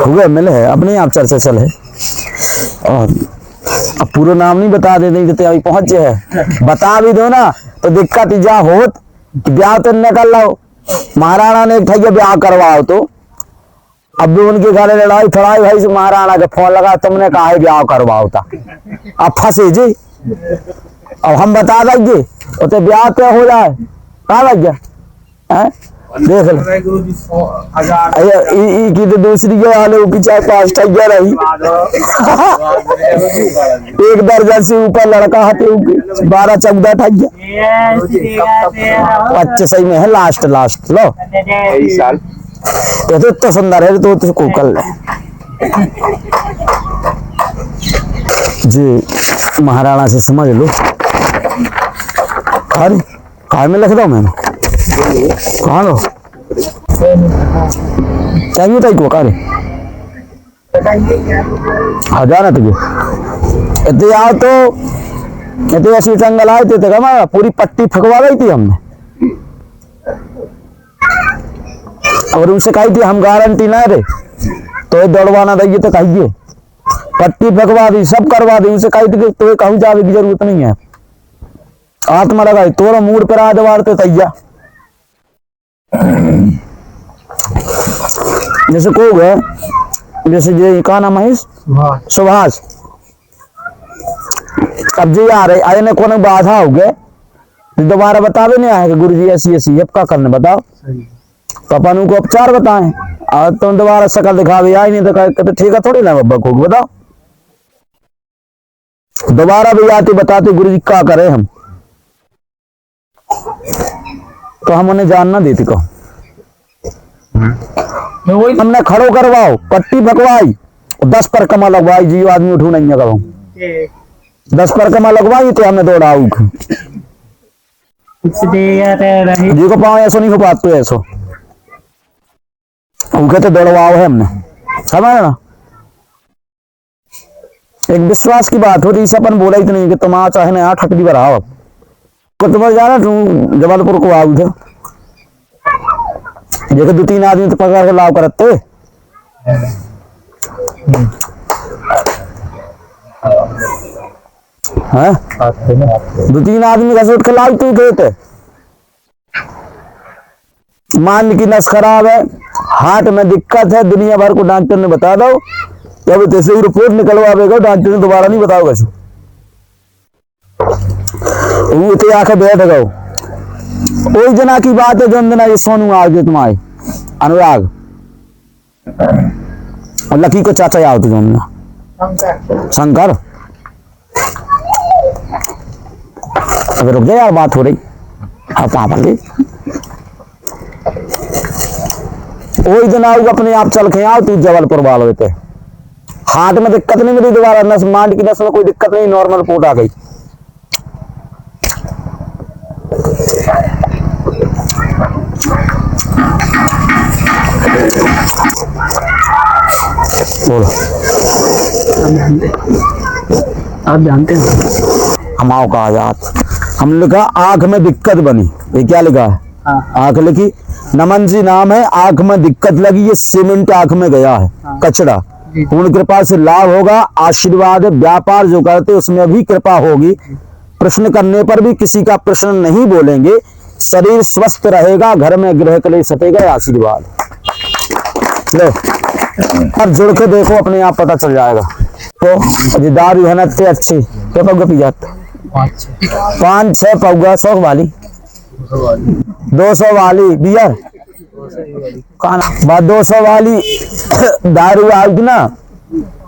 हुए मिले है अपने आप चर्चा चले और अब पूरा नाम नहीं बता देते अभी पहुंचे है बता भी दो ना तो दिक्कत जा होत ब्याह तो न कर लो महाराणा ने एक ब्याह करवाओ तो अब भी उनके घर लड़ाई थड़ाई भाई से महाराणा के फोन लगा तुमने कहा ब्याह करवाओ था अब फंसे जी अब हम बता देंगे तो ब्याह तय हो जाए कहाँ लग गया देख लो की तो दूसरी के वाले की 4-5 ठैया रही 1 दर्जन से ऊपर लड़का हटे 12-14 ठैया 25 में है लास्ट लो साल ये तो इतना सुंदर है तो को कर ले जी महाराणा से समझ लो अरे कार में लिख दो मैंने कहाँ लो चाहिए था कार हजार तुझे इतने आओ तो इतने ऐसी जंगल आए थे तो पूरी पट्टी फकवा रही थी हमने और उनसे कही थी हम गारंटी ना रे तो दौड़वाना देंगे तो कहिए पट्टी फकवा दी सब करवा दी उनसे कही थी तो कहूँ जाने की जरूरत नहीं है आत्मा लगाई तोरा मूड पर आ दवारते तैया जैसे को गए जैसे ये का नाम है सुभाष अब जी आ रहे आए ने कोने बाधा हो गए दोबारा बतावे नहीं आए गुरु जी ऐसी ऐसी अब क्या करने बताओ तो अपन उनको उपचार बताएं और तुम दोबारा शकल दिखावे आई नहीं तो ठीक है थोड़ी ना बब्बा को बताओ दोबारा भी आते बताते गुरु जी क्या करे हम तो हम उन्हें जानना देते को हमने खड़ो करवाओ पट्टी भगवाई 10 परकमा लगवाई जी आदमी उठू नहीं लगाओ 10 परकमा लगवाई तो हमने दौड़ाऊ जी को पाओ ऐसा नहीं हो पाते तो ऐसा उनके तो दौड़वाओ है हमने समझ ना एक विश्वास की बात हो रही से अपन बोला ही तो नहीं कि तुम आ चाहे ना ठकड़ी बढ़ाओ को तुम्हारे जाना तुम जबलपुर को आओ थे देखो 2-3 आदमी तो पकड़ के लाभ करते हैं 2-3 आदमी का सूट के लाभ तू थे मान की नस खराब है हार्ट में दिक्कत है दुनिया भर को डॉक्टर ने बता दो जब जैसे ही रिपोर्ट निकलवाएगा डॉक्टर ने दोबारा नहीं बताओगा वो तो आके बैठ गओ वही जना की बात है जो जना ये सोनू आ गए तुम्हारे अनुराग और लकी को चाचा आओ तुम शंकर अगर रुक जाए यार बात हो रही हाँ पापा की वही दिन आओ अपने आप चल के आओ तू जबलपुर वालों पे हार्ट में दिक्कत नहीं मिली दोबारा नस मांड की नस में कोई दिक्कत नहीं नॉर्मल रिपोर्ट आ गई बोलो आप जानते हैं हम आओ का आजाद हमने लिखा आंख में दिक्कत बनी ये क्या लिखा है आंख लिखी नमन जी नाम है आंख में दिक्कत लगी ये सीमेंट आंख में गया है कचड़ा पूर्ण कृपा से लाभ होगा आशीर्वाद व्यापार जो करते उसमें भी कृपा होगी प्रश्न करने पर भी किसी का प्रश्न नहीं बोलेंगे शरीर स्वस्थ रहेगा घर में ग्रह कलेश हटेगा आशीर्वाद लो और जुड़ के देखो अपने आप पता चल जाएगा तो दारू है ना इतनी अच्छी क्या पौगा पी जाता 5-6 पौगा 100 वाली 200 वाली बियर बात 200 वाली दारू आई ना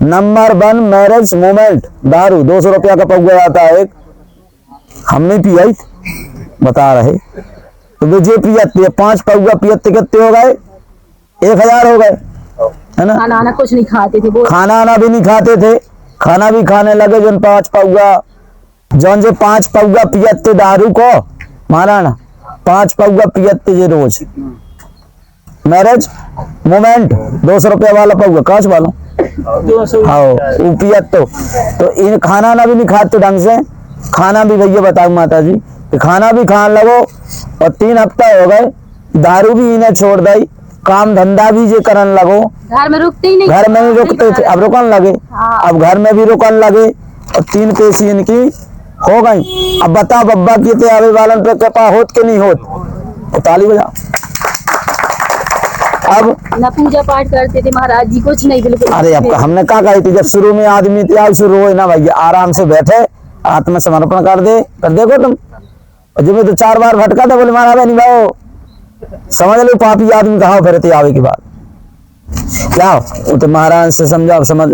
नंबर 1 मैरिज मोमेंट दारू 200 रुपया का पौगा आता है एक हम नहीं पिया बता रहे तो विजय पियते 5 पौगा पियते कितने हो गए 1000 हो गए है ना खाना आना कुछ नहीं खाते थे खाना आना भी नहीं खाते थे खाना भी खाने लगे जन 5 पौगा जौन जो 5 पौगा पियते दारू को महाराणा 5 पौगा पियते जे रोज मैरिज मोमेंट 200 रुपया वाला पौगा कांच वाला हाँ वो पियत तो इन खाना ना भी नहीं खाते ढंग से खाना भी भैया बताओ माता जी खाना भी खाने लगो और 3 हफ्ता हो गए दारू भी इन्हें छोड़ दी काम धंधा भी जे करन लगो घर में रुकते ही नहीं घर में नहीं रुकते थे अब रुकन लगे अब घर में भी रुकन लगे और 3 पेशी इनकी हो गई अब बता बब्बा की थे आवे वालन पे कृपा होत के नहीं होत ताली बजा अब ना पूजा पाठ करते थे महाराज जी कुछ नहीं बिल्कुल अरे अब हमने क्या कही थी जब शुरू में आदमी थे शुरू हो ना भैया आराम से बैठे आत्मसमर्पण कर देखो तुम जब तो 4 बार भटका था बोले महाराज नहीं भाव समझ लो पापी आदमी कहाँ फिरते आवे के बाद क्या वो तो महाराज से समझाओ समझ